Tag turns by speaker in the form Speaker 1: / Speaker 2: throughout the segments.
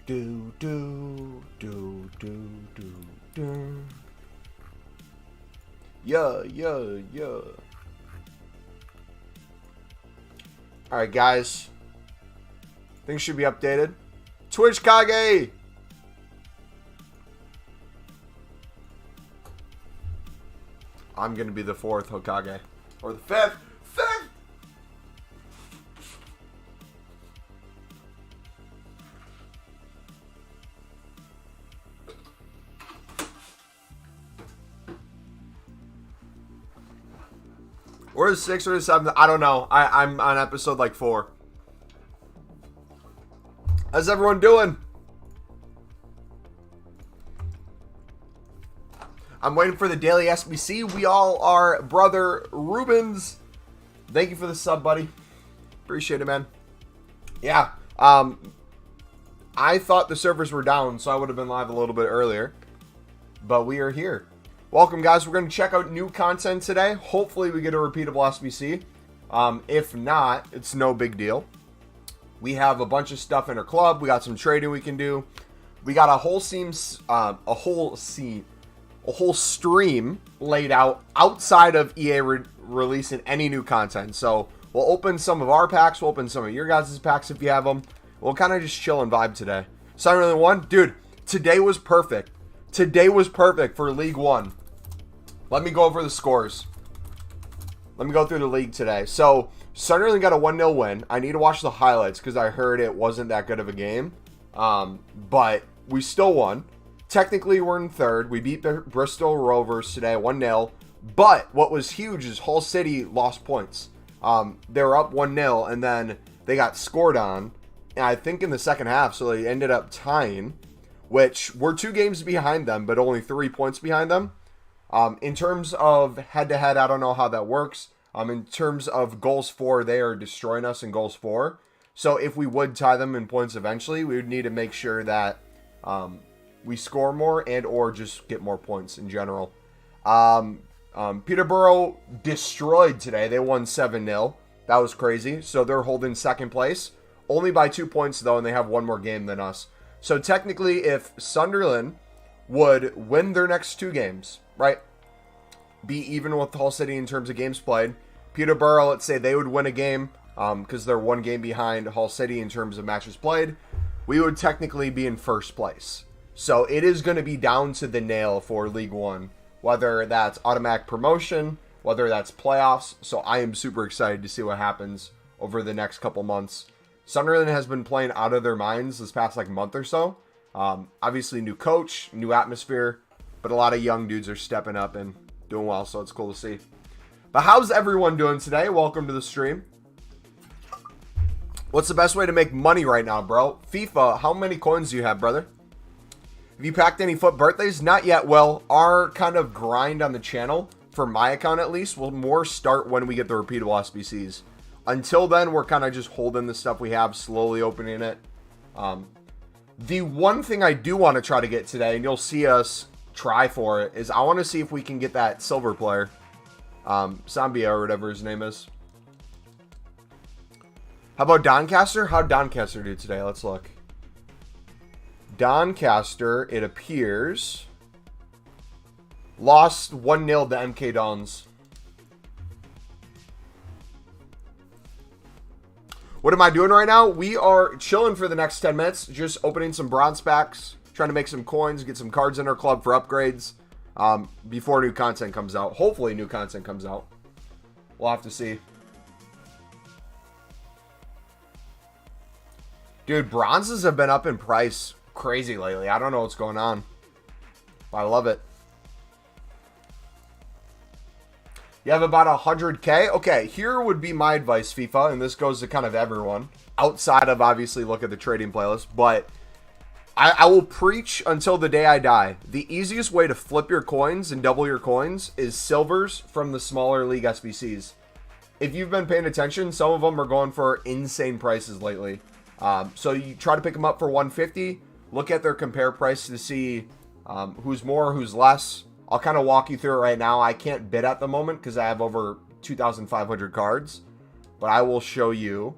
Speaker 1: Do do do do do do. Yeah. All right, guys. Things should be updated. Twitch Kage. I'm gonna be the 4th Hokage, or the 5th. Or the 6th or the 7th. I don't know. I'm on episode like 4. How's everyone doing? I'm waiting for the daily SBC. We all are. Brother Rubens, thank you for the sub, buddy. Appreciate it, man. Yeah. I thought the servers were down, so I would have been live a little bit earlier. But we are here. Welcome, guys. We're going to check out new content today. Hopefully, we get a repeatable SBC. If not, it's no big deal. We have a bunch of stuff in our club. We got some trading we can do. We got a whole stream laid out outside of EA releasing any new content. So we'll open some of our packs. We'll open some of your guys' packs if you have them. We'll kind of just chill and vibe today. Sunderland won. Dude, today was perfect. Today was perfect for League 1. Let me go over the scores. Let me go through the league today. So, Sunderland got a 1-0 win. I need to watch the highlights because I heard it wasn't that good of a game. But we still won. Technically, we're in 3rd. We beat Bristol Rovers today 1-0. But what was huge is Hull City lost points. They were up 1-0, and then they got scored on, and I think in the second half, so they ended up tying, which we're 2 games behind them, but only 3 points behind them. In terms of head-to-head, I don't know how that works. In terms of goals for, they are destroying us in goals for. So if we would tie them in points eventually, we would need to make sure that we score more and or just get more points in general. Peterborough destroyed today. They won 7-0. That was crazy. So they're holding 2nd place. Only by 2 points, though, and they have 1 more game than us. So technically, if Sunderland would win their next 2 games, right, be even with Hull City in terms of games played, Peterborough, let's say they would win a game because they're 1 game behind Hull City in terms of matches played, we would technically be in 1st place. So it is going to be down to the nail for League 1, whether that's automatic promotion, whether that's playoffs. So I am super excited to see what happens over the next couple months. Sunderland has been playing out of their minds this past month or so. Obviously, new coach, new atmosphere, but a lot of young dudes are stepping up and doing well, so it's cool to see. But how's everyone doing today? Welcome to the stream. What's the best way to make money right now, bro? FIFA, how many coins do you have, brother? Have you packed any FUT birthdays? Not yet. Well, our kind of grind on the channel, for my account at least, will more start when we get the repeatable SBCs. Until then, we're kind of just holding the stuff we have, slowly opening it. The one thing I do want to try to get today, and you'll see us try for it, is I want to see if we can get that silver player. Zambia or whatever his name is. How about Doncaster? How'd Doncaster do today? Let's look. Doncaster, it appears, lost 1-0 to MK Dons. What am I doing right now? We are chilling for the next 10 minutes, just opening some bronze packs, trying to make some coins, get some cards in our club for upgrades before new content comes out. Hopefully new content comes out. We'll have to see. Dude, bronzes have been up in price crazy lately. I don't know what's going on. I love it. You have about 100K? Okay, here would be my advice, FIFA, and this goes to kind of everyone, outside of, obviously, look at the trading playlist, but I will preach until the day I die. The easiest way to flip your coins and double your coins is silvers from the smaller league SBCs. If you've been paying attention, some of them are going for insane prices lately. So you try to pick them up for 150, look at their compare price to see who's more, who's less. I'll kind of walk you through it right now. I can't bid at the moment because I have over 2,500 cards, but I will show you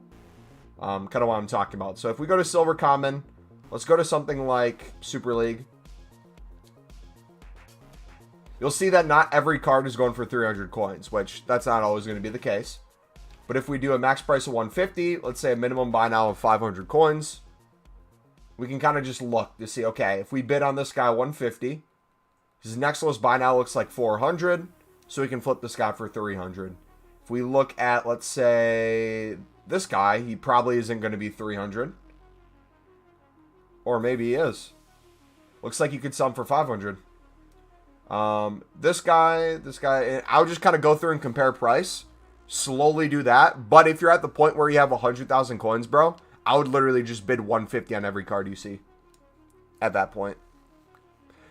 Speaker 1: kind of what I'm talking about. So if we go to Silver Common, Let's go to something like Super League. You'll see that not every card is going for 300 coins, which that's not always going to be the case. But if we do a max price of 150, let's say a minimum buy now of 500 coins, we can kind of just look to see, okay, if we bid on this guy 150, his next lowest buy now looks like 400, so we can flip this guy for 300. If we look at, let's say, this guy, he probably isn't going to be 300. Or maybe he is. Looks like you could sell him for 500. This guy, I would just kind of go through and compare price. Slowly do that. But if you're at the point where you have 100,000 coins, bro, I would literally just bid 150 on every card you see. At that point.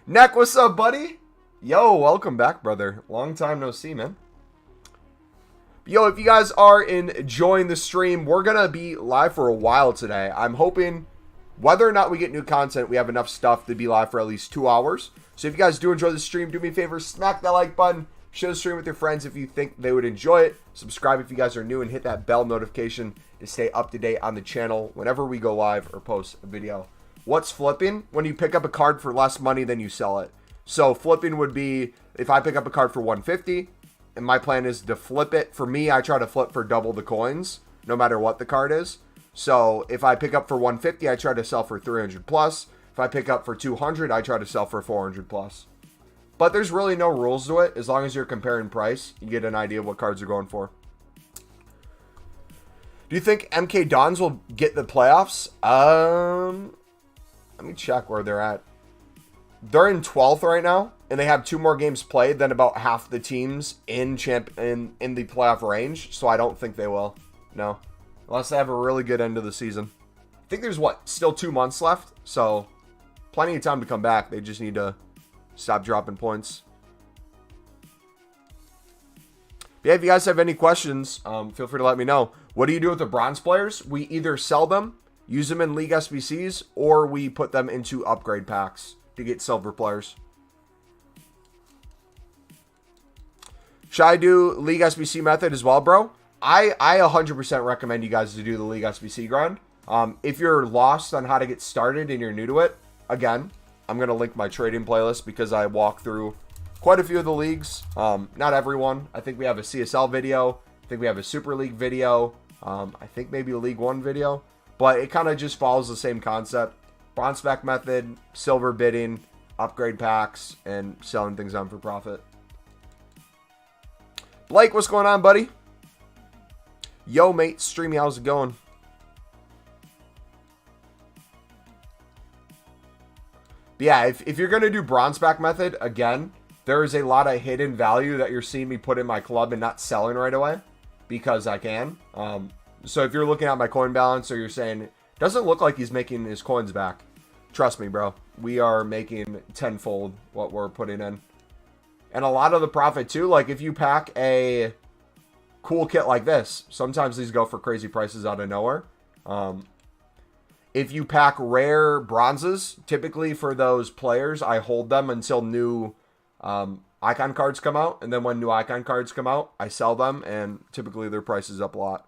Speaker 1: Neck, what's up, buddy? Yo, welcome back, brother. Long time no see, man. Yo, if you guys are enjoying the stream, we're going to be live for a while today. I'm hoping, whether or not we get new content, we have enough stuff to be live for at least 2 hours. So if you guys do enjoy the stream, do me a favor, smack that like button. Share the stream with your friends if you think they would enjoy it. Subscribe if you guys are new and hit that bell notification to stay up to date on the channel whenever we go live or post a video. What's flipping? When you pick up a card for less money than you sell it. So flipping would be if I pick up a card for 150 and my plan is to flip it. For me, I try to flip for double the coins no matter what the card is. So if I pick up for 150, I try to sell for 300 plus. If I pick up for 200, I try to sell for 400 plus. But there's really no rules to it. As long as you're comparing price, you get an idea of what cards are going for. Do you think MK Dons will get the playoffs? Let me check where they're at. They're in 12th right now, and they have 2 more games played than about half the teams in the playoff range. So I don't think they will. No. Unless they have a really good end of the season. I think there's, still 2 months left. So plenty of time to come back. They just need to stop dropping points. But yeah, if you guys have any questions, feel free to let me know. What do you do with the bronze players? We either sell them, use them in League SBCs, or we put them into upgrade packs to get silver players. Should I do League SBC method as well, bro? I 100% recommend you guys to do the League SBC grind. If you're lost on how to get started and you're new to it, again, I'm going to link my trading playlist because I walk through quite a few of the leagues. Not everyone. I think we have a CSL video. I think we have a Super League video. I think maybe a League One video. But it kind of just follows the same concept. Bronze spec method, silver bidding, upgrade packs, and selling things on for profit. Blake, what's going on, buddy? Yo, mate, Streamy, how's it going? But yeah, if you're going to do bronze pack method, again, there is a lot of hidden value that you're seeing me put in my club and not selling right away because I can. So if you're looking at my coin balance or you're saying, doesn't look like he's making his coins back. Trust me, bro. We are making tenfold what we're putting in. And a lot of the profit too, like if you pack a cool kit like this, sometimes these go for crazy prices out of nowhere. If you pack rare bronzes, typically for those players, I hold them until new icon cards come out. And then when new icon cards come out, I sell them. And typically their price is up a lot.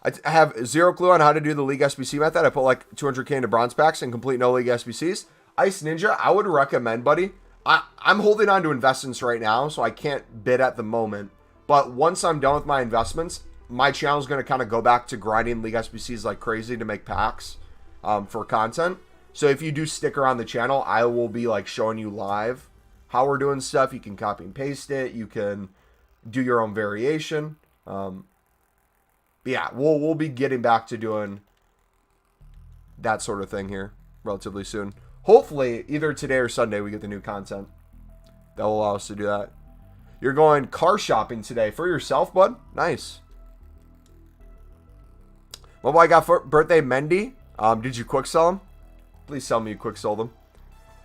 Speaker 1: I have zero clue on how to do the League SBC method. I put like 200k into bronze packs and complete no League SBCs. Ice Ninja, I would recommend, buddy. I'm holding on to investments right now, so I can't bid at the moment. But once I'm done with my investments, my channel is going to kind of go back to grinding League SBCs like crazy to make packs for content. So if you do stick around the channel, I will be like showing you live how we're doing stuff. You can copy and paste it. You can do your own variation. But yeah, we'll be getting back to doing that sort of thing here relatively soon. Hopefully, either today or Sunday, we get the new content that will allow us to do that. You're going car shopping today for yourself, bud? Nice. What I got for birthday, Mendy? Did you quick sell them? Please tell me you quick sold them.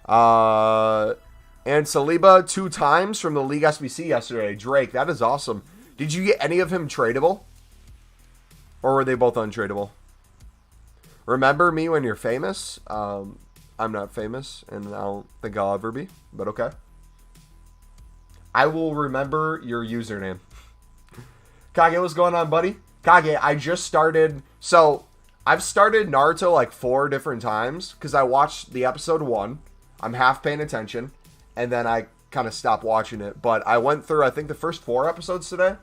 Speaker 1: And Saliba 2 times from the League SBC yesterday. Drake, that is awesome. Did you get any of him tradable? Or were they both untradeable? Remember me when you're famous? I'm not famous, and I don't think I'll ever be, but okay. I will remember your username. Kage, what's going on, buddy? Kage, I just started. So, I've started Naruto like 4 different times because I watched the episode 1. I'm half paying attention, and then I kind of stopped watching it. But I went through, I think, the first 4 episodes today.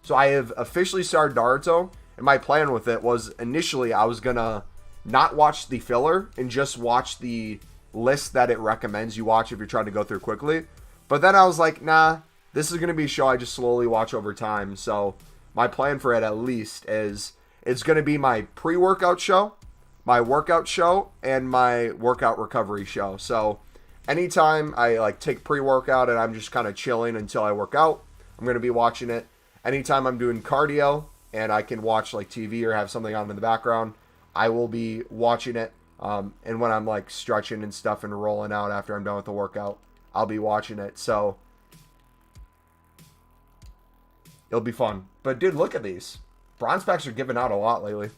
Speaker 1: So I have officially started Naruto, and my plan with it was initially I was going to not watch the filler and just watch the list that it recommends you watch if you're trying to go through quickly. But then I was like, nah, this is going to be a show I just slowly watch over time. So my plan for it at least is it's going to be my pre-workout show, my workout show, and my workout recovery show. So anytime I like take pre-workout and I'm just kind of chilling until I work out, I'm going to be watching it. Anytime I'm doing cardio and I can watch like TV or have something on in the background, I will be watching it. And when I'm like stretching and stuff and rolling out after I'm done with the workout, I'll be watching it. So it'll be fun. But dude, look at these. Bronze packs are giving out a lot lately.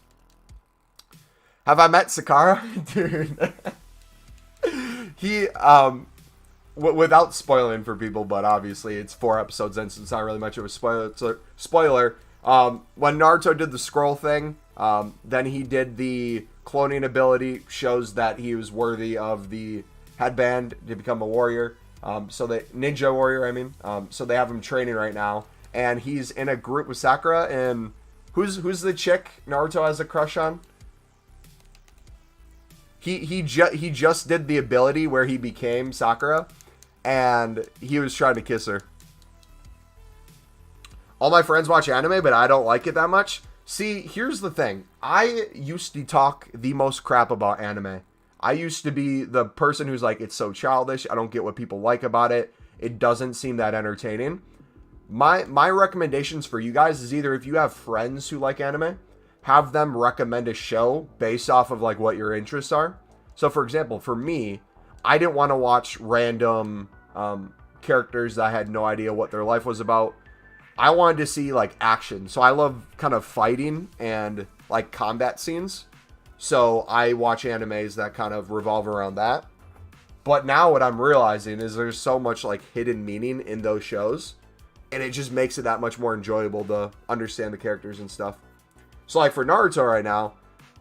Speaker 1: Have I met Sakara? Dude. He, without spoiling for people, but obviously it's 4 episodes in, so it's not really much of a spoiler. When Naruto did the scroll thing, then he did the cloning ability, shows that he was worthy of the headband to become a warrior. So they ninja warrior, I mean. So they have him training right now, and he's in a group with Sakura. And who's the chick Naruto has a crush on? He just did the ability where he became Sakura, and he was trying to kiss her. All my friends watch anime, but I don't like it that much. See, here's the thing. I used to talk the most crap about anime. I used to be the person who's like, it's so childish. I don't get what people like about it. It doesn't seem that entertaining. My recommendations for you guys is either if you have friends who like anime, have them recommend a show based off of like what your interests are. So for example, for me, I didn't want to watch random characters that I had no idea what their life was about. I wanted to see like action. So I love kind of fighting and like combat scenes. So I watch animes that kind of revolve around that. But now what I'm realizing is there's so much like hidden meaning in those shows, and it just makes it that much more enjoyable to understand the characters and stuff. So like for Naruto right now,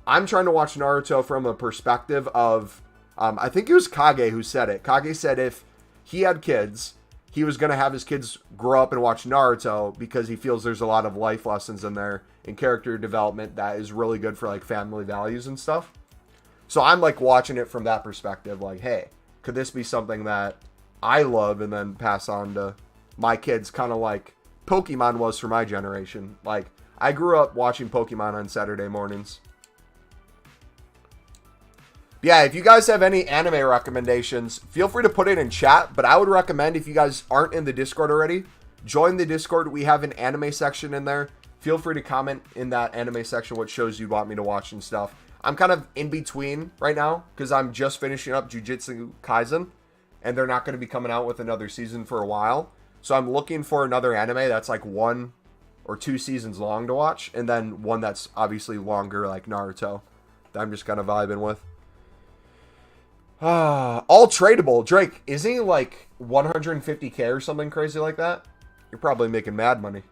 Speaker 1: I'm trying to watch Naruto from a perspective of, I think it was Kage who said it. Kage said if he had kids, he was going to have his kids grow up and watch Naruto because he feels there's a lot of life lessons in there and character development that is really good for like family values and stuff. So I'm like watching it from that perspective, like, hey, could this be something that I love and then pass on to my kids, kind of like Pokemon was for my generation. Like, I grew up watching Pokemon on Saturday mornings. Yeah, if you guys have any anime recommendations, feel free to put it in chat. But I would recommend, if you guys aren't in the Discord already, join the Discord. We have an anime section in there. Feel free to comment in that anime section what shows you want me to watch and stuff. I'm kind of in between right now because I'm just finishing up Jujutsu Kaisen, and they're not going to be coming out with another season for a while. So I'm looking for another anime that's like 1 or 2 seasons long to watch, and then one that's obviously longer, like Naruto, that I'm just kind of vibing with. All tradable. Drake, isn't he like 150k or something crazy like that? You're probably making mad money.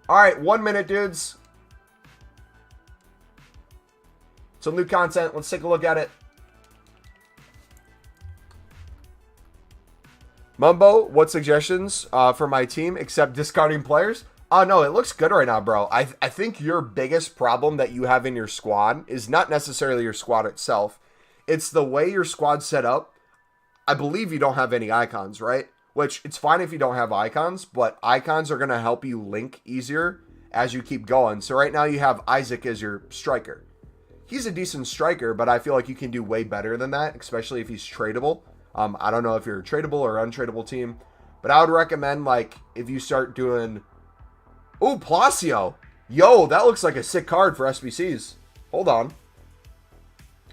Speaker 1: Alright, 1 minute, dudes. Some new content. Let's take a look at it. Mumbo, what suggestions for my team except discarding players? Oh, no, it looks good right now, bro. I think your biggest problem that you have in your squad is not necessarily your squad itself. It's the way your squad's set up. I believe you don't have any icons, right? Which, it's fine if you don't have icons, but icons are going to help you link easier as you keep going. So right now you have Isaac as your striker. He's a decent striker, but I feel like you can do way better than that, especially if he's tradable. I don't know if you're a tradable or untradable team, but I would recommend, like, if you start doing... Oh, Palacio. Yo, that looks like a sick card for SBCs. Hold on.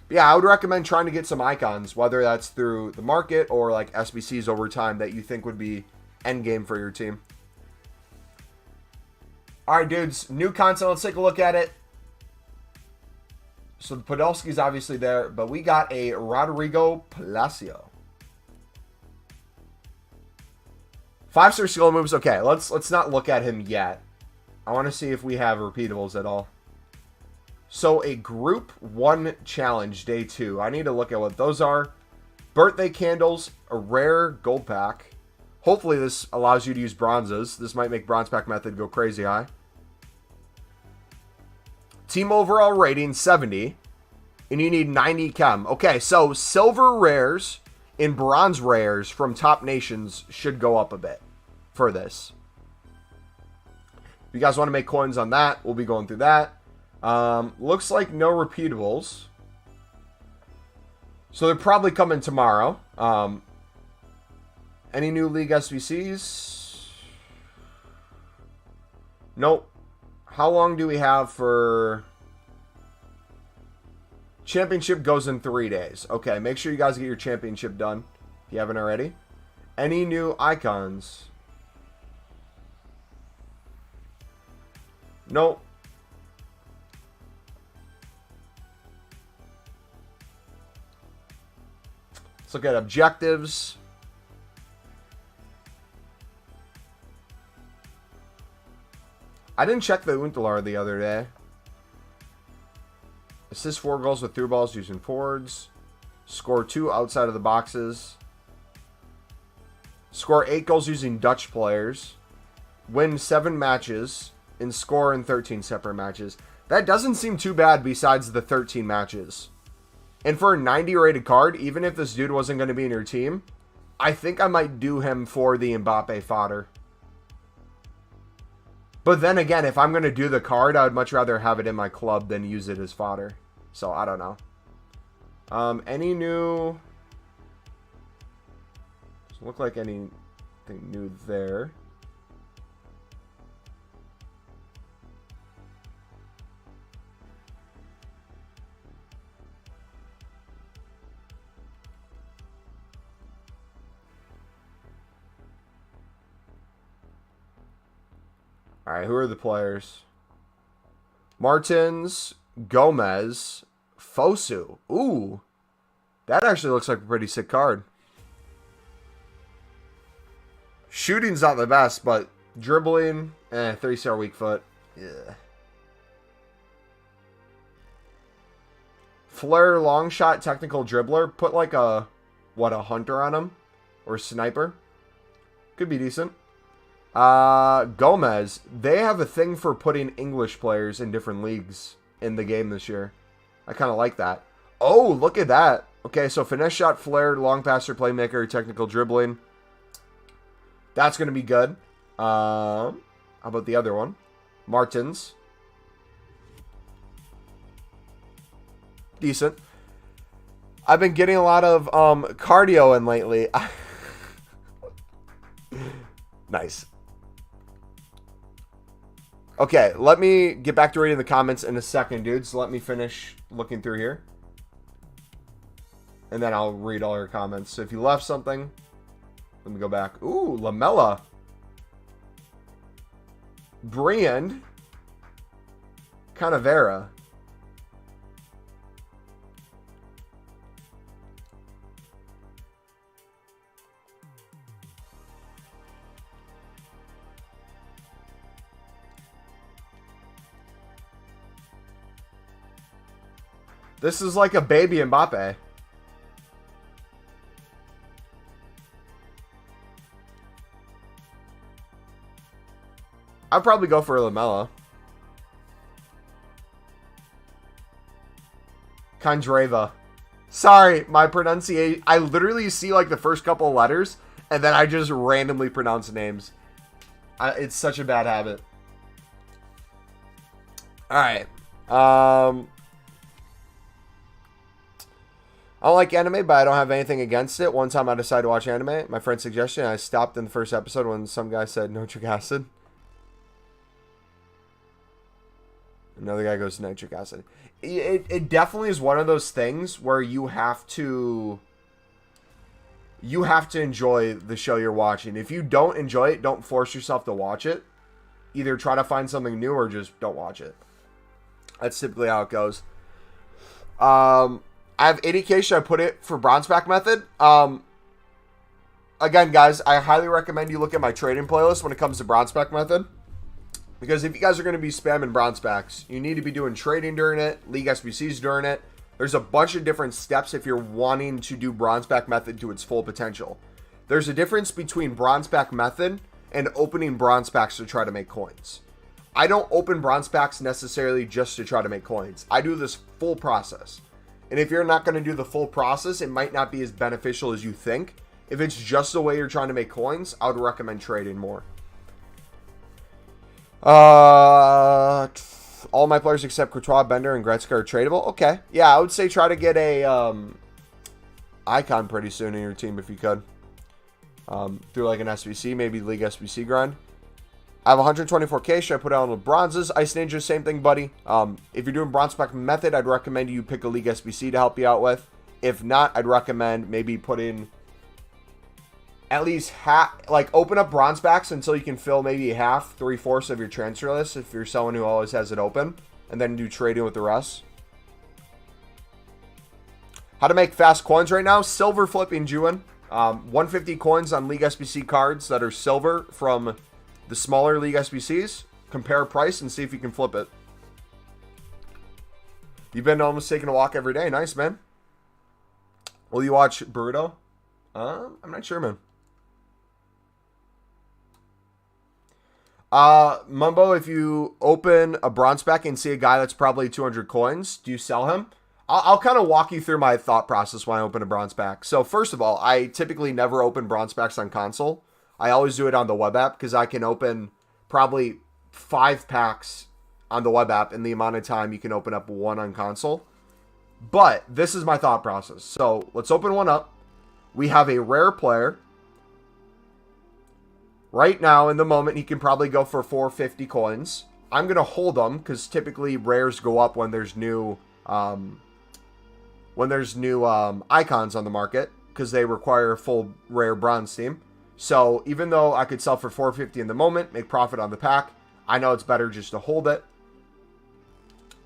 Speaker 1: Yeah, I would recommend trying to get some icons, whether that's through the market or like SBCs over time that you think would be endgame for your team. All right, dudes, new content. Let's take a look at it. So the Podolski's obviously there, but we got a Rodrigo Palacio. 5-star skill moves. Okay, let's not look at him yet. I want to see if we have repeatables at all. So a group 1 challenge, day 2. I need to look at what those are. Birthday candles, a rare gold pack. Hopefully this allows you to use bronzes. This might make bronze pack method go crazy high. Team overall rating 70. And you need 90 chem. Okay, so silver rares and bronze rares from top nations should go up a bit for this. If you guys want to make coins on that, we'll be going through that. Looks like no repeatables. So they're probably coming tomorrow. Any new league SBCs? Nope. How long do we have for... Championship goes in 3 days. Okay, make sure you guys get your championship done if you haven't already. Any new icons? Nope. Let's look at objectives. I didn't check the Untalar the other day. Assist 4 goals with through balls using forwards. Score 2 outside of the boxes. Score 8 goals using Dutch players. Win 7 matches. And score in 13 separate matches. That doesn't seem too bad besides the 13 matches. And for a 90 rated card, even if this dude wasn't going to be in your team, I think I might do him for the Mbappe fodder. But then again, if I'm going to do the card, I would much rather have it in my club than use it as fodder. So, I don't know. Any new... Doesn't look like anything new there. Alright, who are the players? Martins, Gomez, Fosu. Ooh. That actually looks like a pretty sick card. Shooting's not the best, but dribbling, 3-star weak foot. Yeah. Flair, long shot, technical dribbler. Put like a, a hunter on him? Or sniper. Could be decent. Gomez, they have a thing for putting English players in different leagues in the game this year. I kind of like that. Oh, look at that. Okay, so finesse shot, flair, long passer, playmaker, technical dribbling. That's going to be good. How about the other one? Martins. Decent. I've been getting a lot of cardio in lately. Nice. Okay, let me get back to reading the comments in a second, dudes. Let me finish looking through here. And then I'll read all your comments. So if you left something, let me go back. Ooh, Lamella. Briand. Canavera. This is like a baby Mbappe. I'd probably go for Lamella. Kandreva. Sorry, my pronunciation. I literally see like the first couple letters, and then I just randomly pronounce names. It's such a bad habit. Alright. I don't like anime, but I don't have anything against it. One time I decided to watch anime. My friend's suggestion, I stopped in the first episode when some guy said nitric acid. Another guy goes nitric acid. It definitely is one of those things where you have to enjoy the show you're watching. If you don't enjoy it, don't force yourself to watch it. Either try to find something new or just don't watch it. That's typically how it goes. I have 80k. Should I put it for bronze pack method? Again, guys, I highly recommend you look at my trading playlist when it comes to bronze pack method. Because if you guys are going to be spamming bronze packs, you need to be doing trading during it, League SBCs during it. There's a bunch of different steps if you're wanting to do bronze pack method to its full potential. There's a difference between bronze pack method and opening bronze packs to try to make coins. I don't open bronze packs necessarily just to try to make coins. I do this full process. And if you're not going to do the full process, it might not be as beneficial as you think. If it's just the way you're trying to make coins, I would recommend trading more. All my players except Courtois, Bender, and Gretzky are tradable. Okay. Yeah, I would say try to get a icon pretty soon in your team if you could. Through like an SBC, maybe League SBC grind. I have 124k. Should I put out on the bronzes? Ice Ninja, same thing, buddy. If you're doing bronze pack method, I'd recommend you pick a League SBC to help you out with. If not, I'd recommend maybe putting at least half, like open up bronze packs until you can fill maybe half, 3/4 of your transfer list if you're someone who always has it open, and then do trading with the rest. How to make fast coins right now? Silver flipping, Juin. 150 coins on League SBC cards that are silver from the smaller League SBCs. Compare price and see if you can flip it. You've been almost taking a walk every day. Nice, man. Will you watch Burrito? I'm not sure, man. Mumbo, if you open a bronze pack and see a guy that's probably 200 coins, do you sell him? I'll kind of walk you through my thought process when I open a bronze pack. So first of all, I typically never open bronze packs on console. I always do it on the web app because I can open probably 5 packs on the web app in the amount of time you can open up one on console. But this is my thought process. So let's open one up. We have a rare player. Right now, in the moment, he can probably go for 450 coins. I'm going to hold them because typically rares go up when there's new icons on the market because they require a full rare bronze team. So even though I could sell for 450 in the moment, make profit on the pack, I know it's better just to hold it.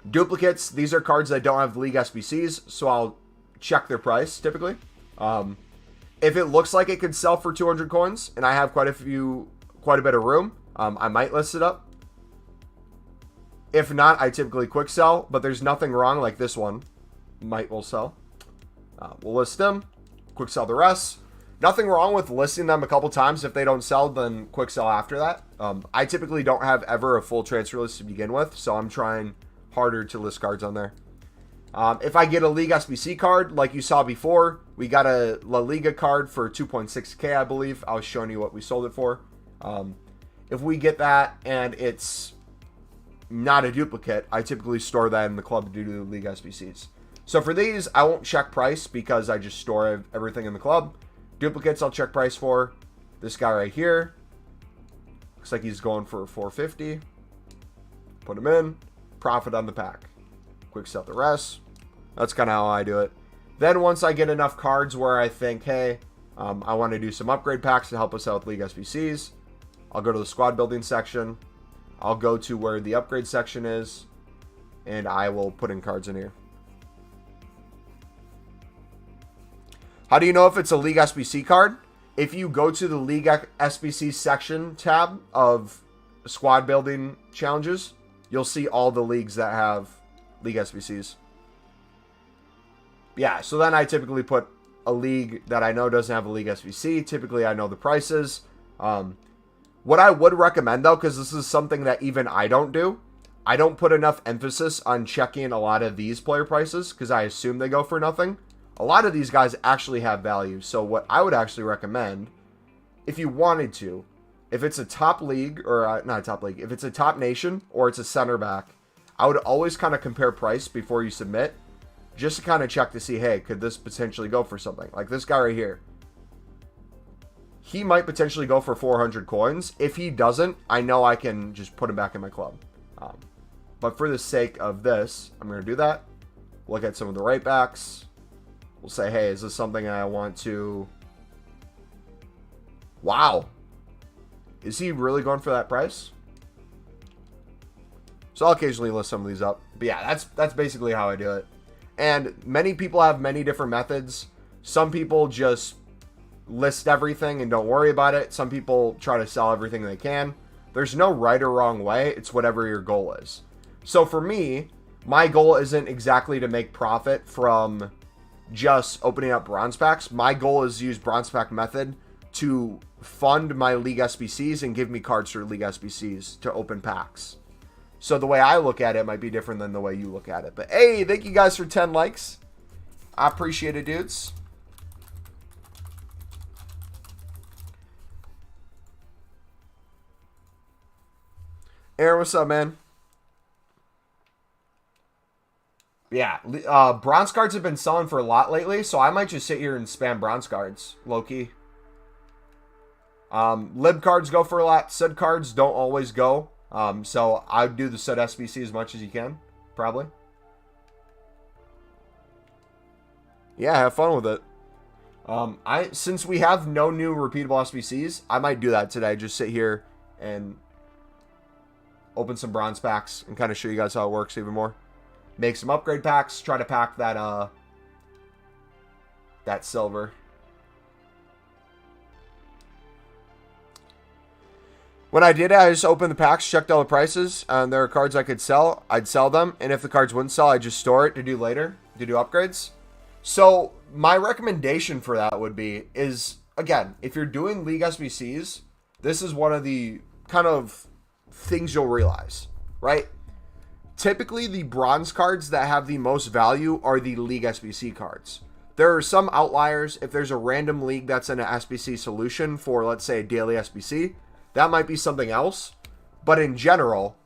Speaker 1: Duplicates, these are cards that don't have League SBCs, so I'll check their price typically. If it looks like it could sell for 200 coins and I have quite a bit of room, I might list it up. If not, I typically quick sell, but there's nothing wrong like this one. Will sell. We'll list them, quick sell the rest. Nothing wrong with listing them a couple times. If they don't sell, then quick sell after that. I typically don't have ever a full transfer list to begin with, so I'm trying harder to list cards on there. If I get a League SBC card, like you saw before, we got a La Liga card for 2.6k, I believe. I was showing you what we sold it for. If we get that and it's not a duplicate, I typically store that in the club due to League SBCs. So for these, I won't check price because I just store everything in the club. Duplicates, I'll check price for. This guy right here. Looks like he's going for 450. Put him in. Profit on the pack. Quick sell the rest. That's kind of how I do it. Then once I get enough cards where I think, hey, I want to do some upgrade packs to help us out with League SBCs, I'll go to the squad building section. I'll go to where the upgrade section is, and I will put in cards in here. How do you know if it's a League SBC card? If you go to the League SBC section tab of squad building challenges, you'll see all the leagues that have League SBCs. Yeah, so then I typically put a league that I know doesn't have a League SBC. Typically, I know the prices. What I would recommend, though, because this is something that even I don't do, I don't put enough emphasis on checking a lot of these player prices because I assume they go for nothing. A lot of these guys actually have value. So what I would actually recommend, if you wanted to, if it's a top league, or not a top league, if it's a top nation or it's a center back, I would always kind of compare price before you submit, just to kind of check to see, hey, could this potentially go for something? Like this guy right here. He might potentially go for 400 coins. If he doesn't, I know I can just put him back in my club. But for the sake of this, I'm going to do that. Look at some of the right backs. We'll say, hey, is this something I want to... Wow. Is he really going for that price? So I'll occasionally list some of these up. But yeah, that's basically how I do it. And many people have many different methods. Some people just list everything and don't worry about it. Some people try to sell everything they can. There's no right or wrong way. It's whatever your goal is. So for me, my goal isn't exactly to make profit from just opening up bronze packs. My goal is to use bronze pack method to fund my league SBCs and give me cards for league SBCs to open packs. So the way I look at it might be different than the way you look at it. But hey, thank you guys for 10 likes. I appreciate it, dudes. Aaron, what's up, man? Yeah, bronze cards have been selling for a lot lately, so I might just sit here and spam bronze cards, low-key. Lib cards go for a lot. Sud cards don't always go. So I would do the Sud SBC as much as you can, probably. Yeah, have fun with it. Since we have no new repeatable SBCs, I might do that today. Just sit here and open some bronze packs and kind of show you guys how it works even more. Make some upgrade packs. Try to pack that that silver. When I did it, I just opened the packs, checked all the prices, and there are cards I could sell. I'd sell them, and if the cards wouldn't sell, I'd just store it to do later, to do upgrades. So my recommendation for that would be is, again, if you're doing League SBCs, this is one of the kind of things you'll realize, right? Typically, the bronze cards that have the most value are the League SBC cards. There are some outliers. If there's a random league that's in an SBC solution for, let's say, a daily SBC, that might be something else. But in general,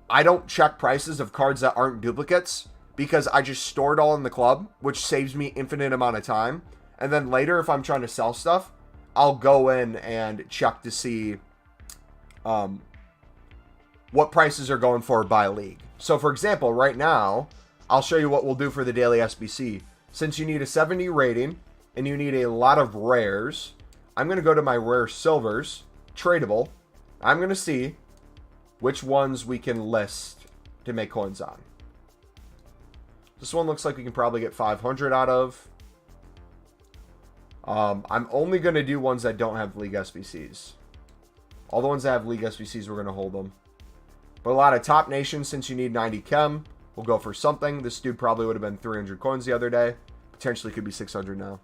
Speaker 1: I don't check prices of cards that aren't duplicates because I just store it all in the club, which saves me infinite amount of time. And then later, if I'm trying to sell stuff, I'll go in and check to see what prices are going for by league. So for example, right now, I'll show you what we'll do for the daily SBC. Since you need a 70 rating and you need a lot of rares, I'm going to go to my rare silvers, tradable. I'm going to see which ones we can list to make coins on. This one looks like we can probably get 500 out of. I'm only going to do ones that don't have League SBCs. All the ones that have League SBCs, we're going to hold them. But a lot of top nations, since you need 90 chem, we'll go for something. This dude probably would have been 300 coins the other day. Potentially could be 600 now.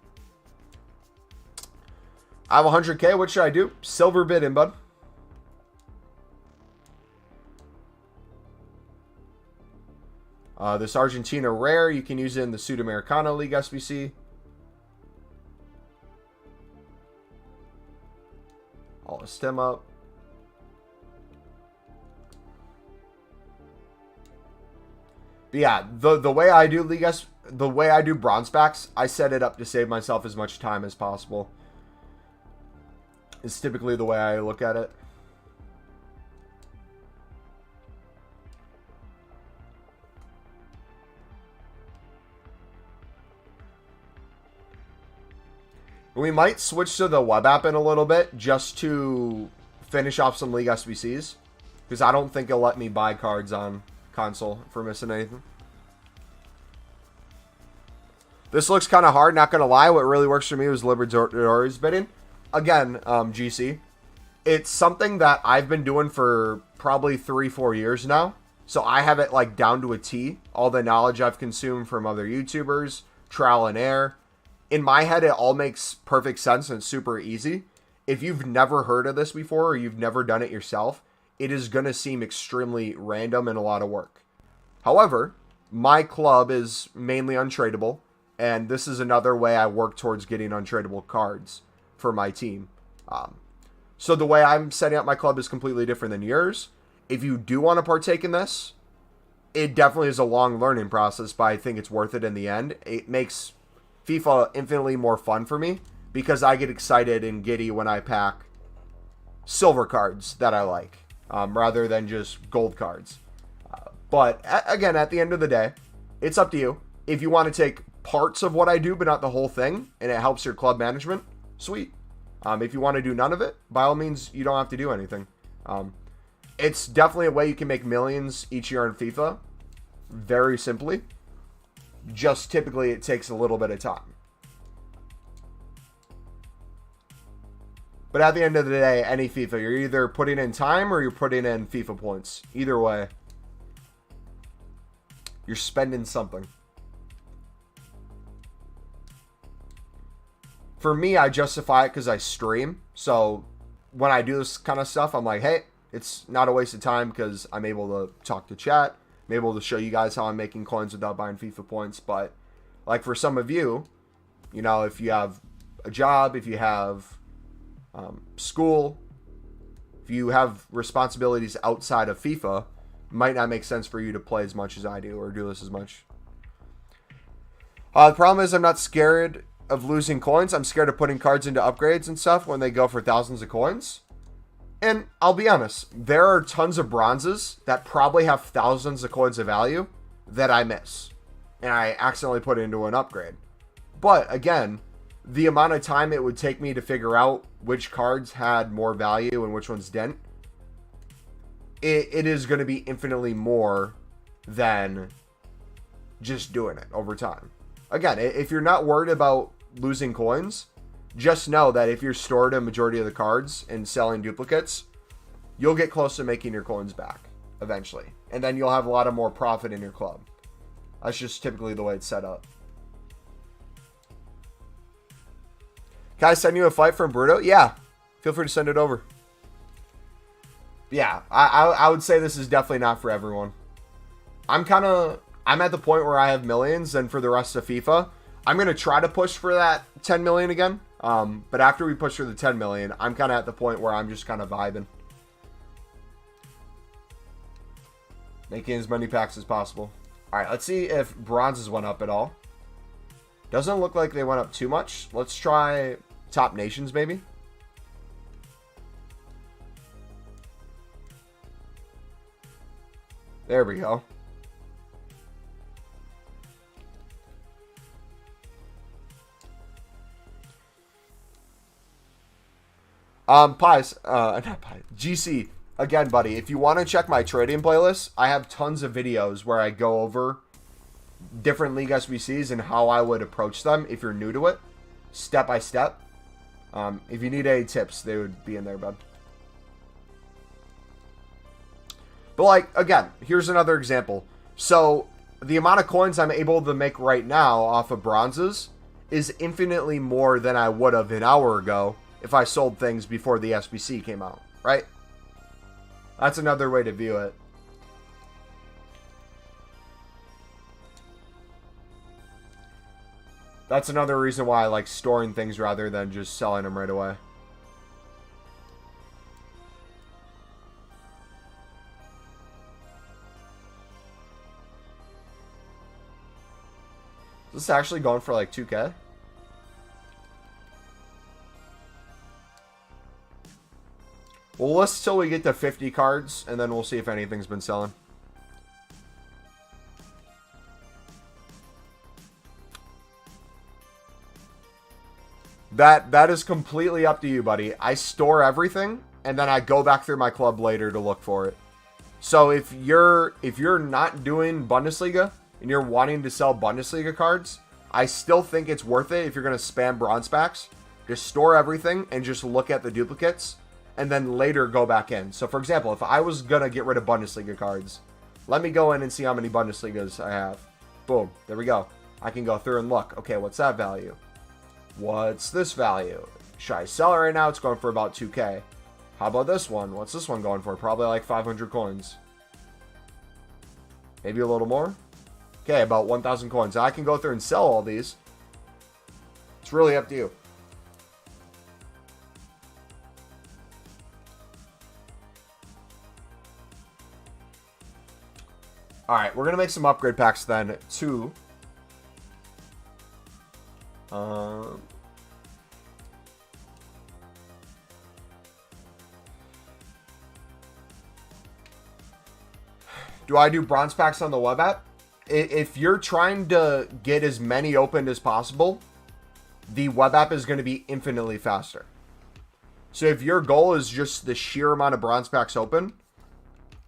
Speaker 1: I have 100k. What should I do? Silver bid in, bud. This Argentina rare, you can use it in the Sudamericana League SBC. I'll list him up. But yeah, the way I do the way I do bronze packs, I set it up to save myself as much time as possible. Is typically the way I look at it. We might switch to the web app in a little bit just to finish off some League SBCs. Because I don't think it'll let me buy cards on console for missing anything. This looks kind of hard, not going to lie. What really works for me was Libertadores bidding. Again, GC, it's something that I've been doing for probably 3-4 years now. So I have it like down to a T. All the knowledge I've consumed from other YouTubers, trial and error. In my head, it all makes perfect sense and it's super easy. If you've never heard of this before or you've never done it yourself, it is going to seem extremely random and a lot of work. However, my club is mainly untradeable, and this is another way I work towards getting untradeable cards for my team. So the way I'm setting up my club is completely different than yours. If you do want to partake in this, it definitely is a long learning process, but I think it's worth it in the end. It makes FIFA infinitely more fun for me because I get excited and giddy when I pack silver cards that I like, rather than just gold cards. But again, at the end of the day, it's up to you. If you want to take parts of what I do, but not the whole thing, and it helps your club management, sweet. If you want to do none of it, by all means, you don't have to do anything. It's definitely a way you can make millions each year in FIFA, very simply. Just typically, it takes a little bit of time. But at the end of the day, any FIFA, you're either putting in time or you're putting in FIFA points. Either way, you're spending something. For me, I justify it because I stream. So when I do this kind of stuff, I'm like, hey, it's not a waste of time because I'm able to talk to chat. I'm able to show you guys how I'm making coins without buying FIFA points. But like for some of you, you know, if you have a job, if you have school, if you have responsibilities outside of FIFA, it might not make sense for you to play as much as I do or do this as much. The problem is I'm not scared of losing coins. I'm scared of putting cards into upgrades and stuff when they go for thousands of coins. And I'll be honest, there are tons of bronzes that probably have thousands of coins of value that I miss. And I accidentally put it into an upgrade. But again, the amount of time it would take me to figure out which cards had more value and which ones didn't, it is going to be infinitely more than just doing it over time. Again, if you're not worried about losing coins, just know that if you're stored a majority of the cards and selling duplicates, you'll get close to making your coins back eventually. And then you'll have a lot of more profit in your club. That's just typically the way it's set up. Can I send you a fight from Bruto? Yeah. Feel free to send it over. Yeah, I would say this is definitely not for everyone. I'm at the point where I have millions, and for the rest of FIFA, I'm going to try to push for that 10 million again. But after we push for the 10 million, I'm kind of at the point where I'm just kind of vibing. Making as many packs as possible. All right, let's see if bronzes went up at all. Doesn't look like they went up too much. Let's try top nations, maybe. There we go. Pies, not Pies, GC, again, buddy, if you want to check my trading playlist, I have tons of videos where I go over different League SBCs and how I would approach them if you're new to it, step by step. If you need any tips, they would be in there, bud. But, like, again, here's another example. So, the amount of coins I'm able to make right now off of bronzes is infinitely more than I would have an hour ago if I sold things before the SBC came out, right? That's another way to view it. That's another reason why I like storing things rather than just selling them right away. Is this actually going for like 2K? We'll list till we get to 50 cards, and then we'll see if anything's been selling. That is completely up to you, buddy. I store everything, and then I go back through my club later to look for it. So if you're not doing Bundesliga and you're wanting to sell Bundesliga cards, I still think it's worth it if you're going to spam bronze packs. Just store everything and just look at the duplicates, and then later go back in. So, for example, if I was going to get rid of Bundesliga cards, let me go in and see how many Bundesligas I have. Boom. There we go. I can go through and look. Okay, what's that value? What's this value? Should I sell it right now? It's going for about 2K. How about this one? What's this one going for? Probably like 500 coins. Maybe a little more. Okay, about 1,000 coins. I can go through and sell all these. It's really up to you. Alright, we're going to make some upgrade packs then, too. Do I do bronze packs on the web app? If you're trying to get as many opened as possible, the web app is going to be infinitely faster. So if your goal is just the sheer amount of bronze packs open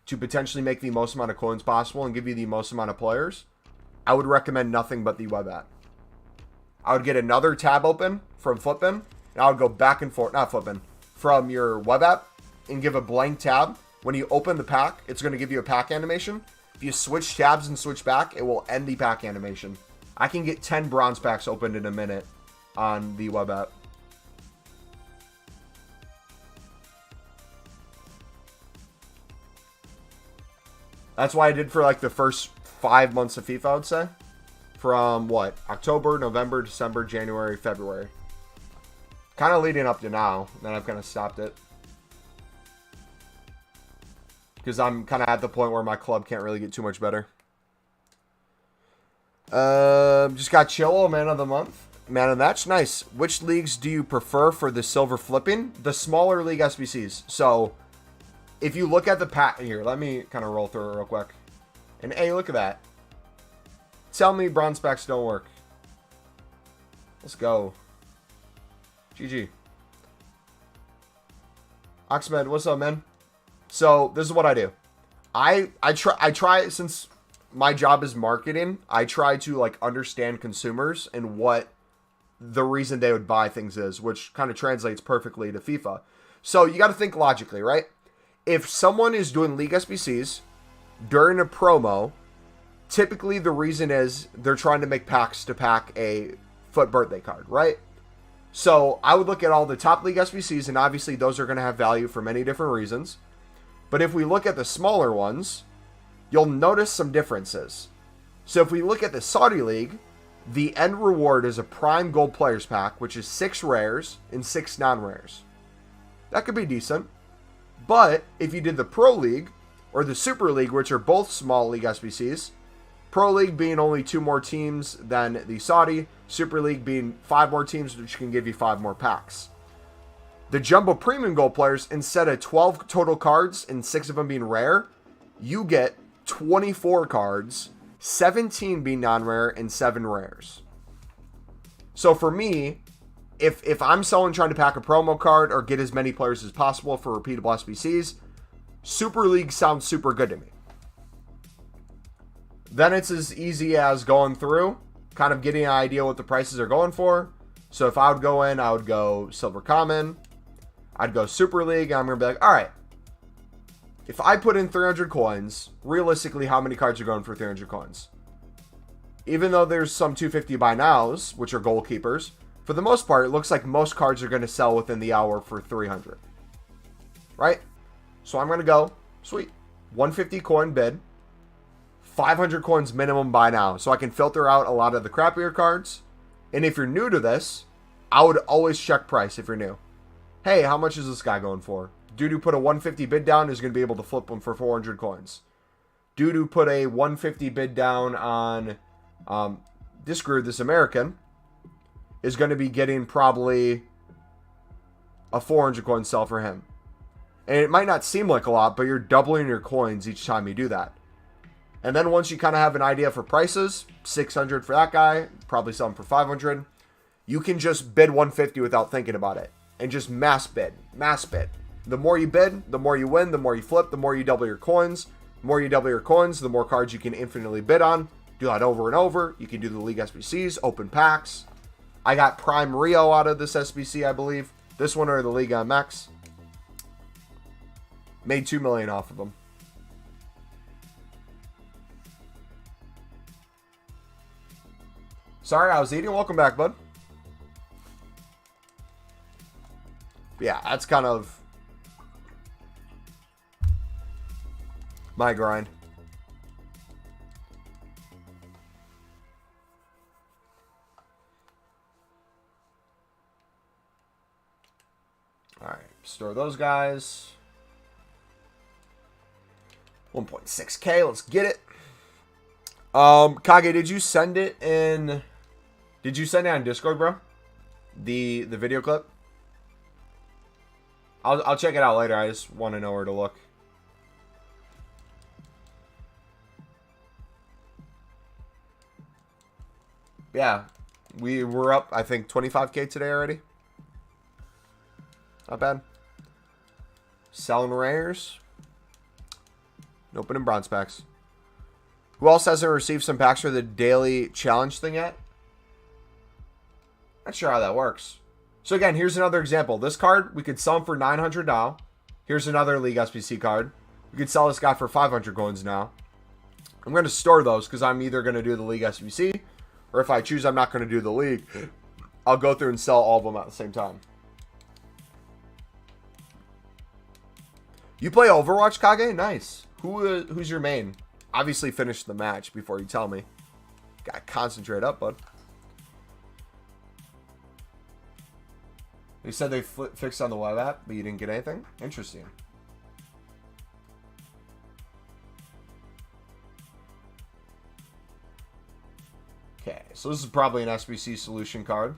Speaker 1: to potentially make the most amount of coins possible and give you the most amount of players, I would recommend nothing but the web app. I would get another tab open from Footbin, and I would go back and forth, not Footbin, from your web app and give a blank tab, when you open the pack, it's going to give you a pack animation. If you switch tabs and switch back, it will end the pack animation. I can get 10 bronze packs opened in a minute on the web app. That's why I did for like the first 5 months of FIFA, I would say. From what? October, November, December, January, February. Kind of leading up to now. Then I've kind of stopped it. Because I'm kind of at the point where my club can't really get too much better. Just got Chillo, man of the month. Man of the match, nice. Which leagues do you prefer for the silver flipping? The smaller league SBCs. So, if you look at the pack here, let me kind of roll through it real quick. And hey, look at that. Tell me bronze packs don't work. Let's go. GG. Oxmed, what's up, man? So, this is what I do. I try, since my job is marketing, I try to, like, understand consumers and what the reason they would buy things is, which kind of translates perfectly to FIFA. So, you got to think logically, right? If someone is doing League SBCs during a promo, typically the reason is they're trying to make packs to pack a FUT birthday card, right? So I would look at all the top League SBCs, and obviously those are going to have value for many different reasons. But if we look at the smaller ones, you'll notice some differences. So if we look at the Saudi League, the end reward is a Prime Gold Players Pack, which is 6 rares and 6 non-rares. That could be decent. But if you did the Pro League or the Super League, which are both small League SBCs, Pro League being only 2 more teams than the Saudi, Super League being 5 more teams, which can give you 5 more packs. The Jumbo Premium Gold Players, instead of 12 total cards and 6 of them being rare, you get 24 cards, 17 being non-rare and 7 rares. So for me, if I'm someone trying to pack a promo card or get as many players as possible for repeatable SBCs, Super League sounds super good to me. Then it's as easy as going through, kind of getting an idea what the prices are going for. So if I would go in, I would go Silver Common. I'd go Super League, and I'm going to be like, all right, if I put in 300 coins, realistically, how many cards are going for 300 coins? Even though there's some 250 buy nows, which are goalkeepers, for the most part, it looks like most cards are going to sell within the hour for 300. Right? So I'm going to go, sweet, 150 coin bid, 500 coins minimum buy now. So I can filter out a lot of the crappier cards. And if you're new to this, I would always check price if you're new. Hey, how much is this guy going for? Dude who put a 150 bid down is going to be able to flip them for 400 coins. Dude who put a 150 bid down on this American is going to be getting probably a 400 coin sell for him. And it might not seem like a lot, but you're doubling your coins each time you do that. And then once you kind of have an idea for prices, 600 for that guy, probably sell him for 500, you can just bid 150 without thinking about it. And just mass bid. Mass bid. The more you bid, the more you win, the more you flip, the more you double your coins. The more you double your coins, the more cards you can infinitely bid on. Do that over and over. You can do the League SBCs, open packs. I got Prime Rio out of this SBC, I believe. This one or the Liga MX. Made $2 million off of them. Sorry, I was eating. Welcome back, bud. Yeah, that's kind of my grind. All right, store those guys. 1.6K, let's get it. Kage, did you send it in? Did you send it on Discord, bro? The video clip? I'll check it out later. I just want to know where to look. Yeah, we were up, I think, 25K today already. Not bad. Selling rares. Opening bronze packs. Who else hasn't received some packs for the daily challenge thing yet? Not sure how that works. So again, here's another example. This card, we could sell him for 900 now. Here's another League SBC card. We could sell this guy for 500 coins now. I'm going to store those because I'm either going to do the League SBC, or if I choose I'm not going to do the League, I'll go through and sell all of them at the same time. You play Overwatch, Kage? Nice. Who's your main? Obviously finish the match before you tell me. Gotta concentrate up, bud. They said they fixed on the web app, but you didn't get anything? Interesting. Okay, so this is probably an SBC solution card.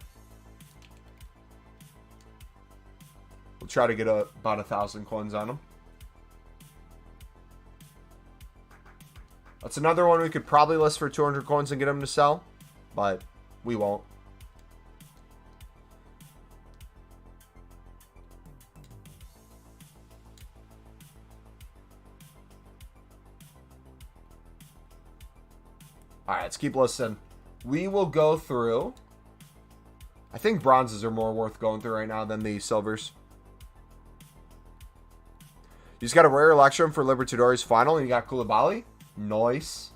Speaker 1: We'll try to get about 1,000 coins on them. That's another one we could probably list for 200 coins and get them to sell, but we won't. All right, let's keep listening. We will go through. I think bronzes are more worth going through right now than the silvers. You just got a rare Electrum for Libertadores final, and you got Koulibaly. Nice.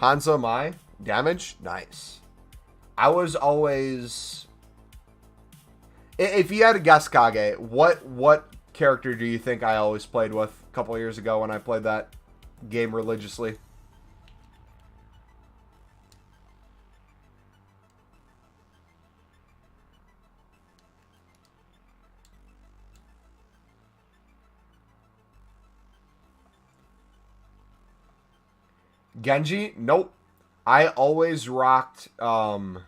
Speaker 1: Hanzo Mai. Damage. Nice. I was always... If you had to guess, Kage, what character do you think I always played with a couple of years ago when I played that game religiously? Genji? Nope. I always rocked Zenyatta.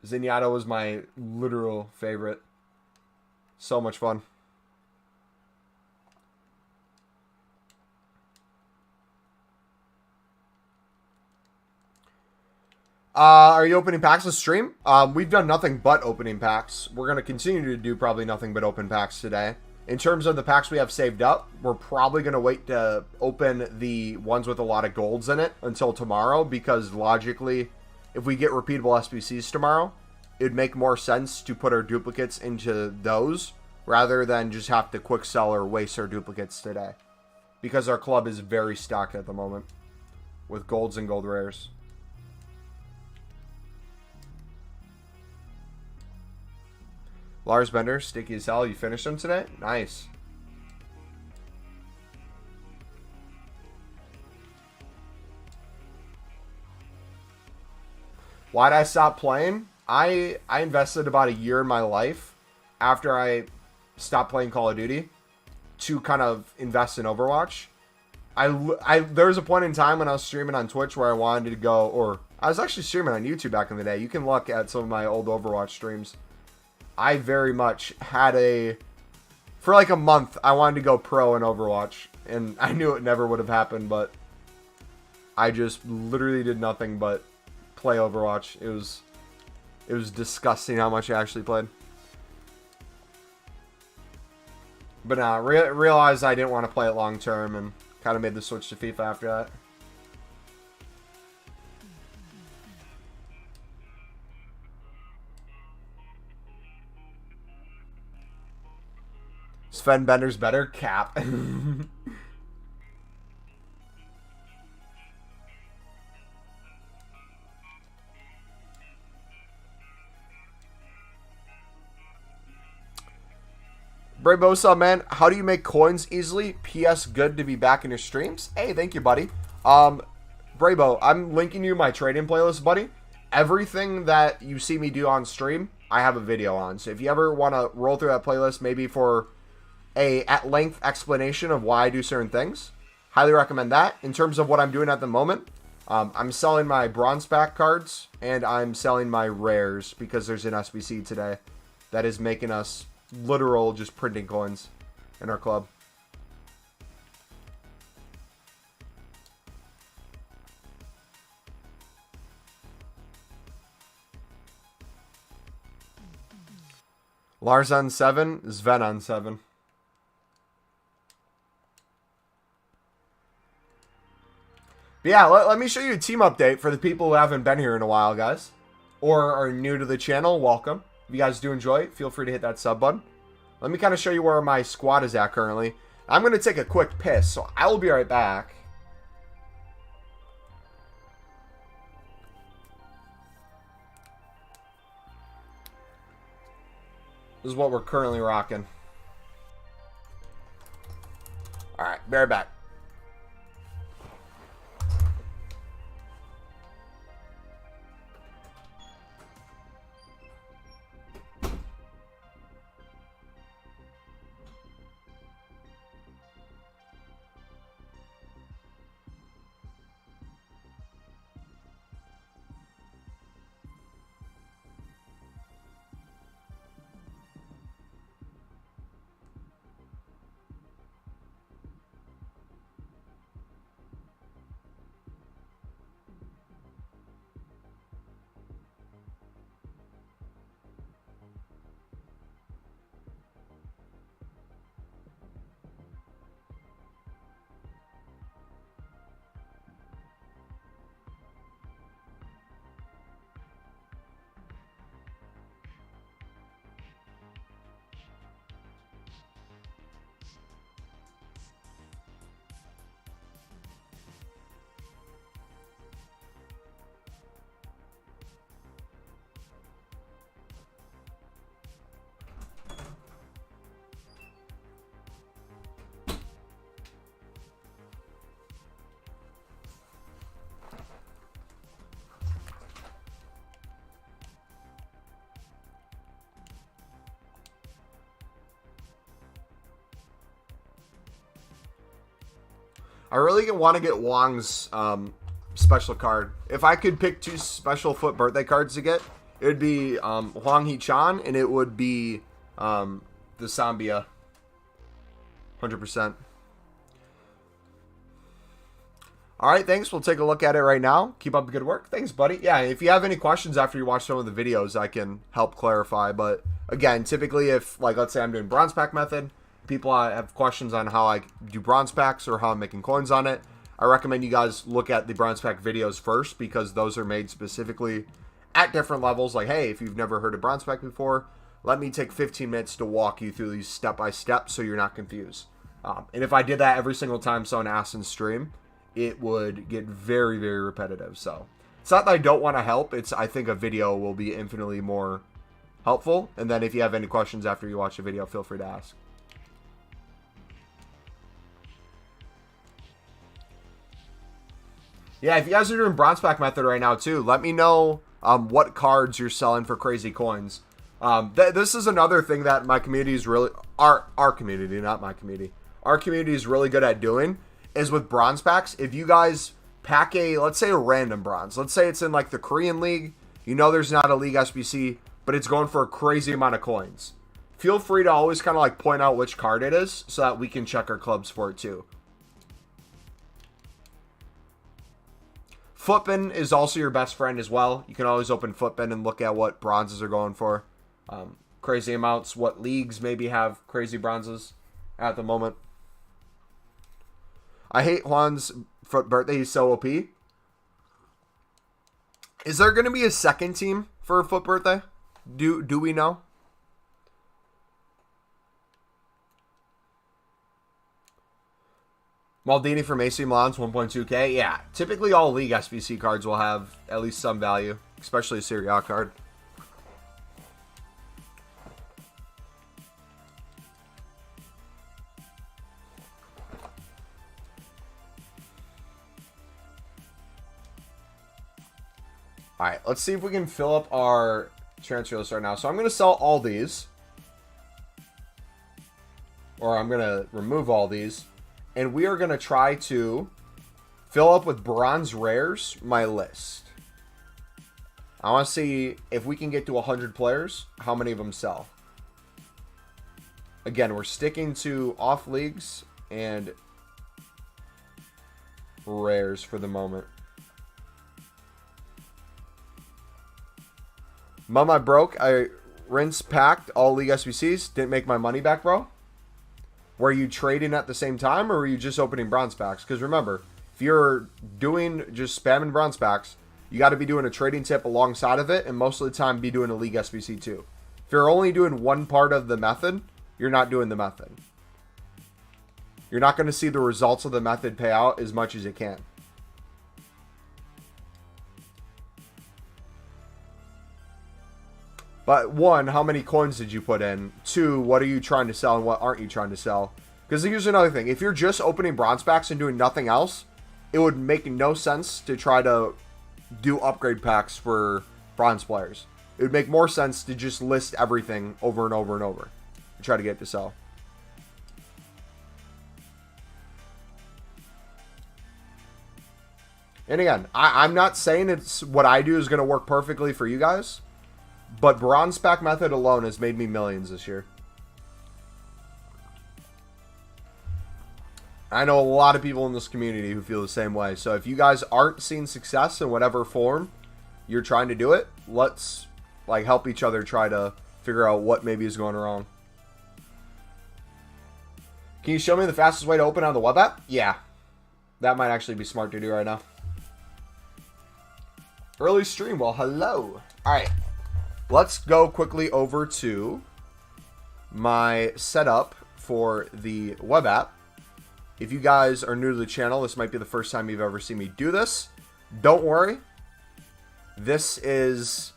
Speaker 1: Zenyatta was my literal favorite. So much fun. Are you opening packs with stream? We've done nothing but opening packs. We're going to continue to do probably nothing but open packs today. In terms of the packs we have saved up, we're probably going to wait to open the ones with a lot of golds in it until tomorrow, because logically, if we get repeatable SBCs tomorrow, it would make more sense to put our duplicates into those rather than just have to quick sell or waste our duplicates today, because our club is very stocked at the moment with golds and gold rares. Lars Bender, sticky as hell. You finished them today? Nice. Why'd I stop playing? I invested about a year in my life after I stopped playing Call of Duty to kind of invest in Overwatch. There was a point in time when I was streaming on Twitch where I wanted to go, or I was actually streaming on YouTube back in the day. You can look at some of my old Overwatch streams. I very much had for like a month, I wanted to go pro in Overwatch, and I knew it never would have happened, but I just literally did nothing but play Overwatch. It was disgusting how much I actually played. But now realized I didn't want to play it long term, and kind of made the switch to FIFA after that. Sven Bender's better? Cap. Braybosa, man, how do you make coins easily? PS, good to be back in your streams. Hey, thank you, buddy. Braybo, I'm linking you my trading playlist, buddy. Everything that you see me do on stream, I have a video on. So if you ever want to roll through that playlist, maybe for a at-length explanation of why I do certain things, highly recommend that. In terms of what I'm doing at the moment, I'm selling my bronze pack cards, and I'm selling my rares because there's an SBC today that is making us literal just printing coins in our club. Lars on 7, Sven on 7. But yeah, let me show you a team update for the people who haven't been here in a while, guys. Or are new to the channel, welcome. If you guys do enjoy it, feel free to hit that sub button. Let me kind of show you where my squad is at currently. I'm going to take a quick piss, so I will be right back. This is what we're currently rocking. Alright, be right back. I really want to get Wong's special card. If I could pick 2 special FUT birthday cards to get, it would be Hwang Hee-chan and it would be the Sambia. 100%. Alright, thanks. We'll take a look at it right now. Keep up the good work. Thanks, buddy. Yeah, if you have any questions after you watch some of the videos, I can help clarify. But again, typically if, like, let's say I'm doing bronze pack method, people have questions on how I do bronze packs or how I'm making coins on it, I recommend you guys look at the bronze pack videos first because those are made specifically at different levels. Like, hey, if you've never heard of bronze pack before, let me take 15 minutes to walk you through these step by step so you're not confused. And if I did that every single time someone asked in stream, it would get very, very repetitive. So it's not that I don't want to help. It's I think a video will be infinitely more helpful. And then if you have any questions after you watch the video, feel free to ask. Yeah, if you guys are doing bronze pack method right now too, let me know what cards you're selling for crazy coins. This is another thing that my community is really, our community, not my community. Our community is really good at doing is with bronze packs. If you guys pack a, let's say a random bronze, let's say it's in like the Korean League, you know there's not a League SBC, but it's going for a crazy amount of coins. Feel free to always kind of like point out which card it is so that we can check our clubs for it too. Footbin is also your best friend as well. You can always open Footbin and look at what bronzes are going for. Crazy amounts, what leagues maybe have crazy bronzes at the moment. I hate Juan's birthday. He's so OP. Is there going to be a second team for a FUT birthday? Do we know? Maldini from AC Milan's 1.2k. Yeah, typically all League SBC cards will have at least some value, especially a Serie A card. All right, let's see if we can fill up our transfer list right now. So I'm going to sell all these. Or I'm going to remove all these. And we are going to try to fill up with bronze rares my list. I want to see if we can get to 100 players, how many of them sell. Again, we're sticking to off leagues and rares for the moment. Mum, I broke. I rinse packed all League SBCs. Didn't make my money back, bro. Were you trading at the same time, or were you just opening bronze packs? Because remember, If you're doing just spamming bronze packs, you got to be doing a trading tip alongside of it, and most of the time be doing a league SBC too. If you're only doing one part of the method, you're not doing the method. You're not going to see the results of the method pay out as much as it can. But one, how many coins did you put in? Two, what are you trying to sell and what aren't you trying to sell? Because here's another thing. If you're just opening bronze packs and doing nothing else, it would make no sense to try to do upgrade packs for bronze players. It would make more sense to just list everything over and over and over and try to get it to sell. And again, I'm not saying it's what I do is going to work perfectly for you guys, but bronze pack method alone has made me millions this year. I know a lot of people in this community who feel the same way. So if you guys aren't seeing success in whatever form you're trying to do it, let's like help each other try to figure out what maybe is going wrong. Can you show me the fastest way to open on the web app? Yeah. That might actually be smart to do right now. Early stream. Well, hello. All right. Let's go quickly over to my setup for the web app. If you guys are new to the channel, this might be the first time you've ever seen me do this. Don't worry. This is...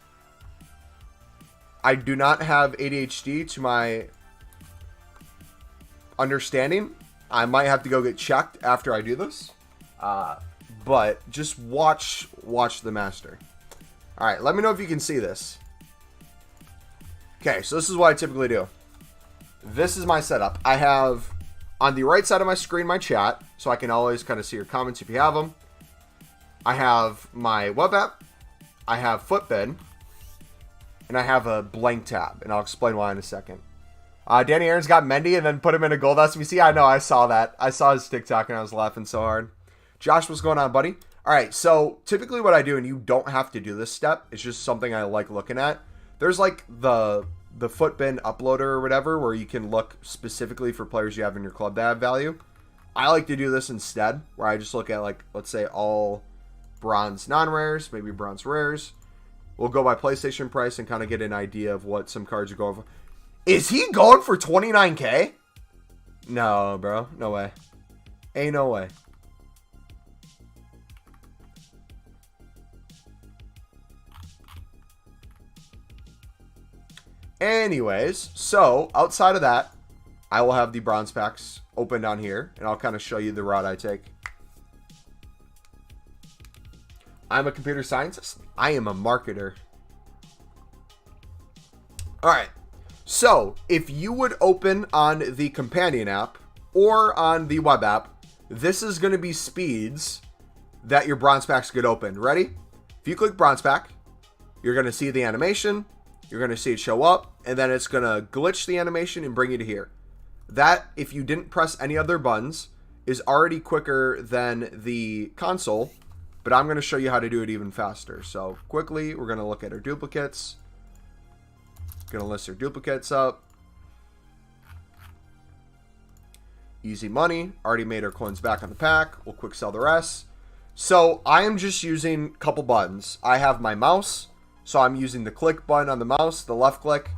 Speaker 1: I do not have ADHD to my understanding. I might have to go get checked after I do this. But just watch the master. Alright, let me know if you can see this. Okay, so this is what I typically do. This is my setup. I have on the right side of my screen my chat, so I can always kind of see your comments if you have them. I have my web app. I have FUT, and I have a blank tab, and I'll explain why in a second. Danny Aaron's got Mendy and then put him in a gold SBC. I know, I saw that. I saw his TikTok and I was laughing so hard. Josh, what's going on, buddy? All right, so typically what I do, and you don't have to do this step, it's just something I like looking at. There's like the FUT uploader or whatever where you can look specifically for players you have in your club that have value. I like to do this instead, where I just look at, like, let's say all bronze non-rares, maybe bronze rares. We'll go by PlayStation price and kind of get an idea of what some cards are going for. Is he going for 29K? No, bro. No way. Ain't no way. Anyways, so outside of that, I will have the bronze packs open down here, and I'll kind of show you the route I take. I'm a computer scientist. I am a marketer. All right. So if you would open on the companion app or on the web app, this is going to be speeds that your bronze packs get open. Ready? If you click bronze pack, you're going to see the animation. You're going to see it show up, and then it's going to glitch the animation and bring you to here. That, if you didn't press any other buttons, is already quicker than the console, but I'm going to show you how to do it even faster. So quickly, we're going to look at our duplicates. Going to list our duplicates up. Easy money. Already made our coins back on the pack. We'll quick sell the rest. So I am just using a couple buttons. I have my mouse. So I'm using the click button on the mouse, the left click,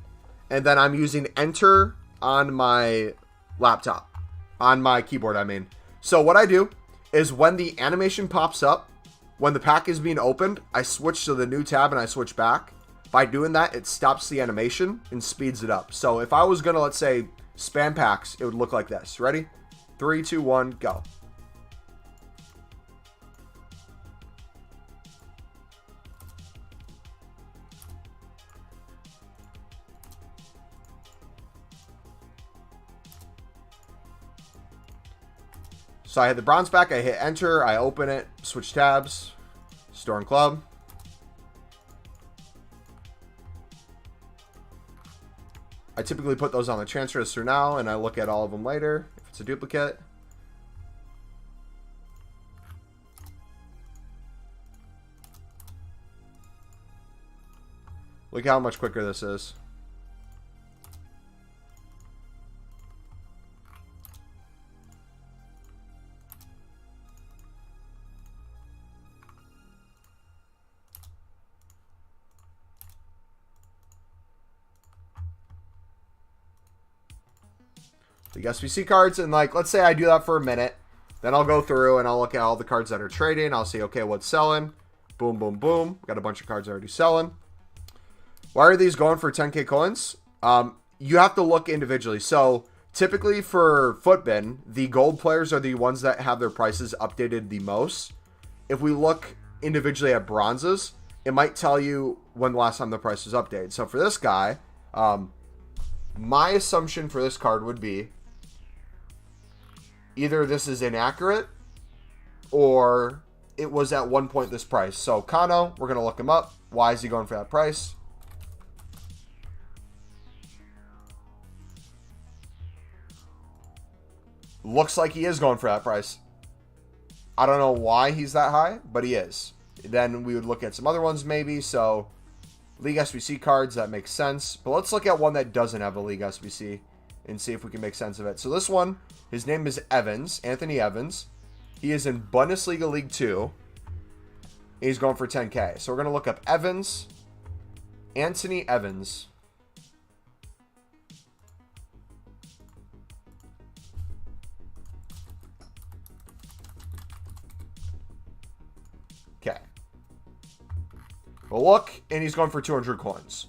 Speaker 1: and then I'm using enter on my laptop, on my keyboard, I mean. So what I do is when the animation pops up, when the pack is being opened, I switch to the new tab and I switch back. By doing that, it stops the animation and speeds it up. So if I was going to, let's say, spam packs, it would look like this. Ready? 3, 2, 1, go. So I hit the bronze pack, I hit enter, I open it, switch tabs, store and club. I typically put those on the transfer list for now, and I look at all of them later if it's a duplicate. Look how much quicker this is. League SBC cards. And like, let's say I do that for a minute. Then I'll go through and I'll look at all the cards that are trading. I'll see, okay, what's selling? Boom, boom, boom. Got a bunch of cards already selling. Why are these going for 10k coins? You have to look individually. So typically for Footbin, the gold players are the ones that have their prices updated the most. If we look individually at bronzes, it might tell you when the last time the price was updated. So for this guy, my assumption for this card would be either this is inaccurate or it was at one point this price. So Kano, we're going to look him up. Why is he going for that price? Looks like he is going for that price. I don't know why he's that high, but he is. Then we would look at some other ones maybe. So League SBC cards, that makes sense. But let's look at one that doesn't have a League SBC and see if we can make sense of it. So this one, his name is Evans, Anthony Evans. He is in Bundesliga League 2. He's going for 10k. So we're going to look up Evans, Anthony Evans. Okay. We'll look, and he's going for 200 coins.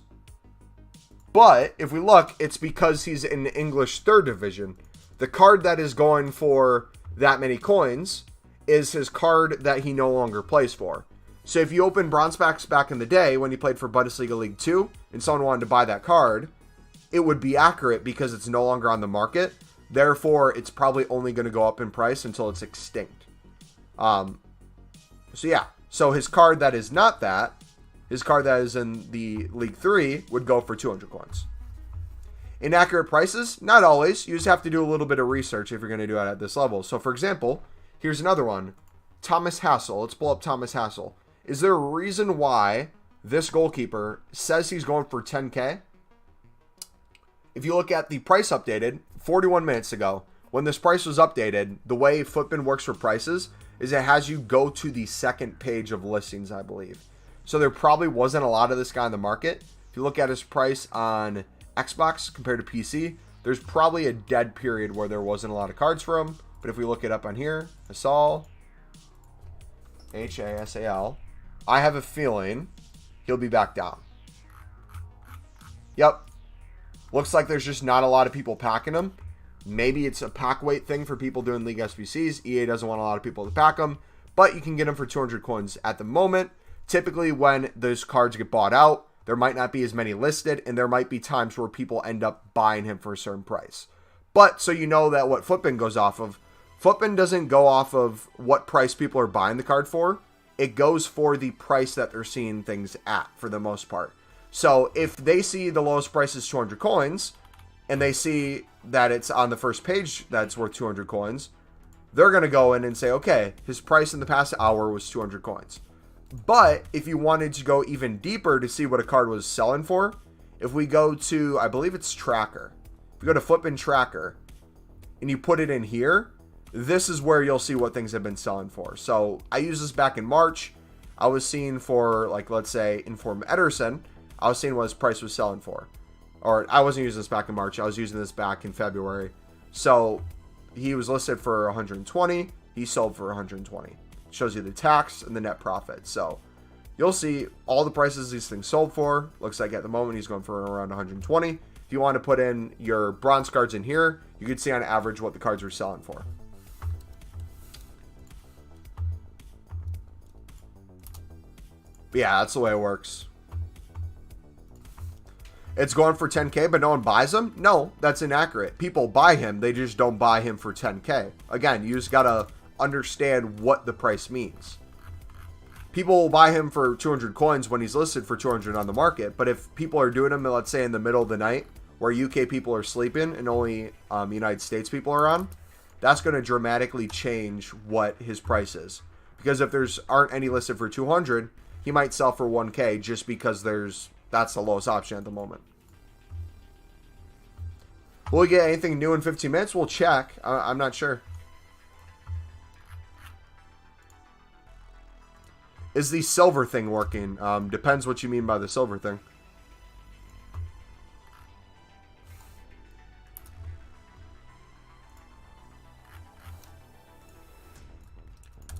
Speaker 1: But if we look, it's because he's in the English 3rd division. The card that is going for that many coins is his card that he no longer plays for. So if you open bronze packs back in the day when he played for Bundesliga League 2 and someone wanted to buy that card, it would be accurate because it's no longer on the market. Therefore, it's probably only going to go up in price until it's extinct. So yeah. So his card that is not that, his card that is in the League 3 would go for 200 coins. Inaccurate prices? Not always. You just have to do a little bit of research if you're going to do it at this level. So for example, here's another one. Thomas Hassel. Let's pull up Thomas Hassel. Is there a reason why this goalkeeper says he's going for 10k? If you look at the price updated 41 minutes ago, when this price was updated, the way Footbin works for prices is it has you go to the second page of listings, I believe. So there probably wasn't a lot of this guy on the market. If you look at his price on Xbox compared to PC, there's probably a dead period where there wasn't a lot of cards for him. But if we look it up on here, Hassal, H-A-S-A-L, I have a feeling he'll be back down. Yep. Looks like there's just not a lot of people packing him. Maybe it's a pack weight thing for people doing League SBCs. EA doesn't want a lot of people to pack them, but you can get them for 200 coins at the moment. Typically, when those cards get bought out, there might not be as many listed, and there might be times where people end up buying him for a certain price. But so you know that what Footbin goes off of, Footbin doesn't go off of what price people are buying the card for. It goes for the price that they're seeing things at for the most part. So if they see the lowest price is 200 coins, and they see that it's on the first page that's worth 200 coins, they're going to go in and say, okay, his price in the past hour was 200 coins. But if you wanted to go even deeper to see what a card was selling for, if we go to, I believe it's Tracker. If you go to Footbin Tracker and you put it in here, this is where you'll see what things have been selling for. So I used this back in March. I was seeing for, like, let's say, Inform Ederson, I was seeing what his price was selling for. Or I wasn't using this back in March. I was using this back in February. So he was listed for 120. He sold for 120. Shows you the tax and the net profit. So you'll see all the prices these things sold for. Looks like at the moment he's going for around 120. If you want to put in your bronze cards in here, you can see on average what the cards are selling for. But yeah, that's the way it works. It's going for 10k, but no one buys him? No, that's inaccurate. People buy him. They just don't buy him for 10k. Again, you just got to understand what the price means. People will buy him for 200 coins when he's listed for 200 on the market. But if people are doing him, let's say in the middle of the night where UK people are sleeping and only United States people are on, that's going to dramatically change what his price is. Because if there's aren't any listed for 200, he might sell for 1k just because that's the lowest option at the moment. Will we get anything new in 15 minutes? We'll check. I'm not sure. Is the silver thing working? Depends what you mean by the silver thing.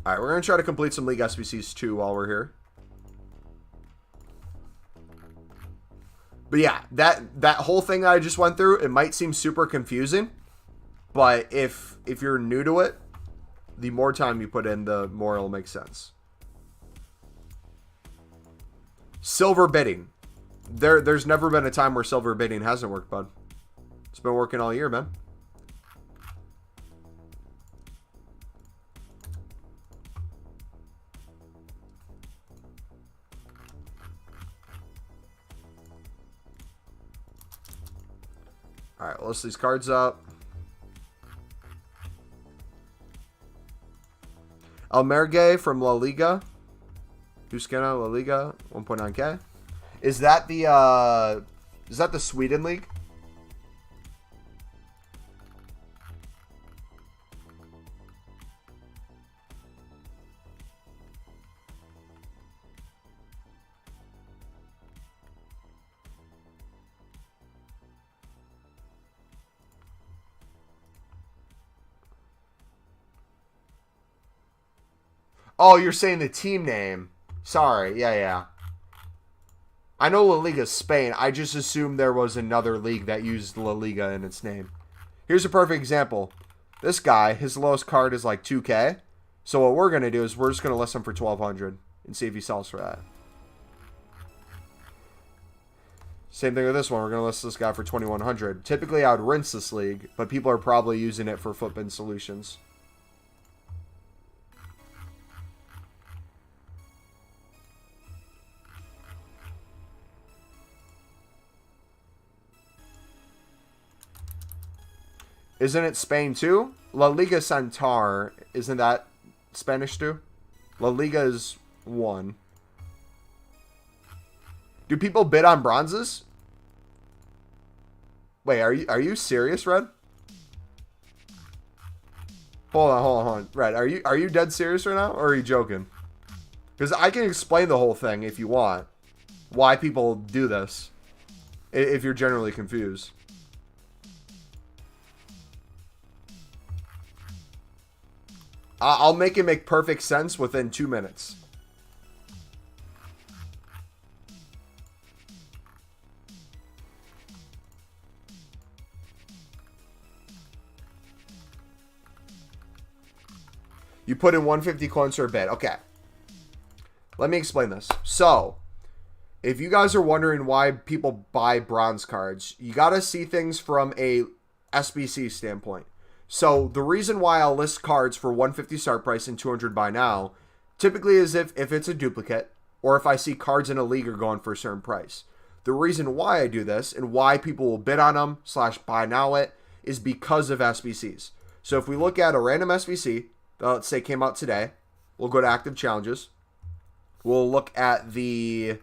Speaker 1: All right, we're going to try to complete some League SBCs too while we're here. But yeah, that whole thing that I just went through, it might seem super confusing, but if you're new to it, the more time you put in, the more it'll make sense. Silver bidding. There's never been a time where silver bidding hasn't worked, bud. It's been working all year, man. All right, list these cards up. Almergue from La Liga. Busquena, La Liga, 1.9K. Is that the Sweden league? Oh, you're saying the team name. Sorry. Yeah. I know La Liga Spain. I just assumed there was another league that used La Liga in its name. Here's a perfect example. This guy, his lowest card is like 2K. So what we're going to do is we're just going to list him for 1,200 and see if he sells for that. Same thing with this one. We're going to list this guy for 2,100. Typically, I would rinse this league, but people are probably using it for FUT solutions. Isn't it Spain too? La Liga Santar, isn't that Spanish too? La Liga is 1. Do people bid on bronzes? Wait, are you serious, Red? Hold on. Red, are you dead serious right now, or are you joking? Because I can explain the whole thing if you want. Why people do this. If you're generally confused. I'll make it make perfect sense within 2 minutes. You put in 150 coins for a bid. Okay. Let me explain this. So, if you guys are wondering why people buy bronze cards, you got to see things from a SBC standpoint. So the reason why I'll list cards for 150 start price and 200 buy now, typically is if it's a duplicate, or if I see cards in a league are going for a certain price. The reason why I do this and why people will bid on them / buy now it is because of SBCs. So if we look at a random SBC that, let's say, came out today, we'll go to active challenges. We'll look at the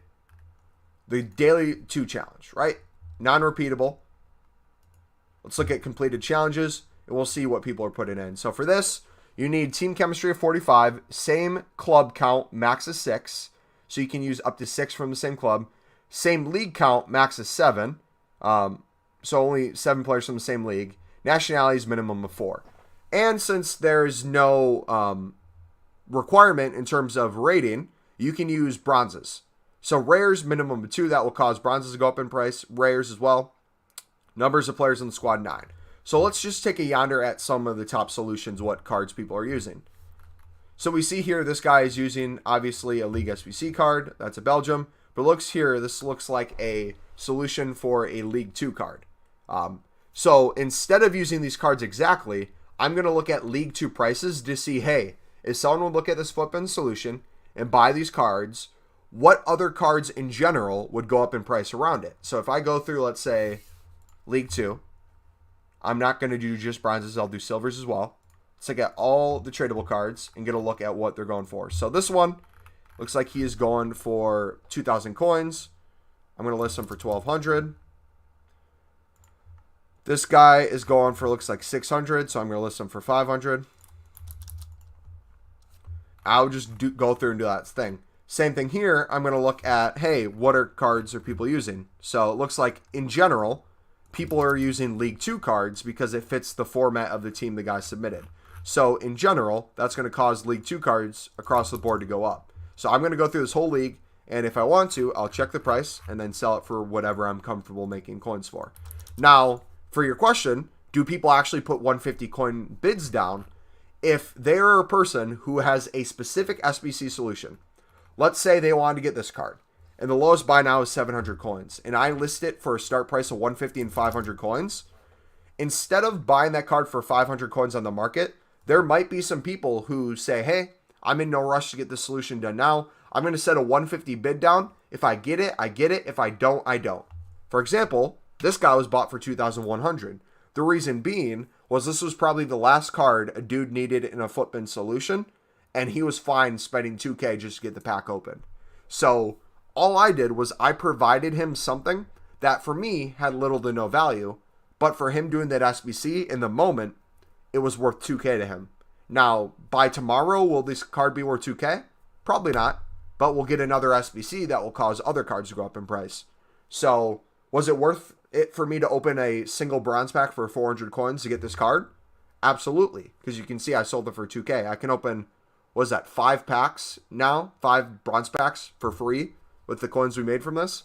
Speaker 1: daily 2 challenge, right? Non-repeatable. Let's look at completed challenges. And we'll see what people are putting in. So for this, you need team chemistry of 45, same club count, max is 6. So you can use up to 6 from the same club. Same league count, max is 7. So only 7 players from the same league. Nationalities, minimum of 4. And since there's no requirement in terms of rating, you can use bronzes. So rares, minimum of 2. That will cause bronzes to go up in price. Rares as well. Numbers of players in the squad, 9. So let's just take a yonder at some of the top solutions, what cards people are using. So we see here this guy is using, obviously, a League SBC card. That's a Belgium. But this looks like a solution for a League 2 card. So instead of using these cards exactly, I'm going to look at League 2 prices to see, hey, if someone would look at this FUT solution and buy these cards, what other cards in general would go up in price around it? So if I go through, let's say, League 2, I'm not going to do just bronzes. I'll do silvers as well. Let's look at all the tradable cards and get a look at what they're going for. So this one looks like he is going for 2,000 coins. I'm going to list him for 1,200. This guy is going for, looks like 600. So I'm going to list him for 500. I'll just go through and do that thing. Same thing here. I'm going to look at, hey, what cards are people using? So it looks like in general, people are using League 2 cards because it fits the format of the team the guy submitted. So in general, that's going to cause League 2 cards across the board to go up. So I'm going to go through this whole league, and if I want to, I'll check the price and then sell it for whatever I'm comfortable making coins for. Now, for your question, do people actually put 150 coin bids down? If they are a person who has a specific SBC solution, let's say they wanted to get this card, and the lowest buy now is 700 coins, and I list it for a start price of 150 and 500 coins, instead of buying that card for 500 coins on the market, there might be some people who say, hey, I'm in no rush to get this solution done now. I'm going to set a 150 bid down. If I get it, I get it. If I don't, I don't. For example, this guy was bought for 2,100. The reason being was this was probably the last card a dude needed in a FUT bin solution, and he was fine spending 2K just to get the pack open. So all I did was I provided him something that for me had little to no value, but for him doing that SBC in the moment, it was worth 2K to him. Now, by tomorrow, will this card be worth 2K? Probably not, but we'll get another SBC that will cause other cards to go up in price. So, was it worth it for me to open a single bronze pack for 400 coins to get this card? Absolutely, because you can see I sold it for 2K. I can open, what is that, 5 packs now? 5 bronze packs for free with the coins we made from this?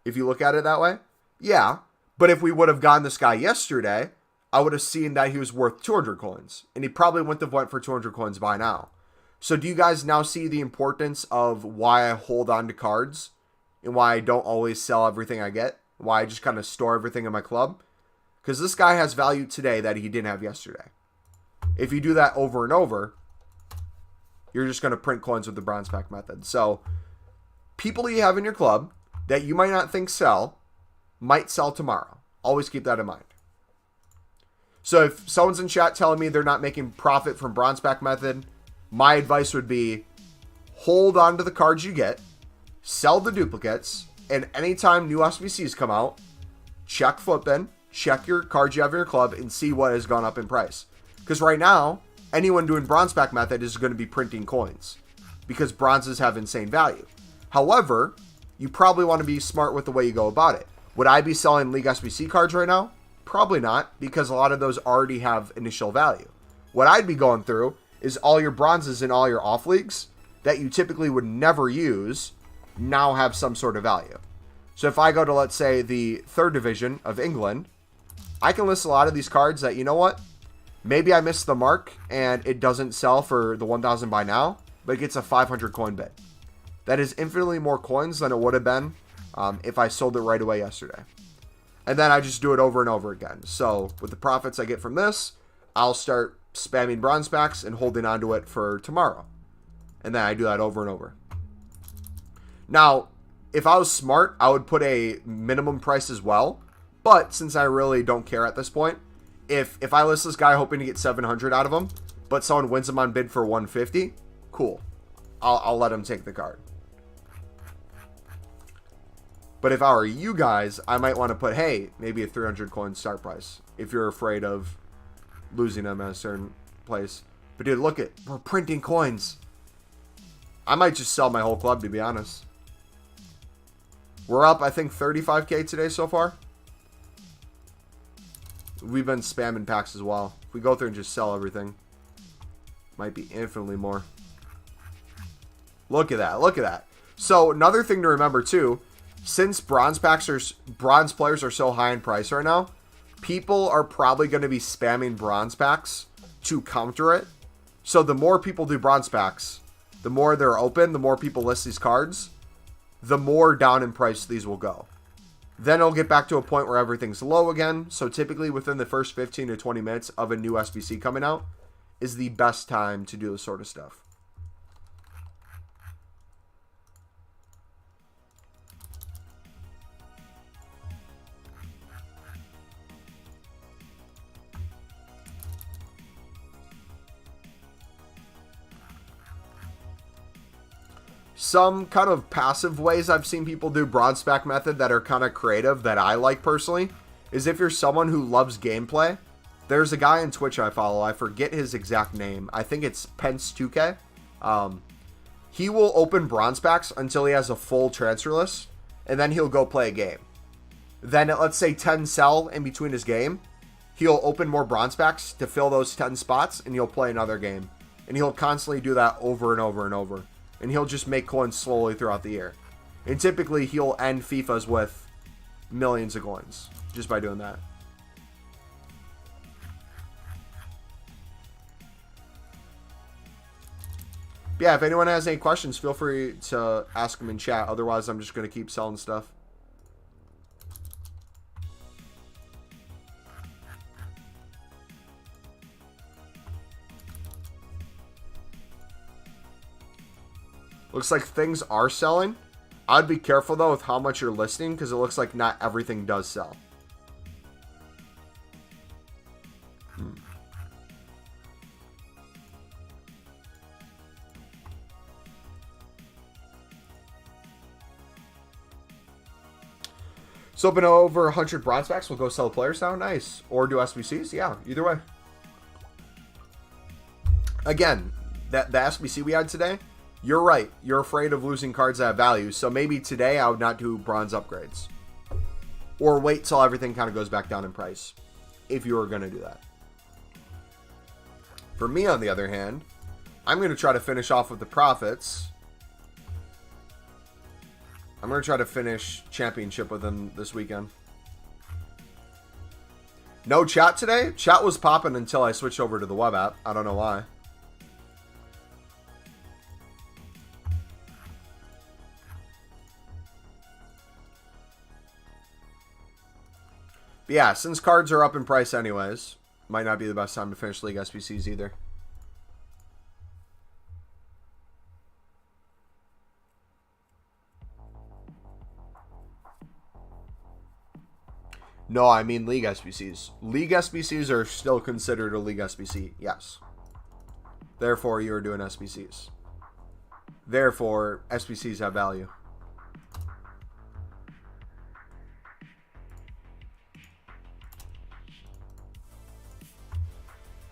Speaker 1: If you look at it that way? Yeah, but if we would have gotten this guy yesterday, I would have seen that he was worth 200 coins, and he probably wouldn't have went for 200 coins by now. So do you guys now see the importance of why I hold on to cards and why I don't always sell everything I get? Why I just kind of store everything in my club? Because this guy has value today that he didn't have yesterday. If you do that over and over, you're just going to print coins with the bronze pack method. So people you have in your club that you might not think sell might sell tomorrow. Always keep that in mind. So if someone's in chat telling me they're not making profit from bronze pack method, my advice would be hold on to the cards you get, sell the duplicates, and anytime new SBCs come out, check FUT bin, check your cards you have in your club, and see what has gone up in price. Because right now, anyone doing bronze pack method is going to be printing coins because bronzes have insane value. However, you probably want to be smart with the way you go about it. Would I be selling League SBC cards right now? Probably not, because a lot of those already have initial value. What I'd be going through is all your bronzes in all your off leagues that you typically would never use now have some sort of value. So if I go to, let's say, the 3rd division of England, I can list a lot of these cards that, you know what, maybe I missed the mark and it doesn't sell for the 1,000 by now, but it gets a 500 coin bid. That is infinitely more coins than it would have been if I sold it right away yesterday. And then I just do it over and over again. So with the profits I get from this, I'll start spamming bronze packs and holding onto it for tomorrow. And then I do that over and over. Now, if I was smart, I would put a minimum price as well. But since I really don't care at this point, if I list this guy hoping to get 700 out of him, but someone wins him on bid for 150, cool. I'll let him take the card. But if I were you guys, I might want to put, hey, maybe a 300 coin start price if you're afraid of losing them at a certain place. But dude, look at, we're printing coins. I might just sell my whole club, to be honest. We're up, I think, 35K today so far. We've been spamming packs as well. If we go through and just sell everything, might be infinitely more. Look at that. Look at that. So another thing to remember too, since bronze players are so high in price right now, people are probably going to be spamming bronze packs to counter it. So the more people do bronze packs, the more they're open, the more people list these cards, the more down in price these will go. Then it'll get back to a point where everything's low again. So typically within the first 15 to 20 minutes of a new SBC coming out is the best time to do this sort of stuff. Some kind of passive ways I've seen people do bronze pack method that are kind of creative that I like personally is if you're someone who loves gameplay. There's a guy on Twitch I follow. I forget his exact name. I think it's Pence2K. He will open bronze packs until he has a full transfer list, and then he'll go play a game. Then at, let's say, 10 sell in between his game, he'll open more bronze packs to fill those 10 spots, and he'll play another game. And he'll constantly do that over and over and over. And he'll just make coins slowly throughout the year. And typically, he'll end FIFAs with millions of coins just by doing that. Yeah, if anyone has any questions, feel free to ask them in chat. Otherwise, I'm just going to keep selling stuff. Looks like things are selling. I'd be careful, though, with how much you're listing, because it looks like not everything does sell. So open over 100 bronze packs. We'll go sell players now. Nice. Or do SBCs. Yeah, either way. Again, the SBC we had today, you're right. You're afraid of losing cards that have value. So maybe today I would not do bronze upgrades. Or wait till everything kind of goes back down in price. If you were going to do that. For me, on the other hand, I'm going to try to finish off with the profits. I'm going to try to finish championship with them this weekend. No chat today? Chat was popping until I switched over to the web app. I don't know why. But yeah, since cards are up in price anyways, might not be the best time to finish League SBCs either. No, I mean League SBCs. League SBCs are still considered a League SBC, yes. Therefore, you are doing SBCs. Therefore, SBCs have value.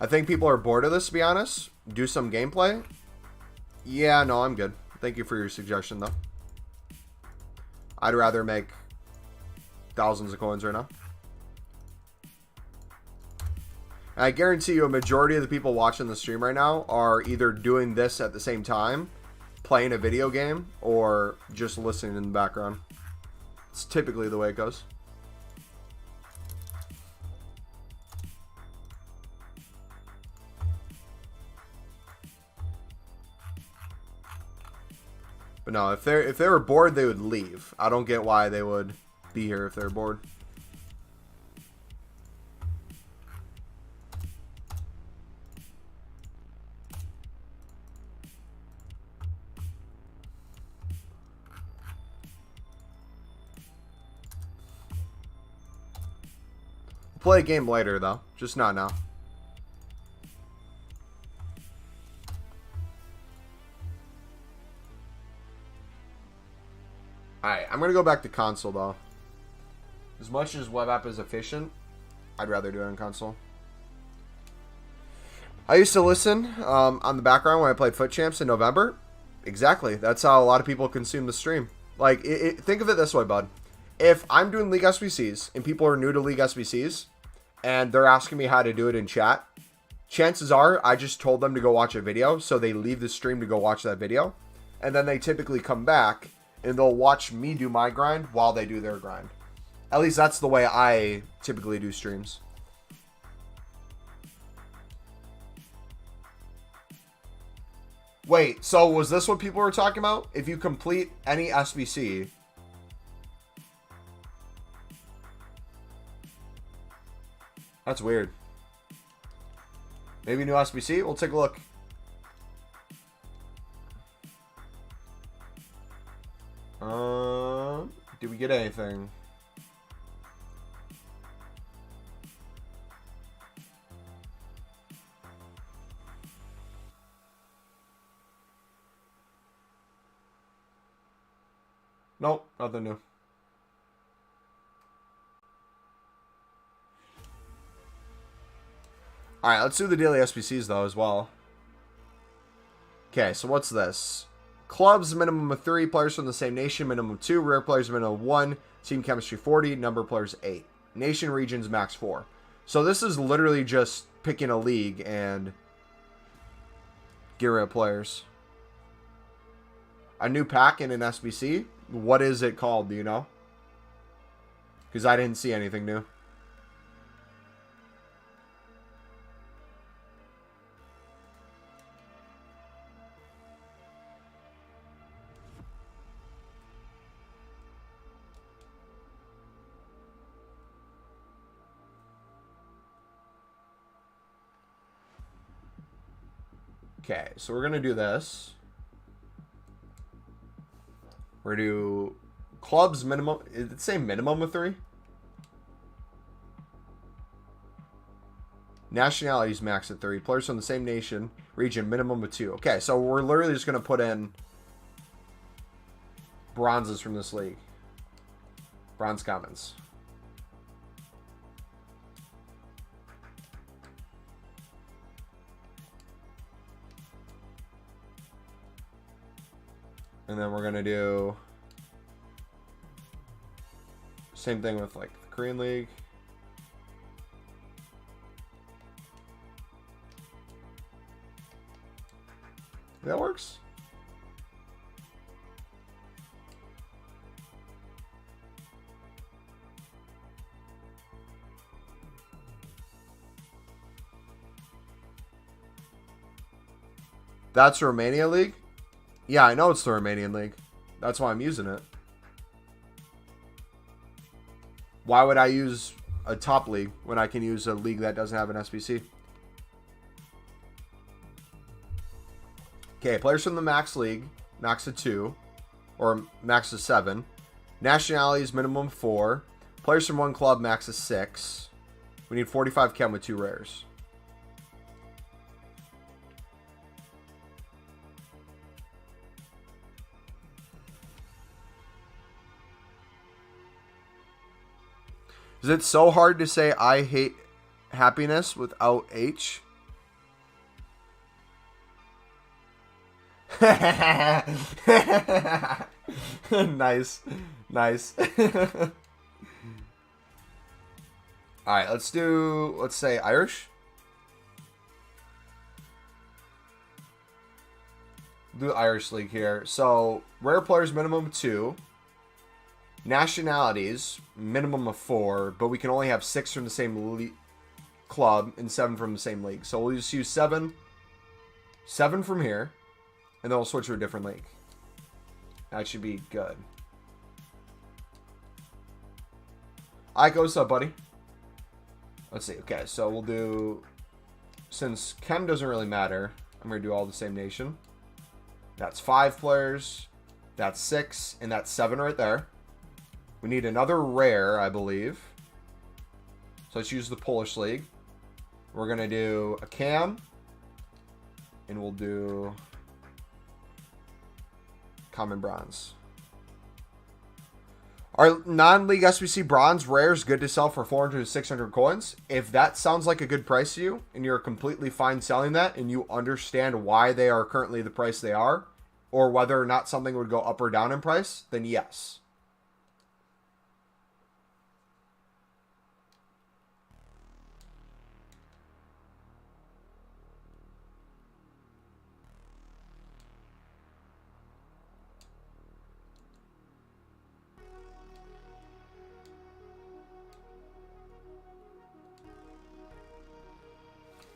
Speaker 1: I think people are bored of this, to be honest. Do some gameplay. Yeah, no, I'm good. Thank you for your suggestion, though. I'd rather make thousands of coins right now. I guarantee you a majority of the people watching the stream right now are either doing this at the same time, playing a video game, or just listening in the background. It's typically the way it goes. But no, if they were bored, they would leave. I don't get why they would be here if they're bored. Play a game later, though. Just not now. Alright, I'm going to go back to console, though. As much as web app is efficient, I'd rather do it on console. I used to listen on the background when I played FUT Champs in November. Exactly. That's how a lot of people consume the stream. Like, think of it this way, bud. If I'm doing League SBCs and people are new to League SBCs and they're asking me how to do it in chat, chances are I just told them to go watch a video, so they leave the stream to go watch that video. And then they typically come back and they'll watch me do my grind while they do their grind. At least that's the way I typically do streams. Wait, so was this what people were talking about? If you complete any SBC... That's weird. Maybe new SBC? We'll take a look. Did we get anything? Nope, nothing new. Alright, let's do the daily SBCs, though, as well. Okay, so what's this? Clubs, minimum of 3. Players from the same nation, minimum of 2. Rare players, minimum of 1. Team chemistry, 40. Number of players, 8. Nation regions, max 4. So this is literally just picking a league and get rid of players. A new pack in an SBC? What is it called? Do you know? Because I didn't see anything new. Okay, so we're going to do this. We're going to do clubs minimum. Did it say minimum of 3? Nationalities max at 3. Players from the same nation, region, minimum of 2. Okay, so we're literally just going to put in bronzes from this league. Bronze commons. And then we're going to do same thing with like the Korean League. That works. That's Romania League? Yeah, I know it's the Romanian League. That's why I'm using it. Why would I use a top league when I can use a league that doesn't have an SBC? Okay, players from the max league, max of 2, or max of 7. Nationalities, minimum 4. Players from one club, max of 6. We need 45 chem with 2 rares. Is it so hard to say I hate happiness without H? Nice. Nice. Alright, let's say Irish. Do the Irish League here. So, rare players minimum 2. Nationalities, minimum of 4, but we can only have 6 from the same club and 7 from the same league. So we'll just use 7 from here, and then we'll switch to a different league. That should be good. Ike, what's up, buddy? Let's see. Okay, so we'll do, since chem doesn't really matter, I'm going to do all the same nation. That's 5 players, that's 6, and that's 7 right there. We need another rare, I believe. So let's use the Polish League. We're going to do a cam. And we'll do common bronze. Are non-league SBC bronze rares good to sell for 400 to 600 coins? If that sounds like a good price to you, and you're completely fine selling that, and you understand why they are currently the price they are, or whether or not something would go up or down in price, then yes.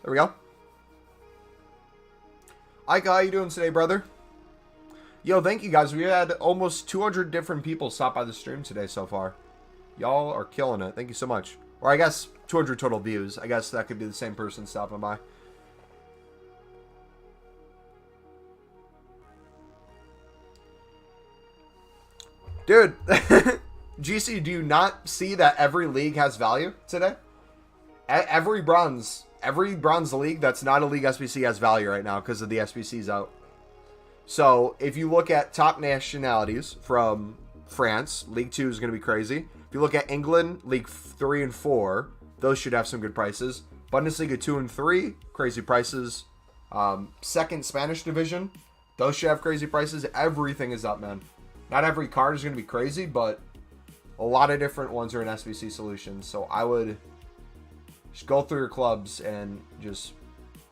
Speaker 1: There we go. Ike, how you doing today, brother? Yo, thank you guys. We had almost 200 different people stop by the stream today so far. Y'all are killing it. Thank you so much. Or I guess 200 total views. I guess that could be the same person stopping by. Dude, GC, do you not see that every league has value today? Every bronze league that's not a league SBC has value right now because of the SBCs out. So if you look at top nationalities from France, League 2 is going to be crazy. If you look at England, League 3 and 4, those should have some good prices. Bundesliga 2 and 3, crazy prices. Second Spanish division, those should have crazy prices. Everything is up, man. Not every card is going to be crazy, but a lot of different ones are in SBC solutions. So I would Just go through your clubs and just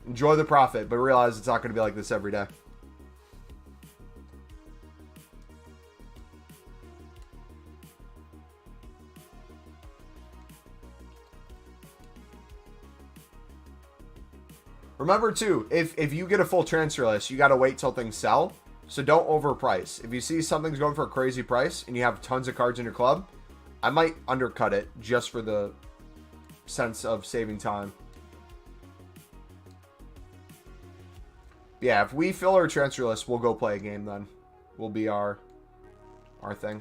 Speaker 1: enjoy the profit, but realize it's not going to be like this every day. Remember too, if you get a full transfer list, you got to wait till things sell. So don't overprice. If you see something's going for a crazy price and you have tons of cards in your club, I might undercut it just for the sense of saving time. Yeah, if we fill our transfer list, we'll go play a game then. Will be our thing.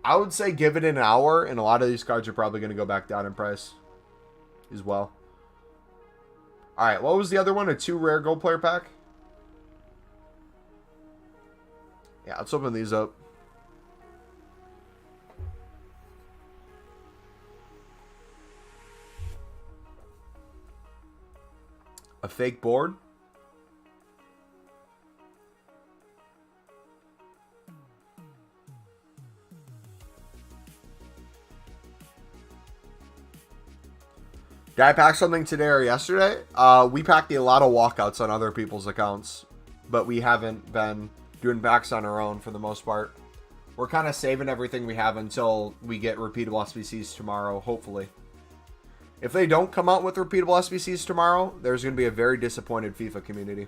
Speaker 1: I would say give it an hour, and a lot of these cards are probably going to go back down in price as well. All right, what was the other one? A 2 rare gold player pack? Yeah, let's open these up. A fake board. Did I pack something today or yesterday? We packed a lot of walkouts on other people's accounts, but we haven't been doing packs on our own for the most part. We're kind of saving everything we have until we get repeatable SBCs tomorrow, hopefully. If they don't come out with repeatable SBCs tomorrow, there's going to be a very disappointed FIFA community.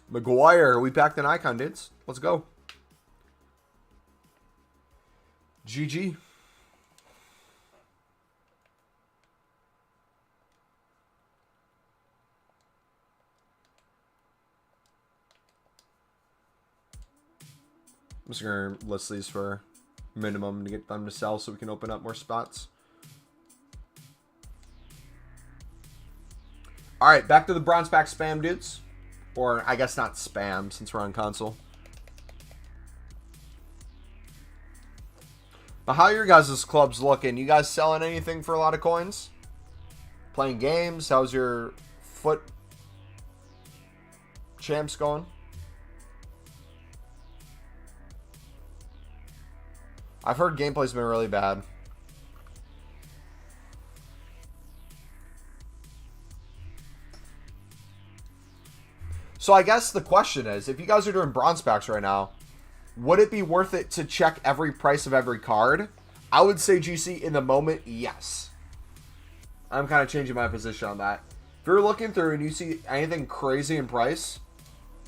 Speaker 1: Maguire, we packed an icon, dudes. Let's go. GG. I'm just going to list these for minimum to get them to sell so we can open up more spots. All right, back to the bronze pack spam, dudes. Or, I guess not spam, since we're on console. But how are your guys' clubs looking? You guys selling anything for a lot of coins? Playing games? How's your FUT champs going? I've heard gameplay's been really bad. So I guess the question is, if you guys are doing bronze packs right now, would it be worth it to check every price of every card? I would say, GC, in the moment, yes. I'm kind of changing my position on that. If you're looking through and you see anything crazy in price,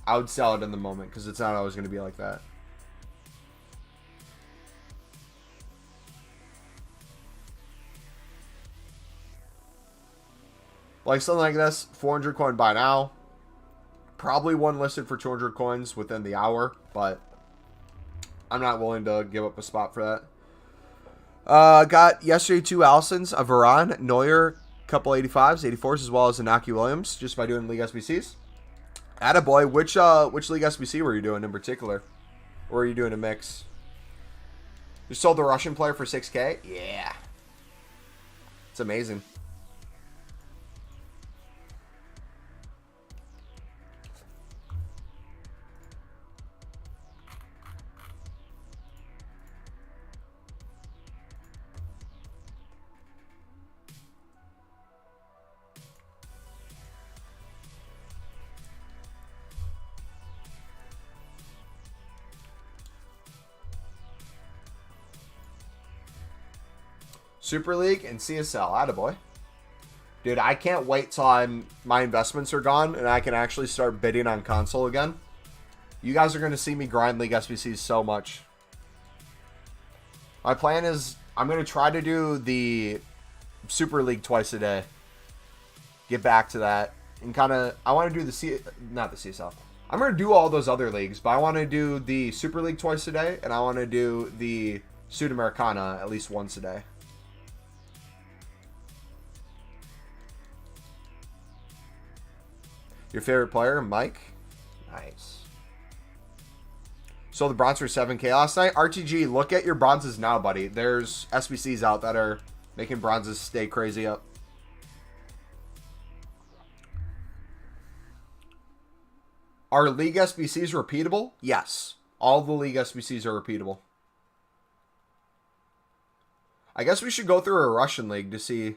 Speaker 1: I would sell it in the moment because it's not always going to be like that. Like something like this, 400 coin buy now. Probably one listed for 200 coins within the hour, but I'm not willing to give up a spot for that. Got yesterday 2 Allisons, a Varane, Neuer, couple 85s, 84s, as well as a Naki Williams, just by doing League SBCs. Attaboy, which League SBC were you doing in particular? Or were you doing a mix? You sold the Russian player for 6K? Yeah. It's amazing. Super League and CSL. Attaboy. Dude, I can't wait till my investments are gone and I can actually start bidding on console again. You guys are going to see me grind League SBCs so much. My plan is I'm going to try to do the Super League twice a day. Get back to that. And kind of, I want to do not the CSL. I'm going to do all those other leagues, but I want to do the Super League twice a day and I want to do the Sudamericana at least once a day. Your favorite player, Mike? Nice. So the bronze were 7K last night. RTG, look at your bronzes now, buddy. There's SBCs out that are making bronzes stay crazy up. Are League SBCs repeatable? Yes. All the League SBCs are repeatable. I guess we should go through a Russian League to see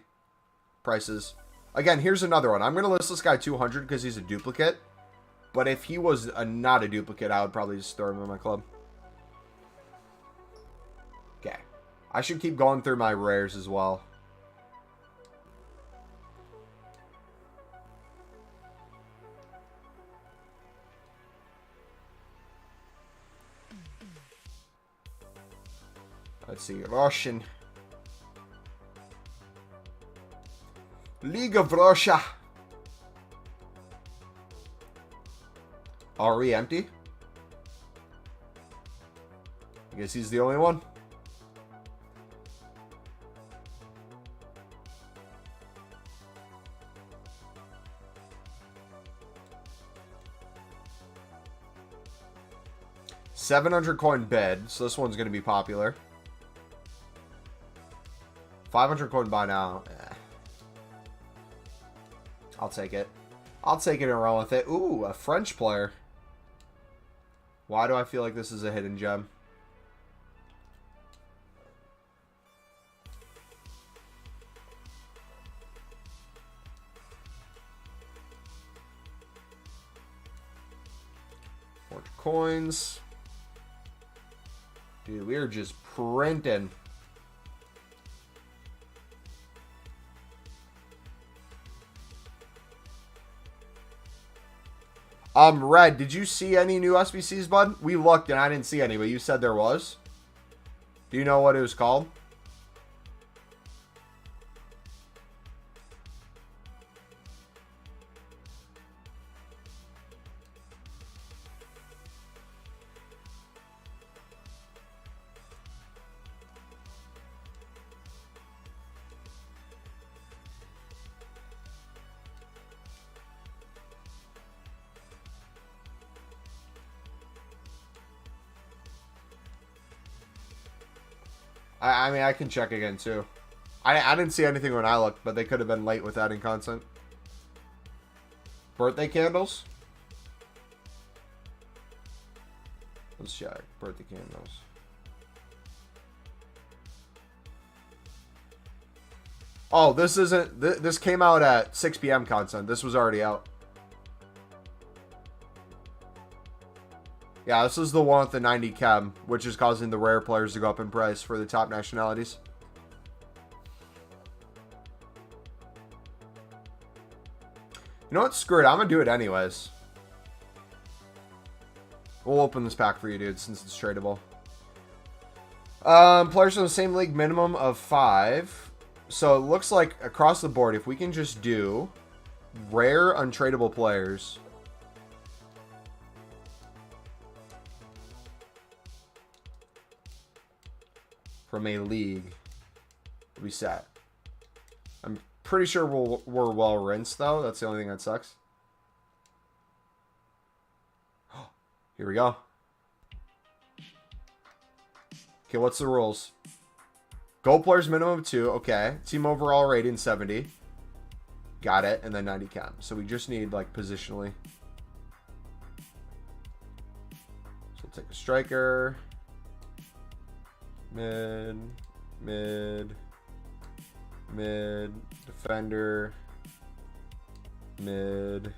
Speaker 1: prices. Again, here's another one. I'm going to list this guy 200 because he's a duplicate. But if he was not a duplicate, I would probably just throw him in my club. Okay. I should keep going through my rares as well. Let's see. Russian. League of Russia. Are we empty? I guess he's the only one. $700 coin bid, so this one's going to be popular. 500 coin buy now. I'll take it. I'll take it and run with it. Ooh, a French player. Why do I feel like this is a hidden gem? Coins. Dude, we are just printing. Red, did you see any new SBCs, bud? We looked and I didn't see any, but you said there was. Do you know what it was called? I mean, I can check again, too. I didn't see anything when I looked, but they could have been late with adding content. Birthday candles? Let's check. Birthday candles. Oh, this isn't... This came out at 6 p.m. content. This was already out. Yeah, this is the one with the 90 chem, which is causing the rare players to go up in price for the top nationalities. You know what? Screw it. I'm going to do it anyways. We'll open this pack for you, dude, since it's tradable. Players from the same league, minimum of 5. So it looks like across the board, if we can just do rare untradeable players... from a league, we set. I'm pretty sure we're well rinsed, though. That's the only thing that sucks. Here we go. Okay, what's the rules? Gold players minimum of 2. Okay. Team overall rating 70. Got it. And then 90 chem. So we just need, like, positionally. So we'll take a striker. Mid, defender, mid.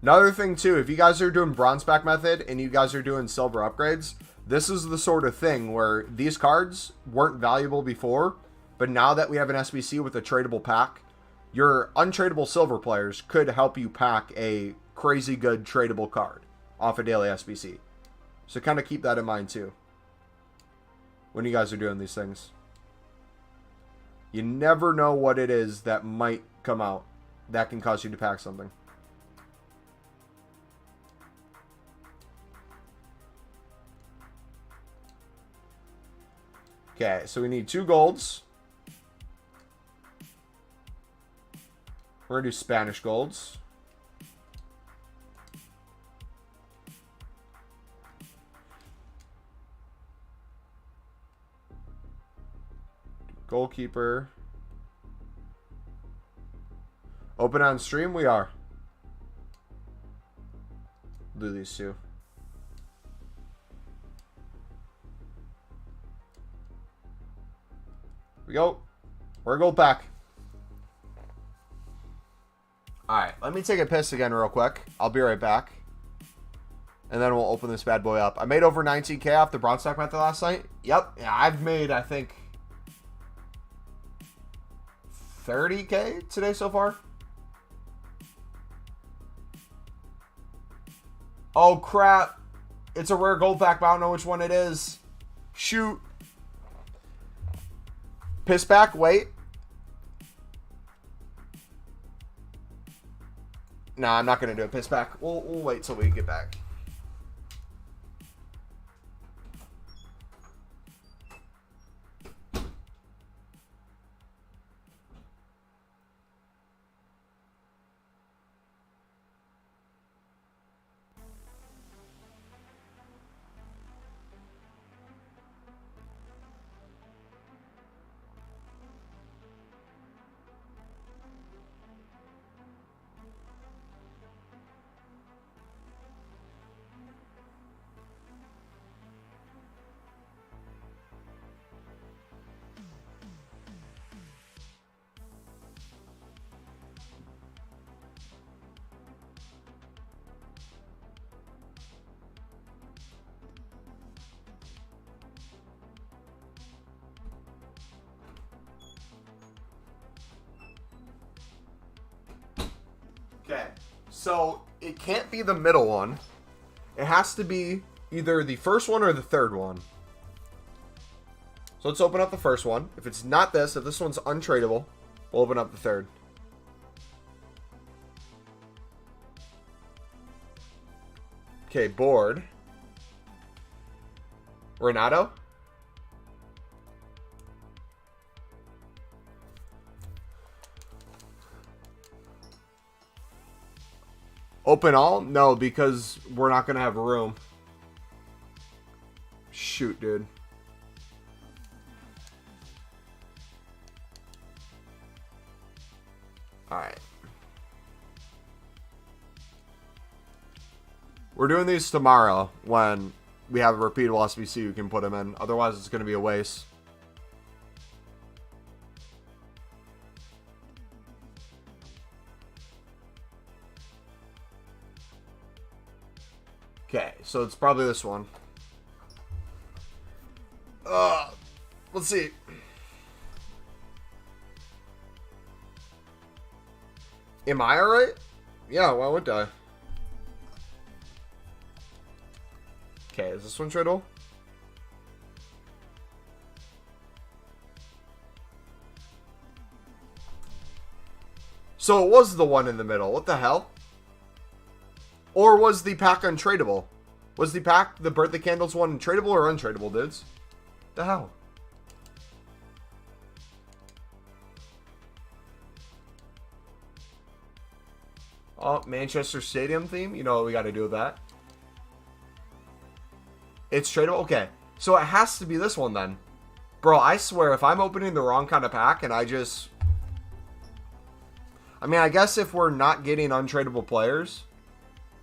Speaker 1: Another thing too, if you guys are doing bronze pack method and you guys are doing silver upgrades, this is the sort of thing where these cards weren't valuable before, but now that we have an SBC with a tradable pack, your untradeable silver players could help you pack a crazy good tradable card off a daily SBC. So kind of keep that in mind too when you guys are doing these things. You never know what it is that might come out that can cause you to pack something. Okay, so we need 2 golds. We're going to do Spanish golds. Goalkeeper. Open on stream? We are. Do these 2. We go. We're a gold pack. Alright, let me take a piss again real quick. I'll be right back. And then we'll open this bad boy up. I made over 19k off the bronze stock method last night. Yep. Yeah, I've made, I think, 30k today so far. Oh, crap. It's a rare gold pack, but I don't know which one it is. Shoot. Piss pack, wait. Nah, I'm not going to do a piss pack. We'll wait till we get back. Okay, so it can't be the middle one. It has to be either the first one or the third one. So let's open up the first one. If it's not this, if this one's untradeable, we'll open up the third. Okay, board. Renato. Open all? No, because we're not going to have room. Shoot, dude. Alright. We're doing these tomorrow when we have a repeatable SBC you can put them in. Otherwise, it's going to be a waste. Okay, so it's probably this one. Let's see. Am I alright? Yeah, why would I? Okay, is this one tradable? So it was the one in the middle. What the hell? Or was the pack untradeable? Was the pack, the birthday candles one, tradable or untradeable, dudes? The hell? Oh, Manchester Stadium theme? You know what we got to do with that. It's tradable? Okay. So it has to be this one then. Bro, I swear, if I'm opening the wrong kind of pack and I just... I mean, I guess if we're not getting untradeable players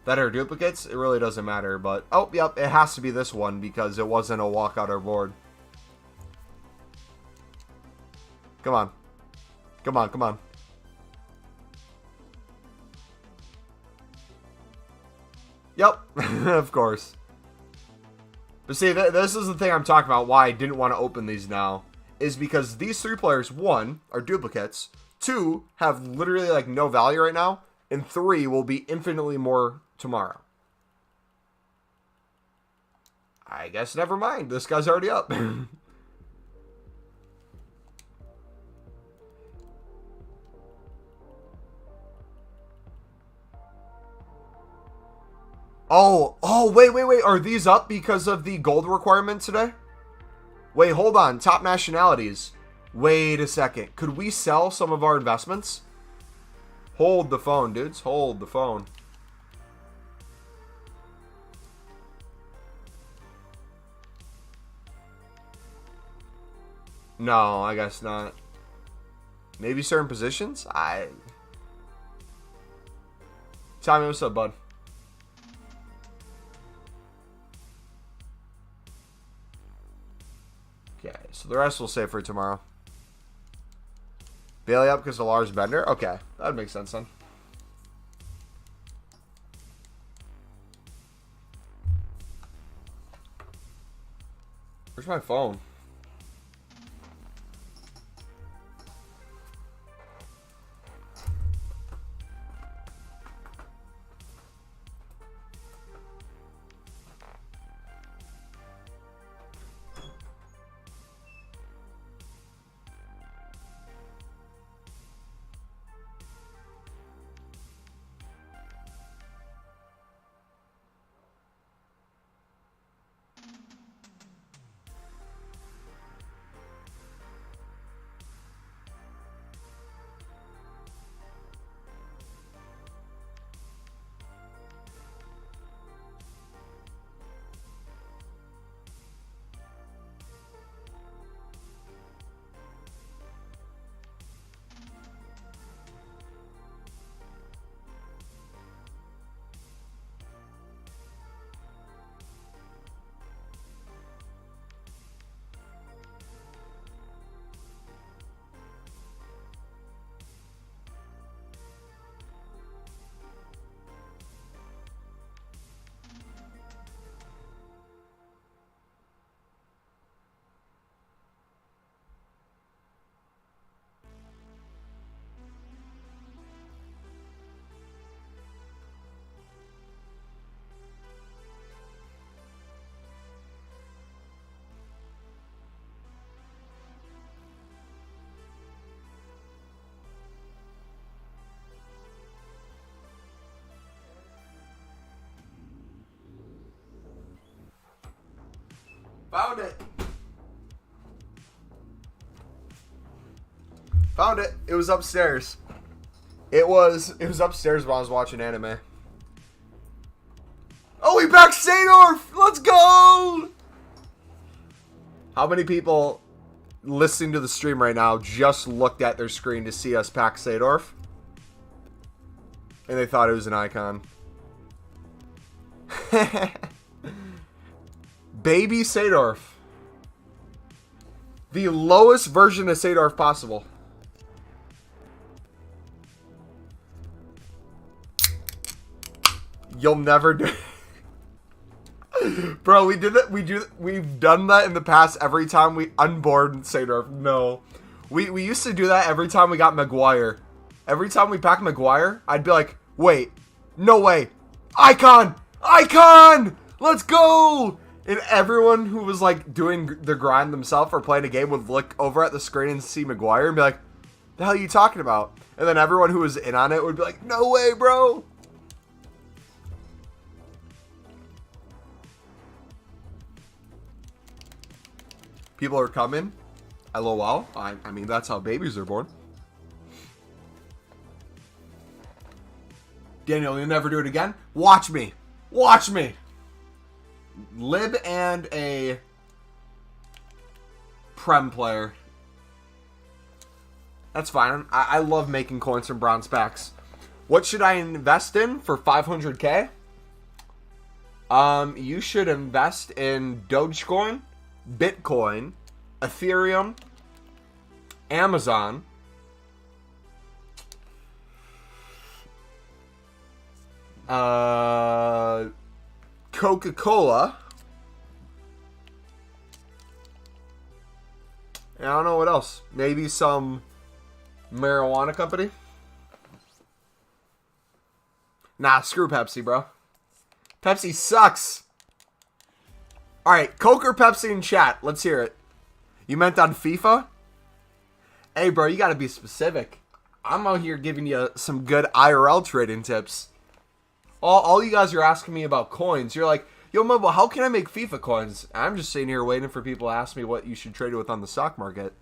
Speaker 1: that are duplicates, it really doesn't matter. But, oh, yep, it has to be this one because it wasn't a walkout or board. Come on. Come on, come on. Yep, of course. But see, this is the thing I'm talking about, why I didn't want to open these now. Is because these 3 players, 1, are duplicates. 2, have literally like no value right now. And 3 will be infinitely more tomorrow. I guess never mind. This guy's already up. Oh, wait. Are these up because of the gold requirement today? Wait, hold on. Top nationalities. Wait a second. Could we sell some of our investments? Hold the phone, dudes. Hold the phone. No, I guess not. Maybe certain positions? Tommy, what's up, bud? Okay, so the rest we'll save for tomorrow. Bailey up because of Lars Bender? Okay, that makes sense then. Where's my phone? Found it. Found it. It was upstairs. It was upstairs while I was watching anime. Oh, we back Sadorf! Let's go! How many people listening to the stream right now just looked at their screen to see us pack Sadorf? And they thought it was an icon. Baby Sadorf. The lowest version of Sadorf possible. You'll never do. Bro, we did that. We've done that in the past every time we unboard Sadorf. No. We used to do that every time we got Maguire. Every time we pack Maguire, I'd be like, wait, no way. Icon! Icon! Let's go! And everyone who was like doing the grind themselves or playing a game would look over at the screen and see Maguire and be like, the hell are you talking about? And then everyone who was in on it would be like, no way, bro. People are coming. LOL. I mean, that's how babies are born. Daniel, you'll never do it again? Watch me. Watch me. Lib and a Prem player. That's fine. I love making coins from bronze packs. What should I invest in for 500k? You should invest in Dogecoin, Bitcoin, Ethereum, Amazon, Coca-Cola, and I don't know what else. Maybe some marijuana company? Nah, screw Pepsi, bro. Pepsi sucks. Alright, Coke or Pepsi in chat. Let's hear it. You meant on FIFA? Hey, bro, you gotta be specific. I'm out here giving you some good IRL trading tips. All you guys are asking me about coins. You're like, Yo, Mumbo, how can I make FIFA coins? I'm just sitting here waiting for people to ask me what you should trade with on the stock market.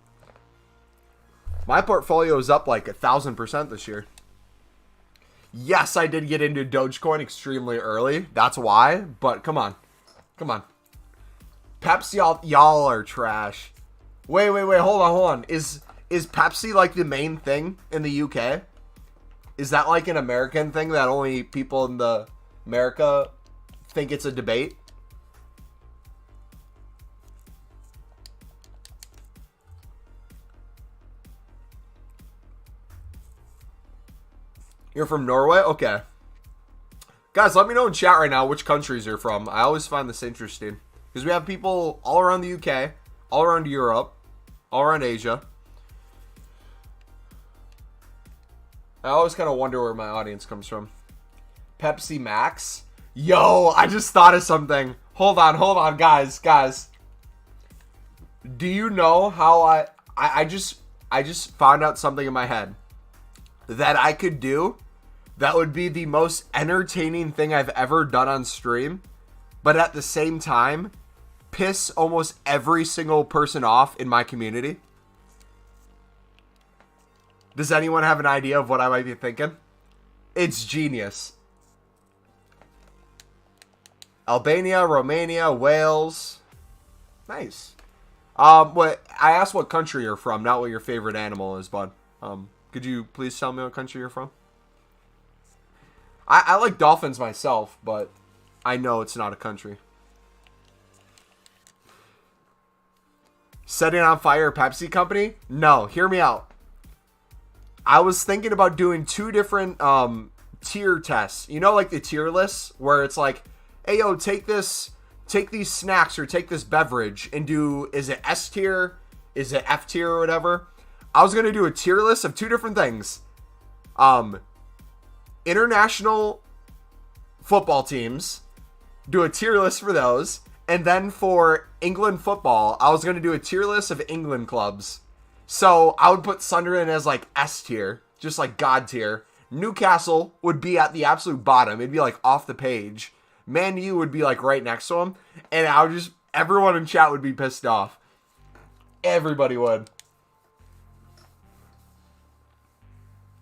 Speaker 1: My portfolio is up like 1,000% this year. Yes, I did get into Dogecoin extremely early. That's why. But come on. Come on. Pepsi, y'all are trash. Wait. Hold on. Is Pepsi like the main thing in the UK? Is that like an American thing that only people in the America think it's a debate? You're from Norway? Okay. Guys, let me know in chat right now which countries you're from. I always find this interesting. Because we have people all around the UK, all around Europe, all around Asia. I always kind of wonder where my audience comes from. Pepsi Max? Yo, I just thought of something. Hold on, guys. Do you know how I just found out something in my head that I could do that would be the most entertaining thing I've ever done on stream, but at the same time piss almost every single person off in my community? Does anyone have an idea of what I might be thinking? It's genius. Albania, Romania, Wales. Nice. What I asked what country you're from, not what your favorite animal is, bud. Could you please tell me what country you're from? I like dolphins myself, but I know it's not a country. Setting on fire a Pepsi company? No, hear me out. I was thinking about doing two different tier tests. You know, like the tier lists where it's like, hey, yo, take these snacks or take this beverage and do, is it S tier? Is it F tier or whatever? I was going to do a tier list of two different things. International football teams, do a tier list for those. And then for England football, I was going to do a tier list of England clubs. So I would put Sunderland as like S tier, just like God tier. Newcastle would be at the absolute bottom. It'd be like off the page. Man U would be like right next to him. And I would just, everyone in chat would be pissed off. Everybody would.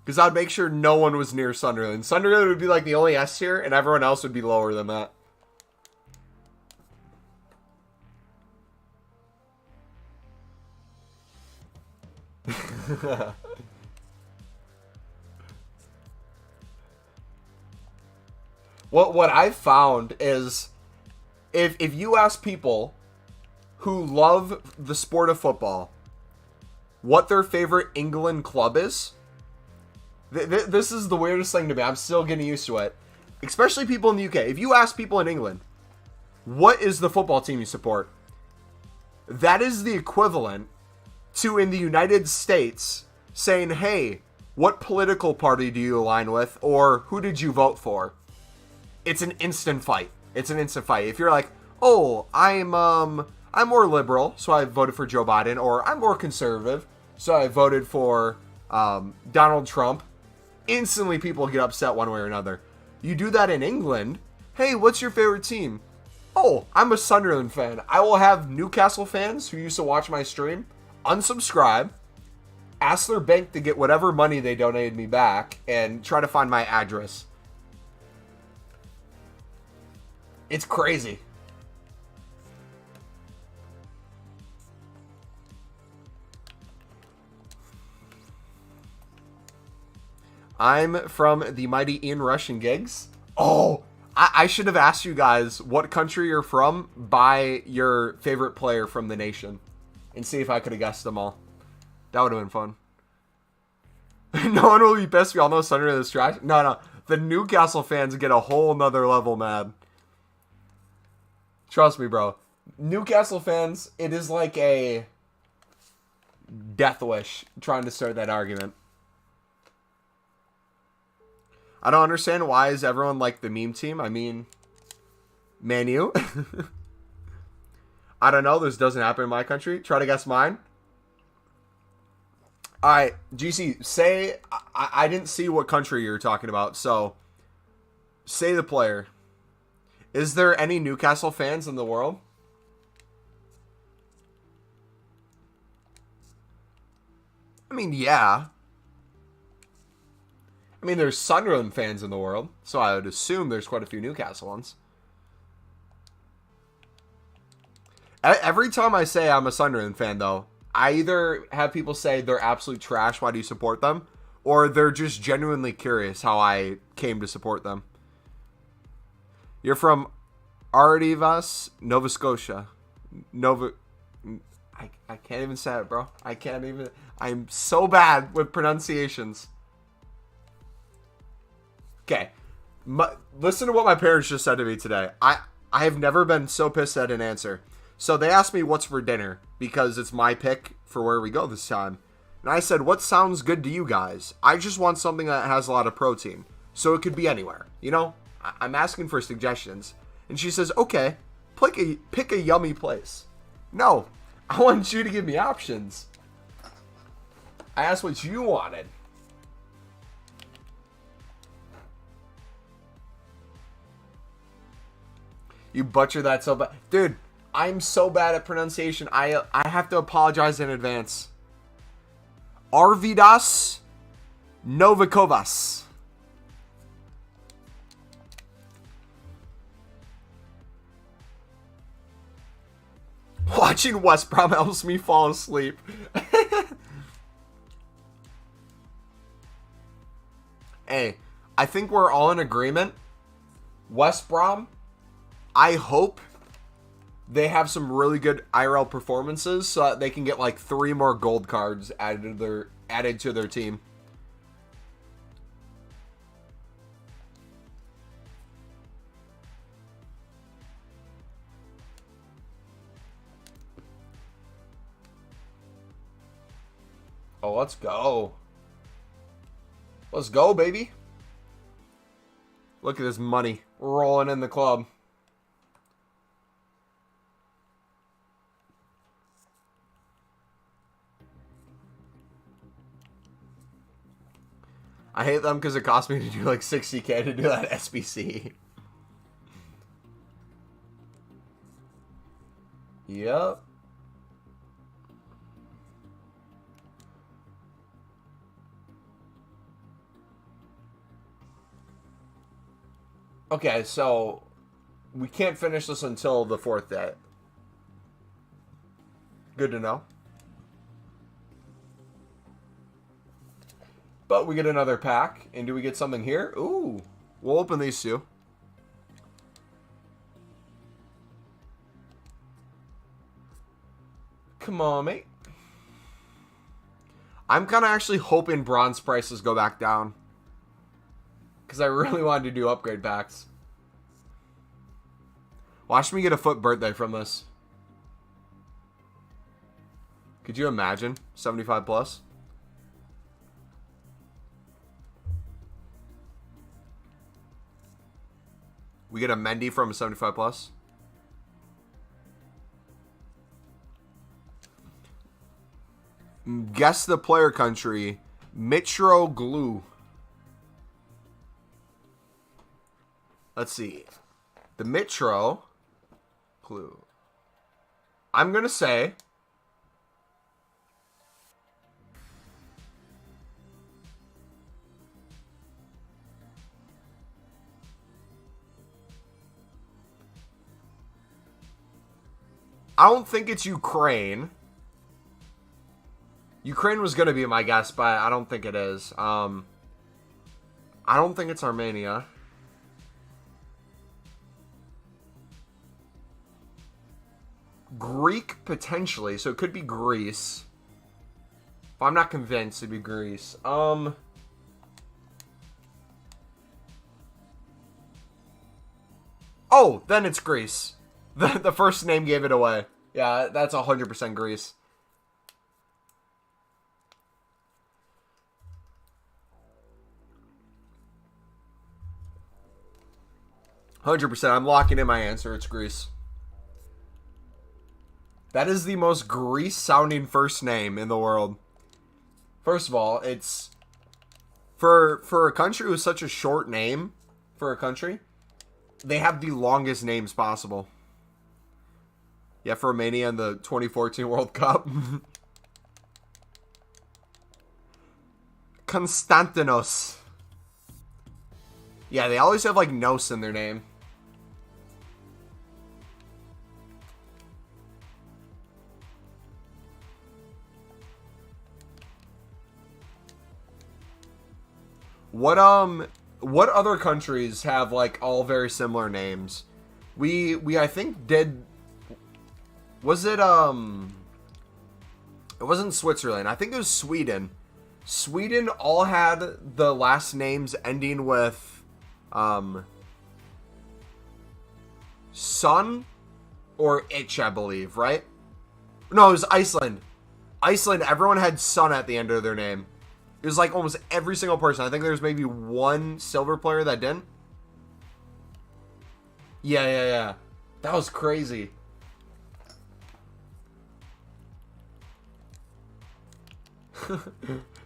Speaker 1: Because I'd make sure no one was near Sunderland. Sunderland would be like the only S tier, and everyone else would be lower than that. What I've found is if you ask people who love the sport of football what their favorite England club is, this is the weirdest thing to me. I'm still getting used to it. Especially people in the UK. If you ask people in England, what is the football team you support? That is the equivalent to in the United States saying, hey, what political party do you align with? Or who did you vote for? It's an instant fight. It's an instant fight. If you're like, oh, I'm more liberal, so I voted for Joe Biden. Or I'm more conservative, so I voted for Donald Trump. Instantly people get upset one way or another. You do that in England. Hey, what's your favorite team? Oh, I'm a Sunderland fan. I will have Newcastle fans who used to watch my stream unsubscribe, ask their bank to get whatever money they donated me back, and try to find my address. It's crazy. I'm from the mighty Ian Russian gigs. Oh, I should have asked you guys what country you're from by your favorite player from the nation. And see if I could have guessed them all. That would have been fun. No one will be pissed. We all know Sunderland is trash. No. The Newcastle fans get a whole nother level mad. Trust me, bro. Newcastle fans, it is like a death wish trying to start that argument. I don't understand why is everyone like the meme team. I mean, Man U. I don't know. This doesn't happen in my country. Try to guess mine. All right, GC, say I didn't see what country you're talking about. So, say the player. Is there any Newcastle fans in the world? I mean, yeah. I mean, there's Sunderland fans in the world, so I would assume there's quite a few Newcastle ones. Every time I say I'm a Sunderland fan, though, I either have people say they're absolute trash, why do you support them? Or they're just genuinely curious how I came to support them. You're from Ardivas, Nova Scotia. I can't even say it, bro. I'm so bad with pronunciations. Okay. Listen to what my parents just said to me today. I have never been so pissed at an answer. So they asked me what's for dinner because it's my pick for where we go this time. And I said, what sounds good to you guys? I just want something that has a lot of protein. So it could be anywhere. You know, I'm asking for suggestions. And she says, okay, pick a yummy place. No, I want you to give me options. I asked what you wanted. You butchered that so bad. Dude, I'm so bad at pronunciation. I have to apologize in advance. Arvidas Novikovas. Watching West Brom helps me fall asleep. Hey, I think we're all in agreement. West Brom, I hope they have some really good IRL performances so that they can get like 3 more gold cards added to their team. Oh, let's go. Let's go, baby. Look at this money rolling in the club. I hate them because it cost me to do like 60k to do that SBC. Yep. Okay, so we can't finish this until the 4th day. Good to know. But we get another pack. And do we get something here? Ooh. We'll open these 2. Come on, mate. I'm kind of actually hoping bronze prices go back down. Because I really wanted to do upgrade packs. Watch me get a FUT birthday from this. Could you imagine? 75 plus? We get a Mendy from a 75 plus. Guess the player country. Mitro Glue. Let's see. The Mitro Glue. I'm going to say I don't think it's Ukraine. Ukraine was going to be my guess, but I don't think it is. I don't think it's Armenia. Greek, potentially. So it could be Greece. But I'm not convinced it'd be Greece. Oh, then it's Greece. The first name gave it away. Yeah, that's 100% Greece. I'm locking in my answer. It's Greece. That is the most Greece-sounding first name in the world. First of all, it's for a country with such a short name for a country. They have the longest names possible. Yeah, for Romania in the 2014 World Cup. Konstantinos. Yeah, they always have like Nos in their name. What other countries have like all very similar names? We I think did. Was it it wasn't Switzerland. I think it was Sweden. Sweden all had the last names ending with son or ich, I believe, right? No, it was Iceland. Iceland, everyone had son at the end of their name. It was like almost every single person. I think there was maybe one silver player that didn't. Yeah. That was crazy.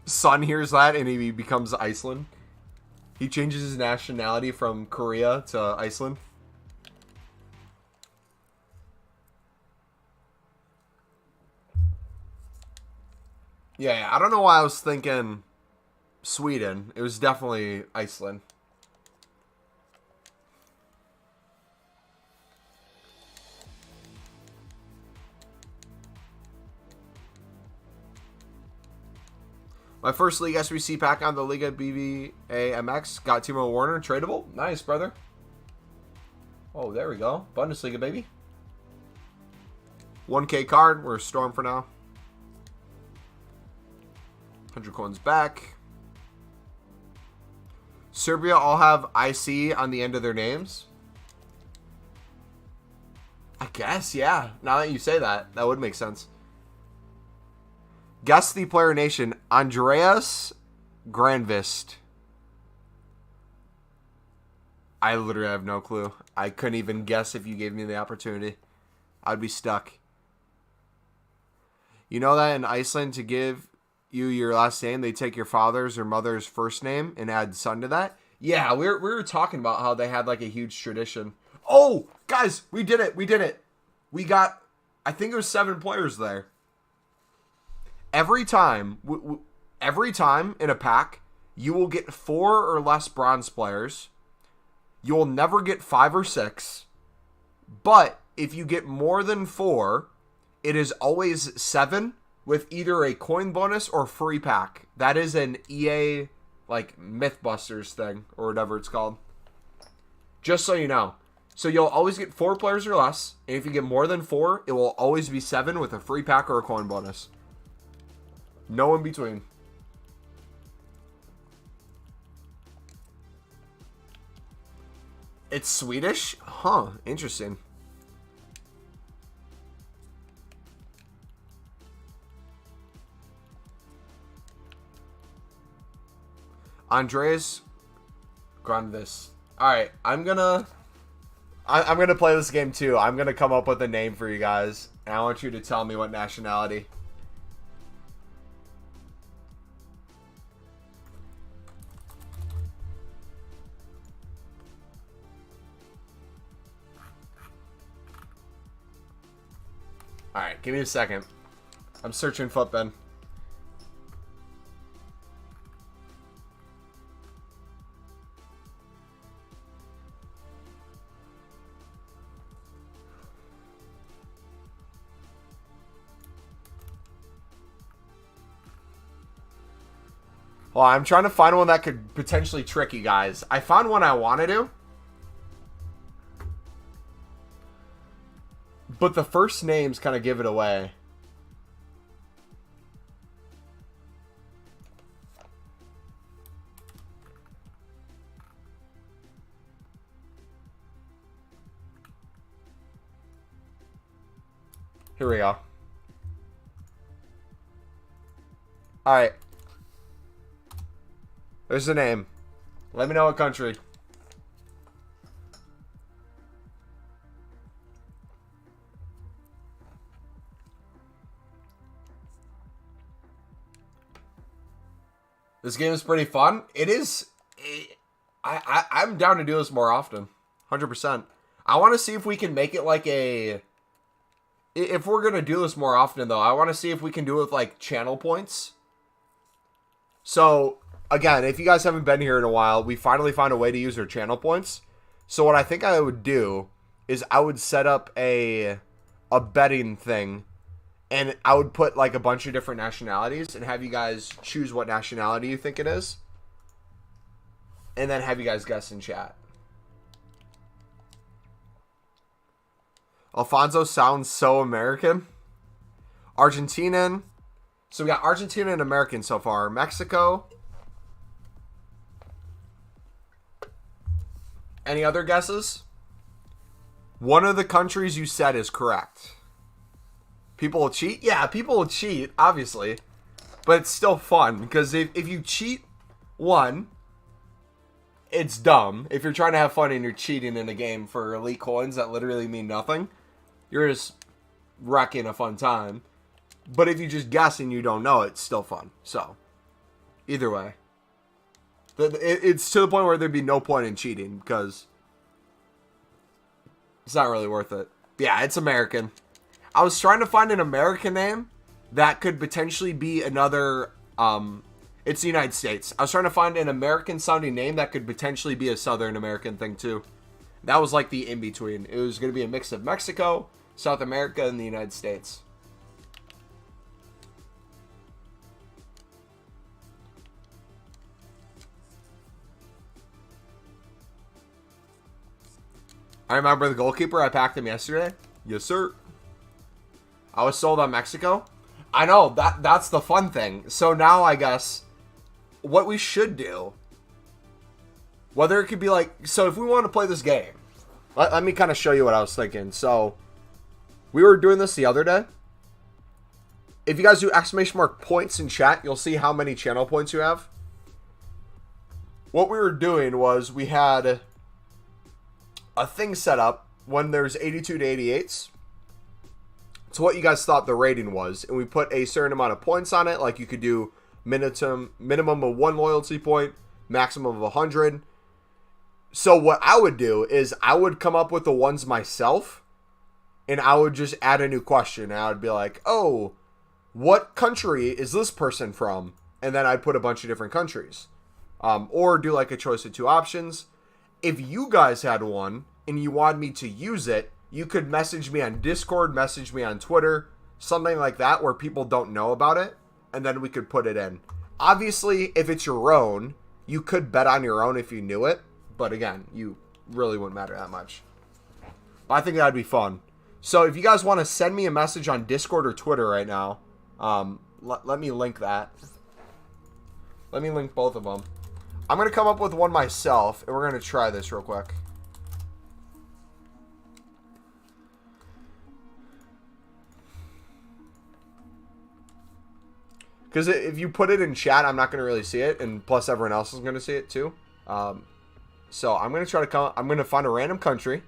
Speaker 1: Son hears that and he becomes Iceland. He changes his nationality from Korea to Iceland. Yeah, I don't know why I was thinking Sweden. It was definitely Iceland. My first League SBC pack on the Liga BBA MX got Timo Werner tradable. Nice, brother. Oh, there we go. Bundesliga, baby. 1K card. We're Storm for now. 100 coins back. Serbia all have IC on the end of their names. I guess, yeah. Now that you say that, that would make sense. Guess the player nation. Andreas Granvist. I literally have no clue. I couldn't even guess if you gave me the opportunity. I'd be stuck. You know that in Iceland, to give you your last name, they take your father's or mother's first name and add son to that? Yeah, we were talking about how they had like a huge tradition. Oh, guys, we did it. We got, I think it was 7 players there. Every time in a pack, you will get 4 or less bronze players. You will never get 5 or 6. But if you get more than 4, it is always 7 with either a coin bonus or free pack. That is an EA like Mythbusters thing or whatever it's called. Just so you know. So you'll always get 4 players or less. And if you get more than 4, it will always be 7 with a free pack or a coin bonus. No in between. It's Swedish? Huh, interesting. Andreas Granvis. Alright, I'm gonna play this game too. I'm gonna come up with a name for you guys. And I want you to tell me what nationality. Alright, give me a second. I'm searching FUT, Ben. Well, I'm trying to find one that could potentially trick you guys. I found one I want to do. But the first names kind of give it away. Here we go. Alright. There's the name. Let me know what country. This game is pretty fun. It is. I'm down to do this more often. 100%. I want to see if we can make it like a... If we're going to do this more often, though, I want to see if we can do it with, like, channel points. So, again, if you guys haven't been here in a while, we finally found a way to use our channel points. So what I think I would do is I would set up a betting thing, and I would put, like, a bunch of different nationalities and have you guys choose what nationality you think it is. And then have you guys guess in chat. Alfonso sounds so American. Argentinian. So we got Argentina and American so far. Mexico. Any other guesses? One of the countries you said is correct. People will cheat? Yeah, people will cheat, obviously. But it's still fun. Because if you cheat one, it's dumb. If you're trying to have fun and you're cheating in a game for elite coins that literally mean nothing, you're just wrecking a fun time. But if you just guess and you don't know, it's still fun. So, either way. It's to the point where there'd be no point in cheating because it's not really worth it. Yeah, it's American. I was trying to find an American name that could potentially be another... it's the United States. I was trying to find an American-sounding name that could potentially be a Southern American thing, too. That was like the in-between. It was going to be a mix of Mexico, South America, and the United States. I remember the goalkeeper. I packed him yesterday. Yes, sir. I was sold on Mexico. I know. That's the fun thing. So now I guess what we should do, whether it could be like, so if we want to play this game, let me kind of show you what I was thinking. So we were doing this the other day. If you guys do !! points in chat, you'll see how many channel points you have. What we were doing was we had a thing set up when there's 82 to 88s. It's what you guys thought the rating was. And we put a certain amount of points on it. Like you could do minimum of 1 loyalty point, maximum of 100. So what I would do is I would come up with the ones myself. And I would just add a new question. And I would be like, oh, what country is this person from? And then I'd put a bunch of different countries. Or do like a choice of 2 options. If you guys had one and you wanted me to use it, you could message me on Discord, message me on Twitter, something like that where people don't know about it, and then we could put it in. Obviously, if it's your own, you could bet on your own if you knew it, but again, you really wouldn't matter that much. But I think that'd be fun. So if you guys want to send me a message on Discord or Twitter right now, let me link that. Let me link both of them. I'm going to come up with one myself, and we're going to try this real quick. Because if you put it in chat, I'm not going to really see it, and plus everyone else is going to see it too. So I'm going to try to I'm going to find a random country.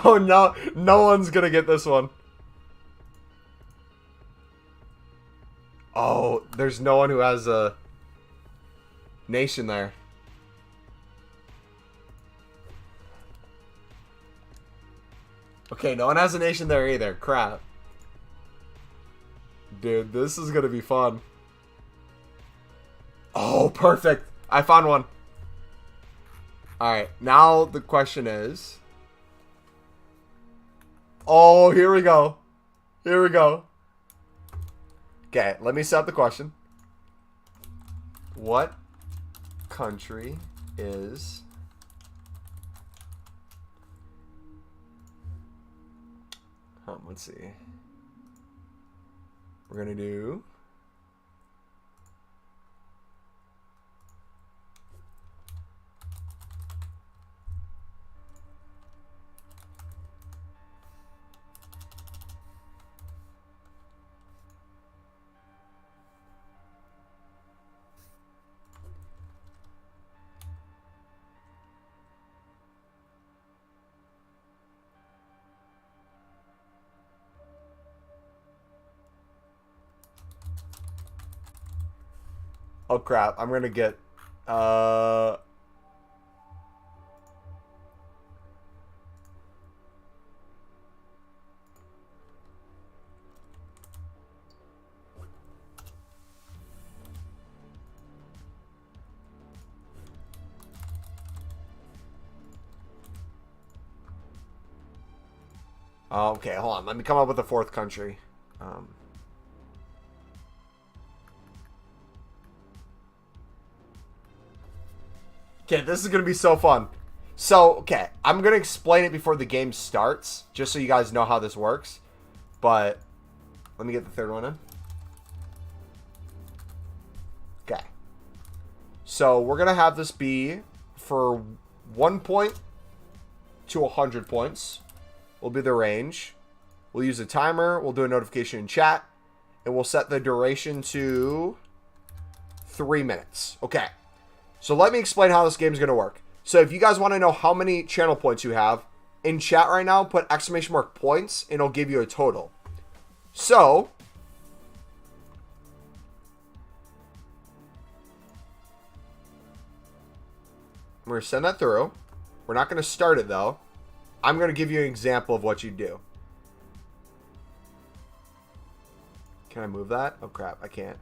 Speaker 1: Oh no, no one's going to get this one. Oh, there's no one who has a nation there. Okay, no one has a nation there either. Crap. Dude, this is gonna be fun. Oh, perfect. I found one. Alright, now the question is... Oh, here we go. Here we go. Okay, let me set up the question. What country is... let's see. We're going to do... Oh crap, I'm gonna get Okay, hold on. Let me come up with a fourth country. Okay, this is going to be so fun. So, okay, I'm going to explain it before the game starts, just so you guys know how this works. But, let me get the third one in. Okay. So, we're going to have this be for 1 point to 100 points. Will be the range. We'll use a timer. We'll do a notification in chat. And we'll set the duration to 3 minutes. Okay. So let me explain how this game is going to work. So if you guys want to know how many channel points you have, in chat right now, put ! points, and it'll give you a total. So, we're going to send that through. We're not going to start it, though. I'm going to give you an example of what you do. Can I move that? Oh, crap. I can't.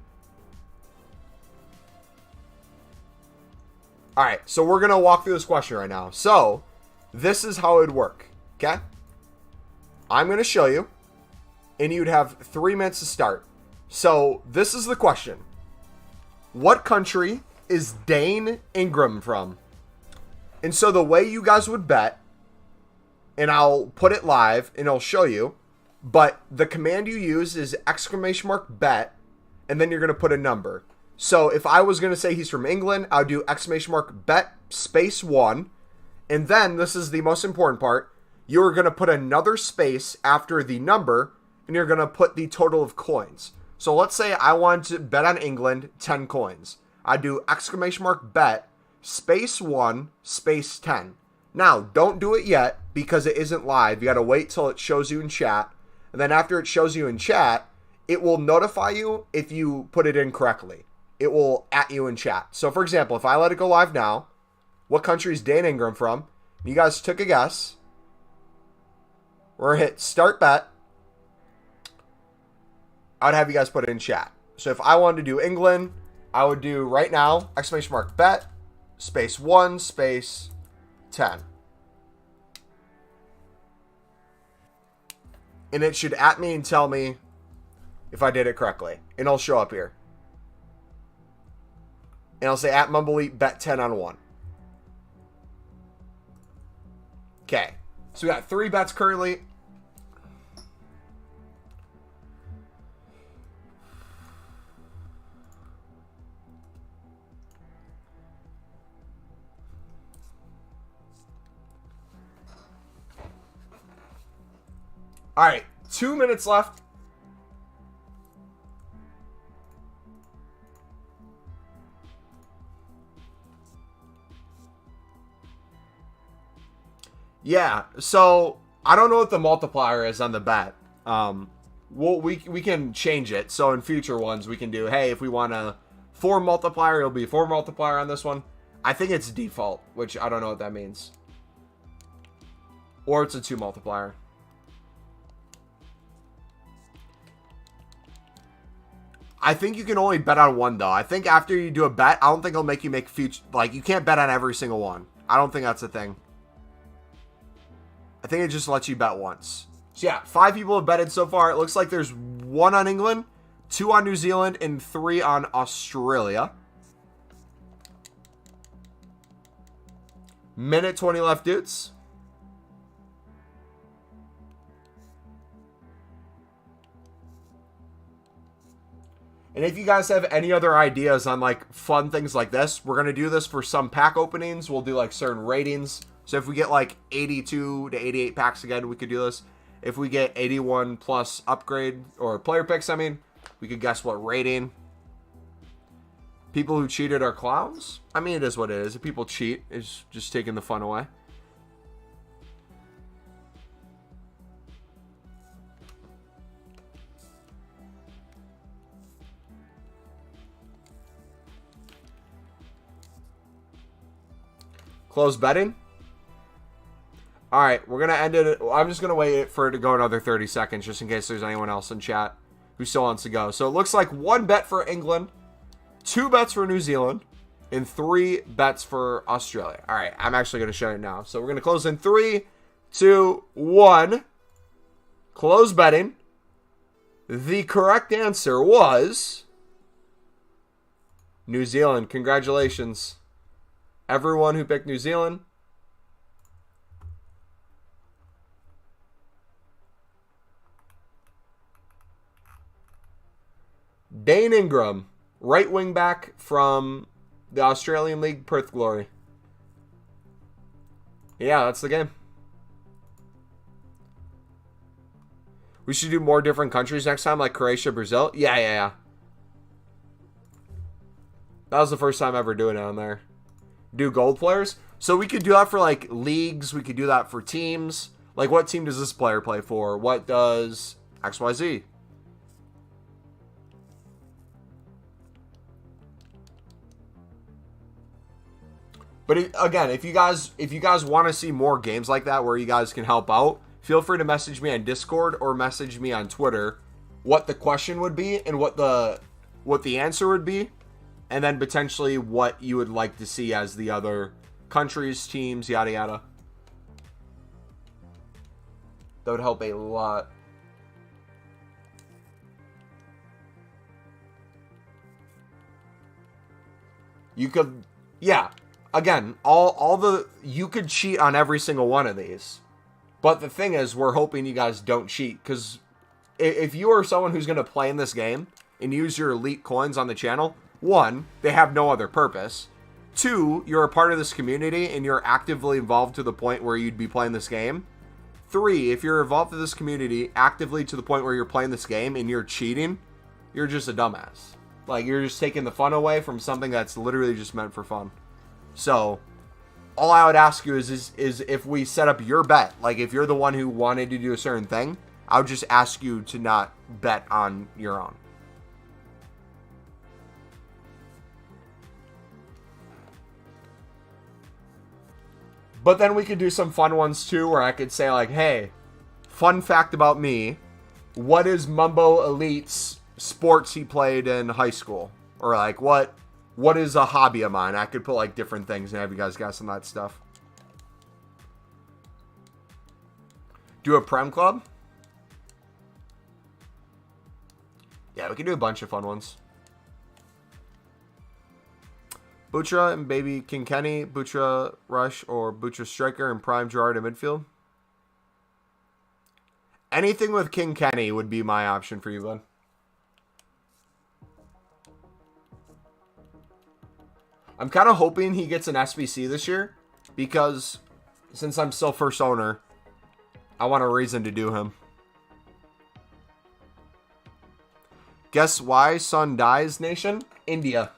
Speaker 1: All right. So, we're going to walk through this question right now. So, this is how it would work. Okay? I'm going to show you. And you'd have 3 minutes to start. So, this is the question. What country is Dane Ingram from? And so, the way you guys would bet, and I'll put it live, and I'll show you, but the command you use is !bet, and then you're going to put a number. So, if I was going to say he's from England, I would do !bet space 1, and then, this is the most important part, you're going to put another space after the number, and you're going to put the total of coins. So let's say I want to bet on England 10 coins. I do !bet space 1 space 10. Now, don't do it yet because it isn't live. You got to wait till it shows you in chat. And then after it shows you in chat, it will notify you if you put it in correctly. It will @ you in chat. So for example, if I let it go live now, what country is Dane Ingram from? You guys took a guess. We're going to hit start bet. I'd have you guys put it in chat. So if I wanted to do England, I would do right now, !bet, space 1, space 10. And it should @ me and tell me if I did it correctly. And it'll show up here. And I'll say @MumboElite bet 10 on 1. Okay. So we got 3 bets currently. All right, 2 minutes left. Yeah, so I don't know what the multiplier is on the bet. We can change it. So in future ones, we can do, hey, if we want a 4 multiplier, it'll be 4 multiplier on this one. I think it's default, which I don't know what that means. Or it's a 2 multiplier. I think you can only bet on 1, though. I think after you do a bet, I don't think it'll make you make future... Like, you can't bet on every single one. I don't think that's a thing. I think it just lets you bet once. So, yeah, 5 people have betted so far. It looks like there's 1 on England, 2 on New Zealand, and 3 on Australia. Minute 20 left, dudes. And if you guys have any other ideas on like fun things like this, we're going to do this for some pack openings. We'll do like certain ratings. So if we get like 82 to 88 packs again, we could do this. If we get 81 plus upgrade or player picks, I mean, we could guess what rating. People who cheated are clowns. I mean, it is what it is. If people cheat, it's just taking the fun away. Close betting. All right, we're going to end it. I'm just going to wait for it to go another 30 seconds just in case there's anyone else in chat who still wants to go. So it looks like 1 bet for England, 2 bets for New Zealand, and 3 bets for Australia. All right, I'm actually going to show it now. So we're going to close in 3, 2, 1. Close betting. The correct answer was New Zealand. Congratulations, everyone who picked New Zealand. Dane Ingram, right wing back from the Australian League, Perth Glory. Yeah, that's the game. We should do more different countries next time, like Croatia, Brazil. Yeah. That was the first time ever doing it on there. Do gold players. So we could do that for, like, leagues. We could do that for teams. Like, what team does this player play for? What does XYZ? But again, if you guys want to see more games like that where you guys can help out, feel free to message me on Discord or message me on Twitter what the question would be and what the answer would be, and then potentially what you would like to see as the other countries, teams, yada yada. That would help a lot. You could, yeah. Again, you could cheat on every single one of these. But the thing is, we're hoping you guys don't cheat. Because if you are someone who's going to play in this game and use your elite coins on the channel, one, they have no other purpose. Two, you're a part of this community and you're actively involved to the point where you'd be playing this game. Three, if you're involved in this community actively to the point where you're playing this game and you're cheating, you're just a dumbass. Like, you're just taking the fun away from something that's literally just meant for fun. So, all I would ask you is if we set up your bet, like if you're the one who wanted to do a certain thing, I would just ask you to not bet on your own. But then we could do some fun ones too, where I could say like, hey, fun fact about me, what is MumboElite's sports he played in high school? Or like, what is a hobby of mine? I could put like different things and have you guys guess on that stuff. Do a Prem Club? Yeah, we can do a bunch of fun ones. Butra and Baby King Kenny, Butra Rush, or Butra Striker and Prime Gerard in midfield. Anything with King Kenny would be my option for you, bud. I'm kind of hoping he gets an SBC this year, because since I'm still first owner, I want a reason to do him. Guess why son dies, nation? India.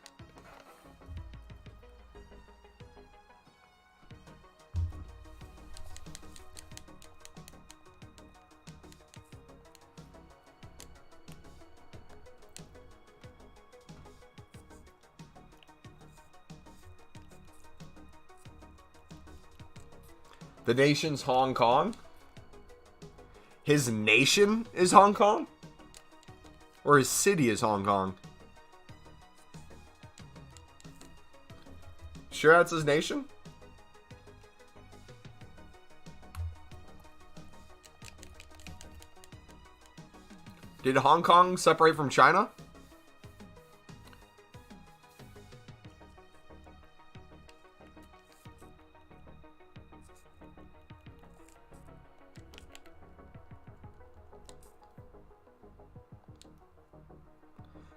Speaker 1: The nation's Hong Kong? His nation is Hong Kong? Or his city is Hong Kong? Sure that's his nation? Did Hong Kong separate from China?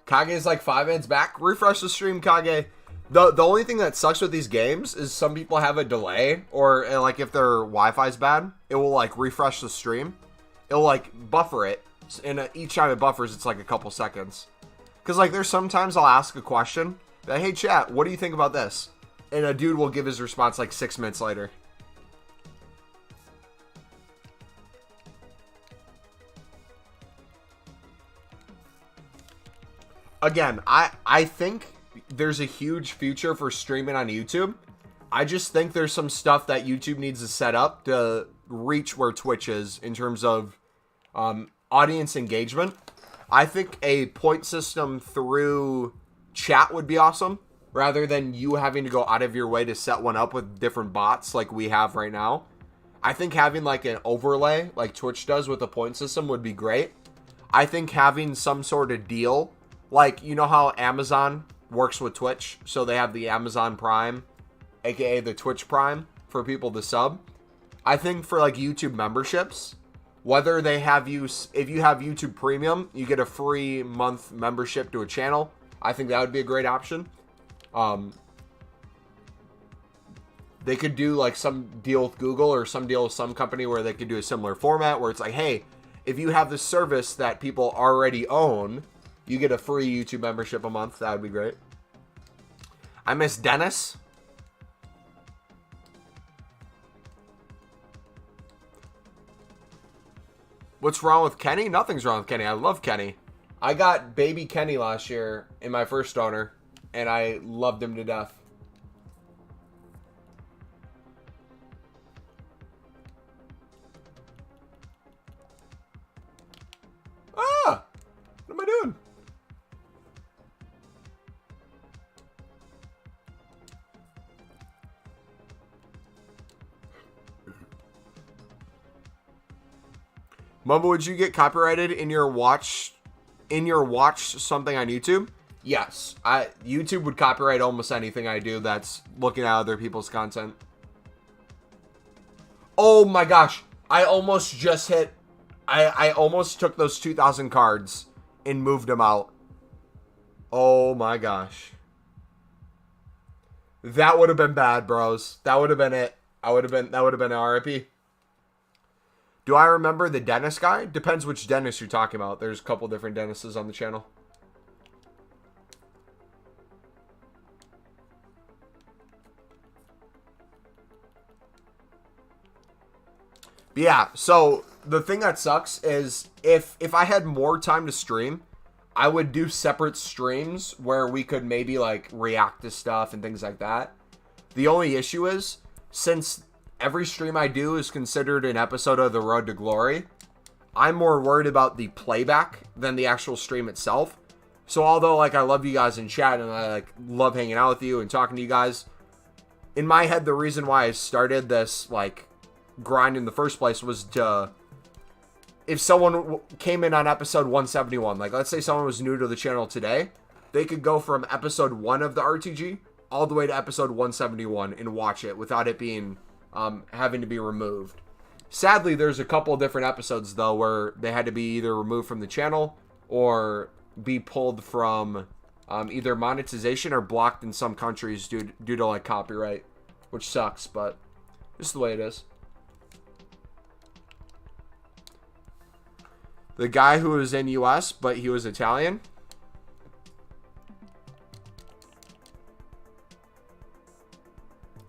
Speaker 1: Kage is like 5 minutes back. Refresh the stream, Kage. The only thing that sucks with these games is some people have a delay, or like if their Wi-Fi's bad, it will like refresh the stream. It'll like buffer it, and each time it buffers, it's like a couple seconds. Because like there's sometimes I'll ask a question, like, hey chat, what do you think about this? And a dude will give his response like 6 minutes later. Again, I think there's a huge future for streaming on YouTube. I just think there's some stuff that YouTube needs to set up to reach where Twitch is in terms of audience engagement. I think a point system through chat would be awesome, rather than you having to go out of your way to set one up with different bots like we have right now. I think having like an overlay like Twitch does with the point system would be great. I think having some sort of deal, like, you know how Amazon works with Twitch, so they have the Amazon Prime, aka the Twitch Prime, for people to sub. I think for like YouTube memberships, whether they have you, if you have YouTube Premium, you get a free month membership to a channel. I think that would be a great option. They could do like some deal with Google or some deal with some company where they could do a similar format where it's like, hey, if you have this service that people already own, you get a free YouTube membership a month. That would be great. I miss Dennis. What's wrong with Kenny? Nothing's wrong with Kenny. I love Kenny. I got baby Kenny last year in my first owner, and I loved him to death. Ah! What am I doing? Mumbo, would you get copyrighted in your watch something on YouTube? Yes. YouTube would copyright almost anything I do that's looking at other people's content. Oh my gosh. I almost just hit. I almost took those 2,000 cards and moved them out. Oh my gosh. That would have been bad, bros. That would have been it. That would have been an RIP. Do I remember the Dennis guy? Depends which Dennis you're talking about. There's a couple different Dennises on the channel. But yeah, so the thing that sucks is if I had more time to stream, I would do separate streams where we could maybe like react to stuff and things like that. The only issue is, since every stream I do is considered an episode of The Road to Glory, I'm more worried about the playback than the actual stream itself. So although like I love you guys in chat and I like love hanging out with you and talking to you guys, in my head the reason why I started this like grind in the first place was to, if someone came in on episode 171, like let's say someone was new to the channel today, they could go from episode 1 of the RTG all the way to episode 171 and watch it without it being having to be removed. Sadly, there's a couple of different episodes though where they had to be either removed from the channel or be pulled from either monetization or blocked in some countries due to like copyright, which sucks, but this is the way it is. The guy who was in US, but he was Italian.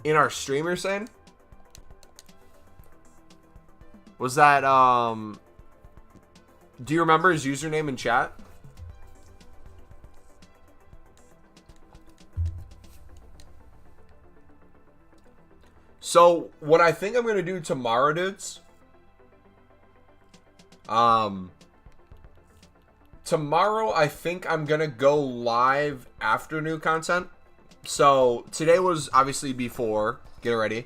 Speaker 1: In our stream, you're saying? Was that, do you remember his username in chat? So, what I think I'm going to do tomorrow, dudes, tomorrow I think I'm going to go live after new content. So, today was obviously before, get ready,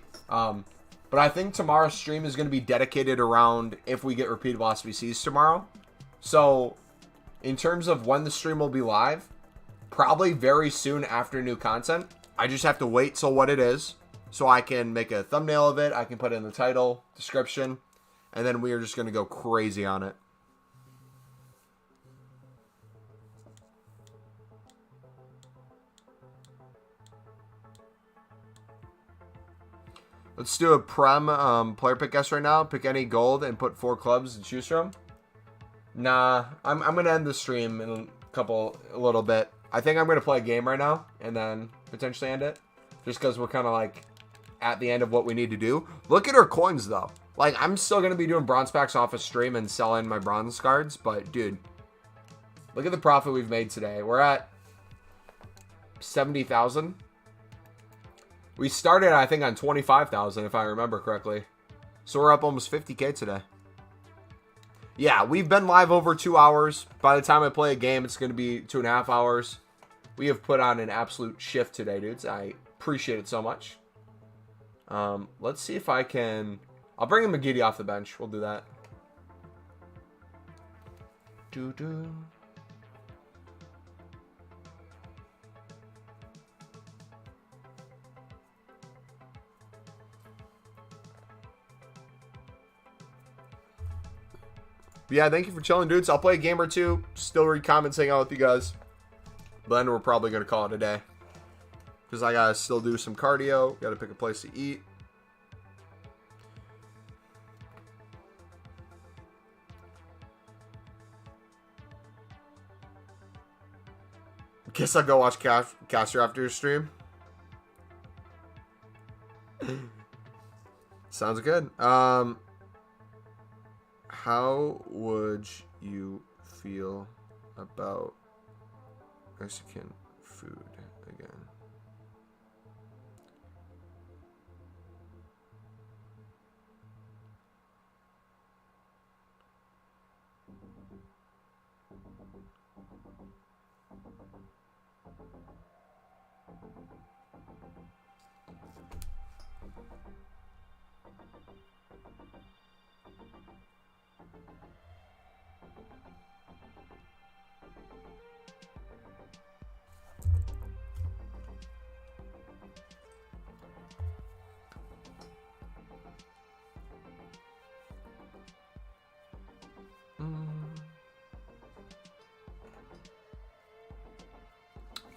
Speaker 1: but I think tomorrow's stream is going to be dedicated around if we get repeatable SBCs tomorrow. So, in terms of when the stream will be live, probably very soon after new content. I just have to wait till what it is so I can make a thumbnail of it. I can put it in the title, description, and then we are just going to go crazy on it. Let's do a Prem player pick guess right now. Pick any gold and put 4 clubs and choose from. Nah, I'm going to end the stream in a little bit. I think I'm going to play a game right now and then potentially end it. Just because we're kind of like at the end of what we need to do. Look at our coins though. Like, I'm still going to be doing bronze packs off a stream and selling my bronze cards. But dude, look at the profit we've made today. We're at 70,000. We started, I think, on 25,000, if I remember correctly. So we're up almost 50K today. Yeah, we've been live over 2 hours. By the time I play a game, it's going to be 2.5 hours. We have put on an absolute shift today, dudes. I appreciate it so much. Let's see if I can I'll bring in McGiddy off the bench. We'll do that. Doo-doo. But yeah, thank you for chilling, dudes. I'll play a game or two. Still read comments, hang out with you guys. But then we're probably going to call it a day. Because I got to still do some cardio. Got to pick a place to eat. Guess I'll go watch Caster after your stream. Sounds good. How would you feel about Mexican food again?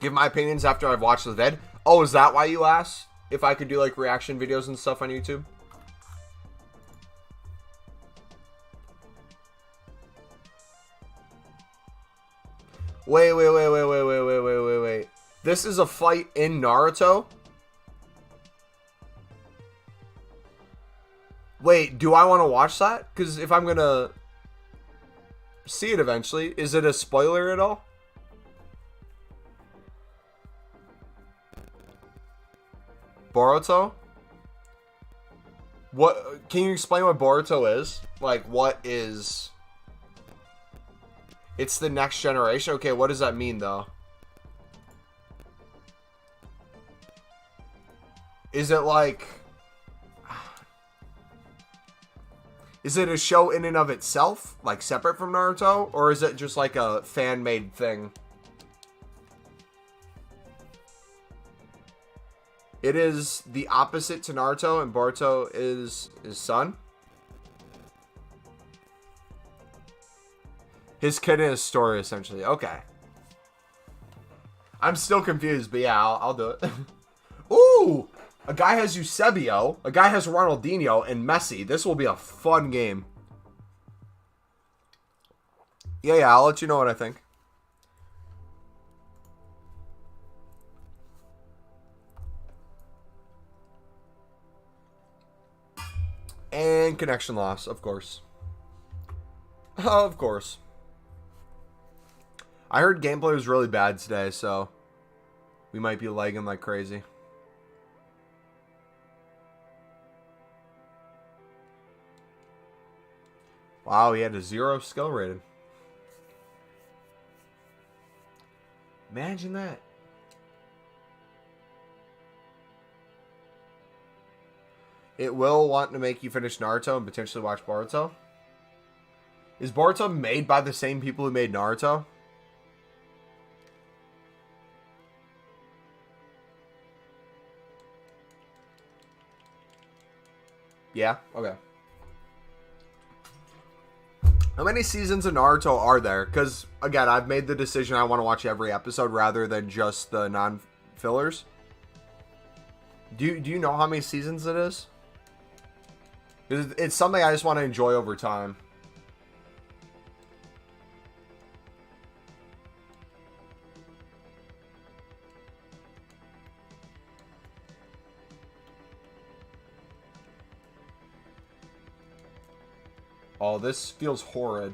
Speaker 1: Give my opinions after I've watched the vid. Oh, is that why you asked if I could do like reaction videos and stuff on YouTube? Wait. This is a fight in Naruto? Wait, do I want to watch that? Because if I'm going to see it eventually, is it a spoiler at all? Boruto? What, can you explain what Boruto is? Like, what is... It's the next generation? Okay, what does that mean, though? Is it like... Is it a show in and of itself? Like, separate from Naruto? Or is it just like a fan-made thing? It is the opposite to Naruto, and Boruto is his son. His kid and his story, essentially. Okay. I'm still confused, but yeah, I'll do it. Ooh! A guy has Eusebio, a guy has Ronaldinho, and Messi. This will be a fun game. Yeah, I'll let you know what I think. And connection loss, of course. Of course. I heard gameplay was really bad today, so we might be lagging like crazy. Wow, he had a 0 skill rating. Imagine that. It will want to make you finish Naruto and potentially watch Boruto. Is Boruto made by the same people who made Naruto? Yeah? Okay. How many seasons of Naruto are there? Because, again, I've made the decision I want to watch every episode rather than just the non-fillers. Do you know how many seasons it is? It's something I just want to enjoy over time. Oh, this feels horrid.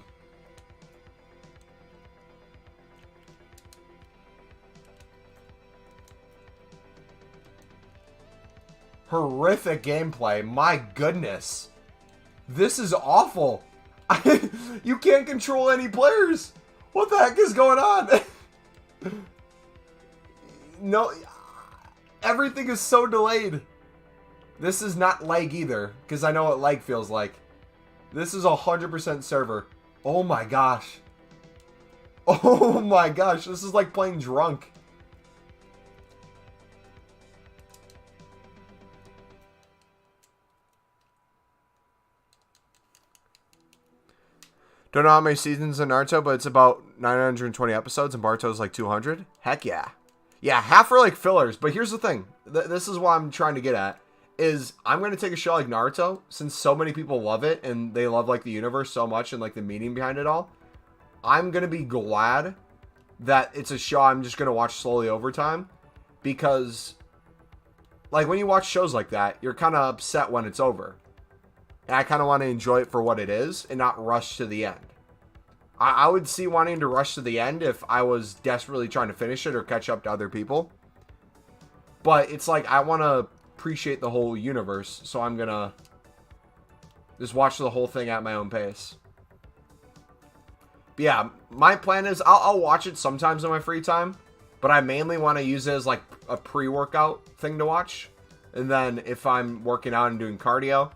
Speaker 1: Horrific gameplay. My goodness. This is awful. You can't control any players. What the heck is going on? No. Everything is so delayed. This is not lag either, because I know what lag feels like. This is 100% server. Oh my gosh. Oh my gosh, this is like playing drunk. Don't know how many seasons in Naruto, but it's about 920 episodes, and Barto's like 200. Heck yeah. Yeah, half are like fillers, but here's the thing. This is what I'm trying to get at. Is I'm going to take a show like Naruto, since so many people love it, and they love like the universe so much and like the meaning behind it all. I'm going to be glad that it's a show I'm just going to watch slowly over time, because like when you watch shows like that, you're kind of upset when it's over. And I kind of want to enjoy it for what it is and not rush to the end. I would see wanting to rush to the end if I was desperately trying to finish it or catch up to other people. But it's like I want to appreciate the whole universe, so I'm going to just watch the whole thing at my own pace. But yeah, my plan is I'll watch it sometimes in my free time, but I mainly want to use it as like a pre-workout thing to watch. And then if I'm working out and doing cardio,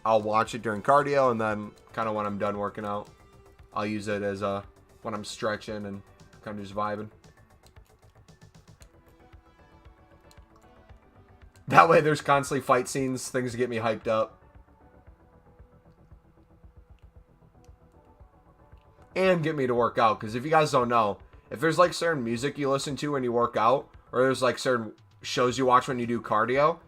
Speaker 1: I'll watch it during cardio, and then kind of when I'm done working out, I'll use it as when I'm stretching and kind of just vibing. That way there's constantly fight scenes, things to get me hyped up. And get me to work out, because if you guys don't know, if there's like certain music you listen to when you work out, or there's like certain shows you watch when you do cardio,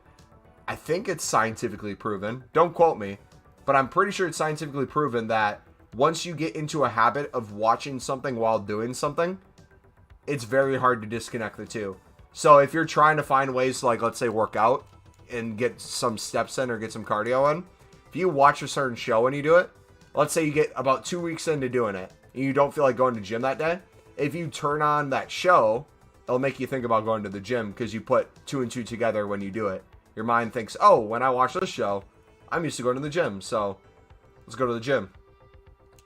Speaker 1: I think it's scientifically proven. Don't quote me, but I'm pretty sure it's scientifically proven that once you get into a habit of watching something while doing something, it's very hard to disconnect the two. So if you're trying to find ways to, like, let's say work out and get some steps in or get some cardio in, if you watch a certain show and you do it, let's say you get about 2 weeks into doing it and you don't feel like going to the gym that day, if you turn on that show, it'll make you think about going to the gym because you put 2 and 2 together when you do it. Your mind thinks, oh, when I watch this show, I'm used to going to the gym, so let's go to the gym.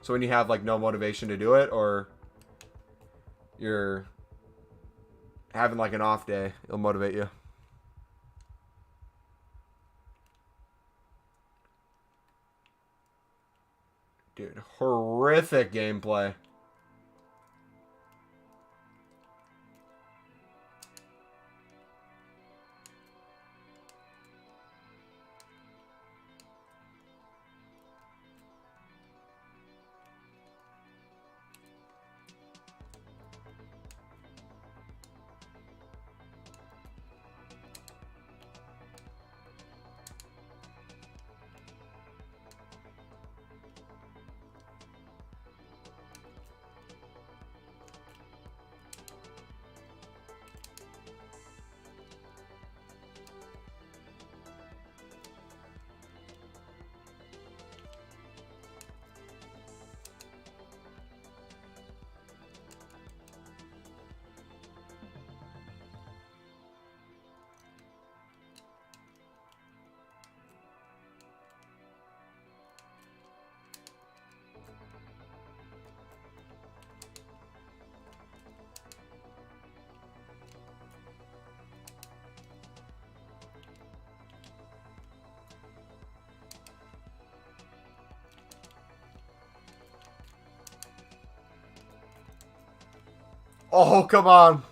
Speaker 1: So when you have like no motivation to do it, or you're having like an off day, it'll motivate you. Dude, horrific gameplay. Oh, come on.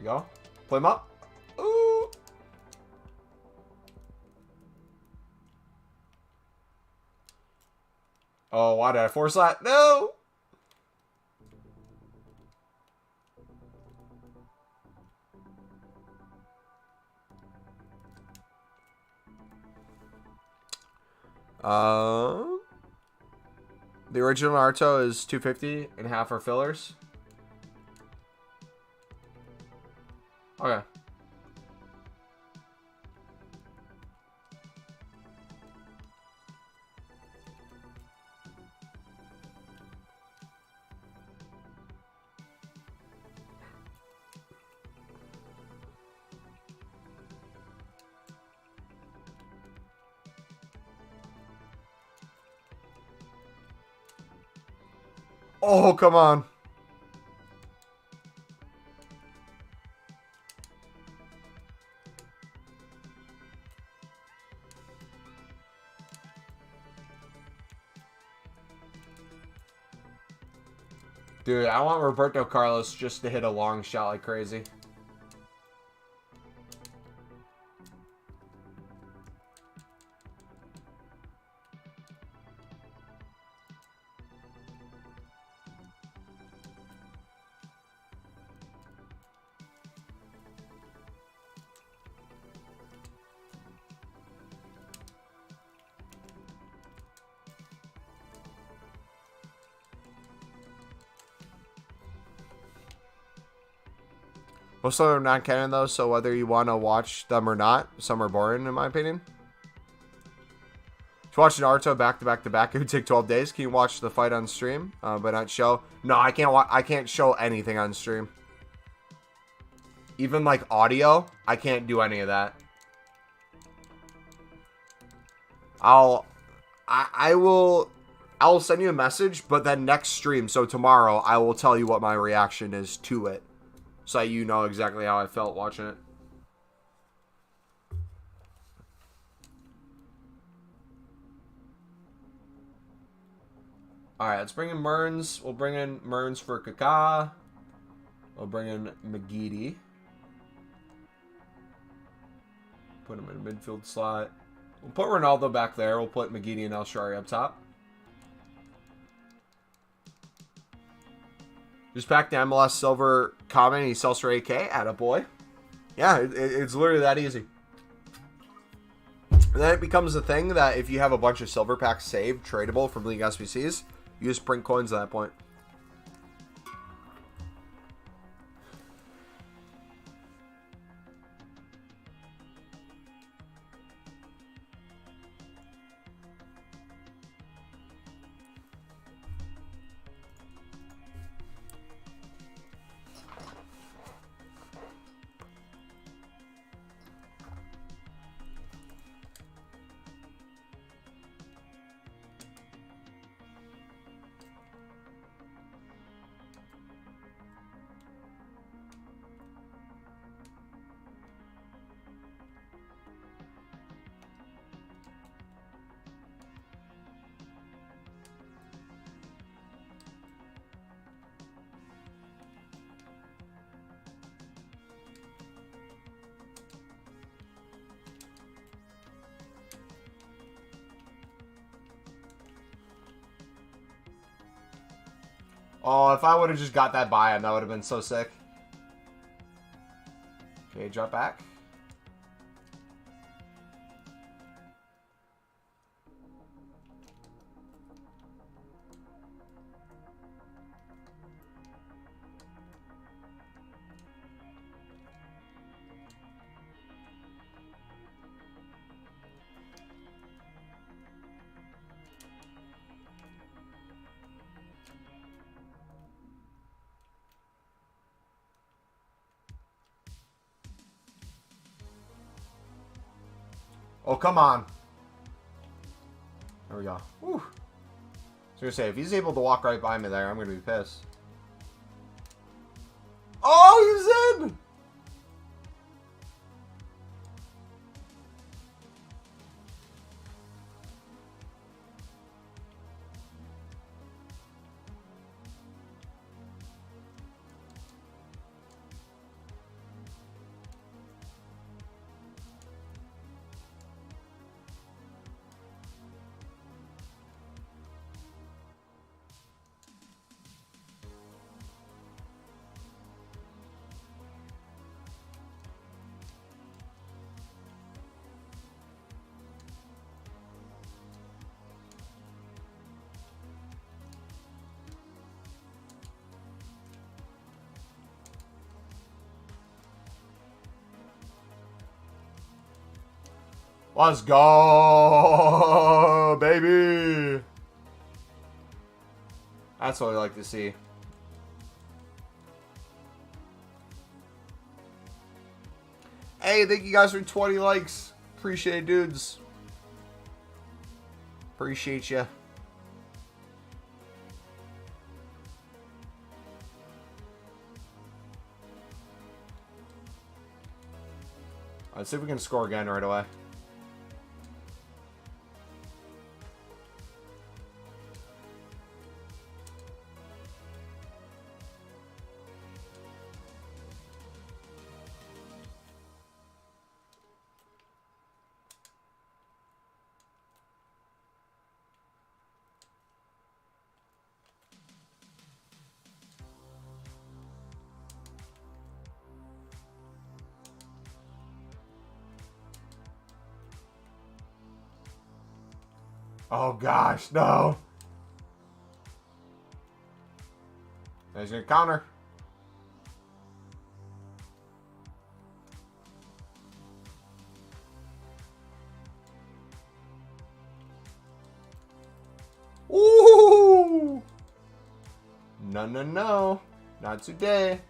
Speaker 1: There you go. Play him up. Ooh. Oh, why did I force that? No. The original Naruto is 250 and half are fillers. Okay. Oh, come on. Dude, I want Roberto Carlos just to hit a long shot like crazy. Most of them are not canon though, so whether you want to watch them or not, some are boring in my opinion. To watch Naruto back to back to back, it would take 12 days. Can you watch the fight on stream, but not show? No, I can't. I can't show anything on stream. Even like audio, I can't do any of that. I will send you a message, but then next stream, so tomorrow, I will tell you what my reaction is to it. So you know exactly how I felt watching it. Alright, let's bring in Mearns. We'll bring in Mearns for Kaká. We'll bring in McGeady. Put him in a midfield slot. We'll put Ronaldo back there. We'll put McGeady and El Shaarawy up top. Just packed the MLS Silver Common. He sells for 8K. Attaboy. Yeah, it's literally that easy. And then it becomes a thing that if you have a bunch of silver packs saved, tradable from League SBCs, you just print coins at that point. Oh, if I would have just got that buy-in, that would have been so sick. Okay, drop back. Oh, come on. There we go. Whew. I was going to say, if he's able to walk right by me there, I'm going to be pissed. Oh, he's in! Let's go, baby. That's what I like to see. Hey, thank you guys for 20 likes. Appreciate it, dudes. Appreciate you. Let's see if we can score again right away. Oh gosh, no. There's your counter. Ooh! No, no, no. Not today.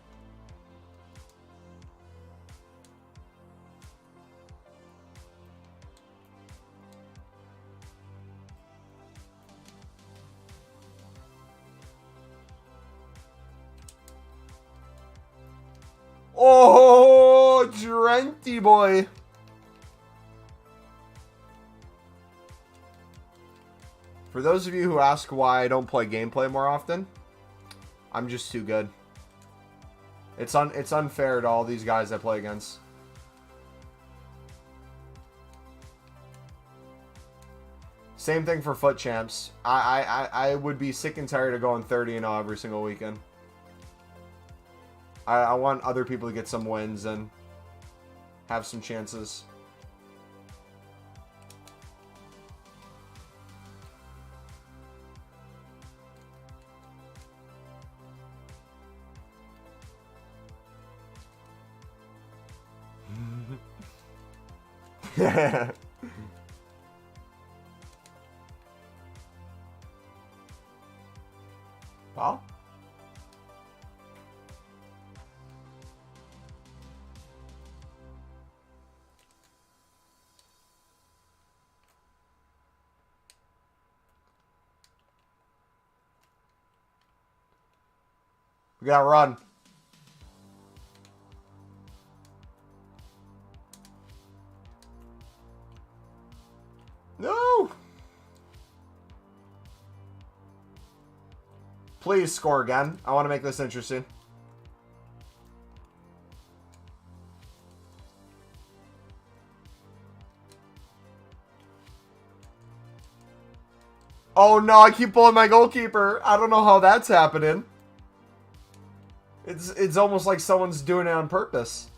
Speaker 1: Oh, Drenty boy. For those of you who ask why I don't play gameplay more often, I'm just too good. It's unfair to all these guys I play against. Same thing for FUT champs. I would be sick and tired of going 30-0 every single weekend. I want other people to get some wins and have some chances. Well, we gotta run. No! Please score again. I want to make this interesting. Oh no, I keep pulling my goalkeeper. I don't know how that's happening. It's almost like someone's doing it on purpose.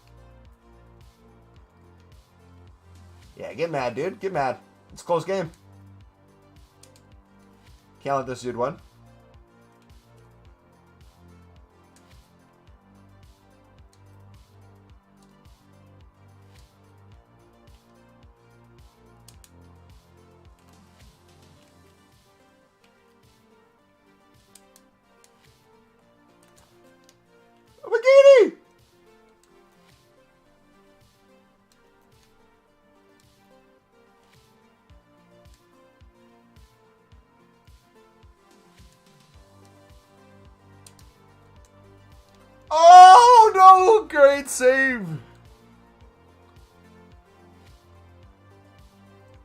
Speaker 1: Yeah, get mad, dude. Get mad. It's a close game. Can't let this dude win. Bikini! Oh no! Great save!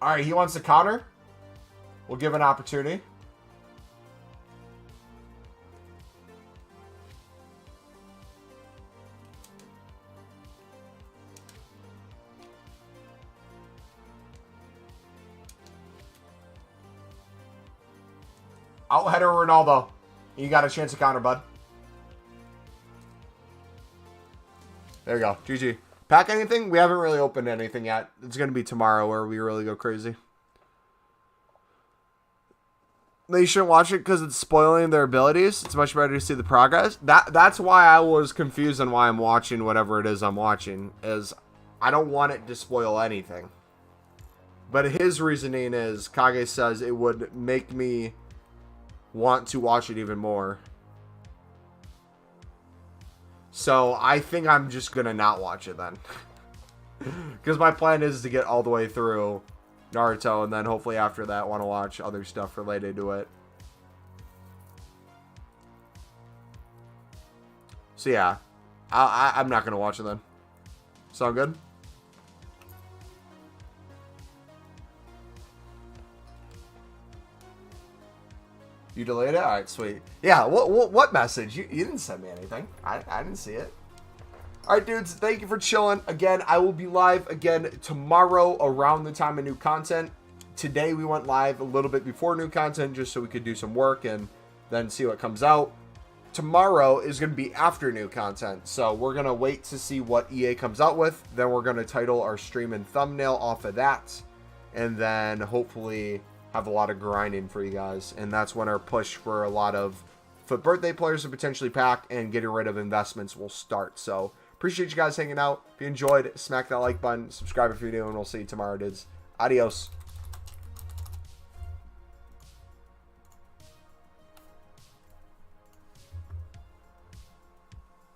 Speaker 1: Alright, he wants to counter. We'll give an opportunity. Out header Ronaldo. You got a chance to counter, bud. There you go. GG. Pack anything? We haven't really opened anything yet. It's going to be tomorrow where we really go crazy. They shouldn't watch it because it's spoiling their abilities. It's much better to see the progress. That's why I was confused on why I'm watching whatever it is I'm watching. Is I don't want it to spoil anything. But his reasoning is, Kage says it would make me want to watch it even more. So I think I'm just going to not watch it then. Because my plan is to get all the way through Naruto, and then hopefully after that want to watch other stuff related to it. So yeah, I'm not going to watch it then. Sound good? You delayed it? All right, sweet. Yeah, what message? You didn't send me anything. I didn't see it. All right, dudes, thank you for chilling. Again, I will be live again tomorrow around the time of new content. Today, we went live a little bit before new content just so we could do some work and then see what comes out. Tomorrow is going to be after new content, so we're going to wait to see what EA comes out with. Then we're going to title our stream and thumbnail off of that, and then hopefully have a lot of grinding for you guys. And that's when our push for a lot of FUT birthday players to potentially pack and getting rid of investments will start. So appreciate you guys hanging out. If you enjoyed, smack that like button, subscribe if you're new, and we'll see you tomorrow, dudes. Adios.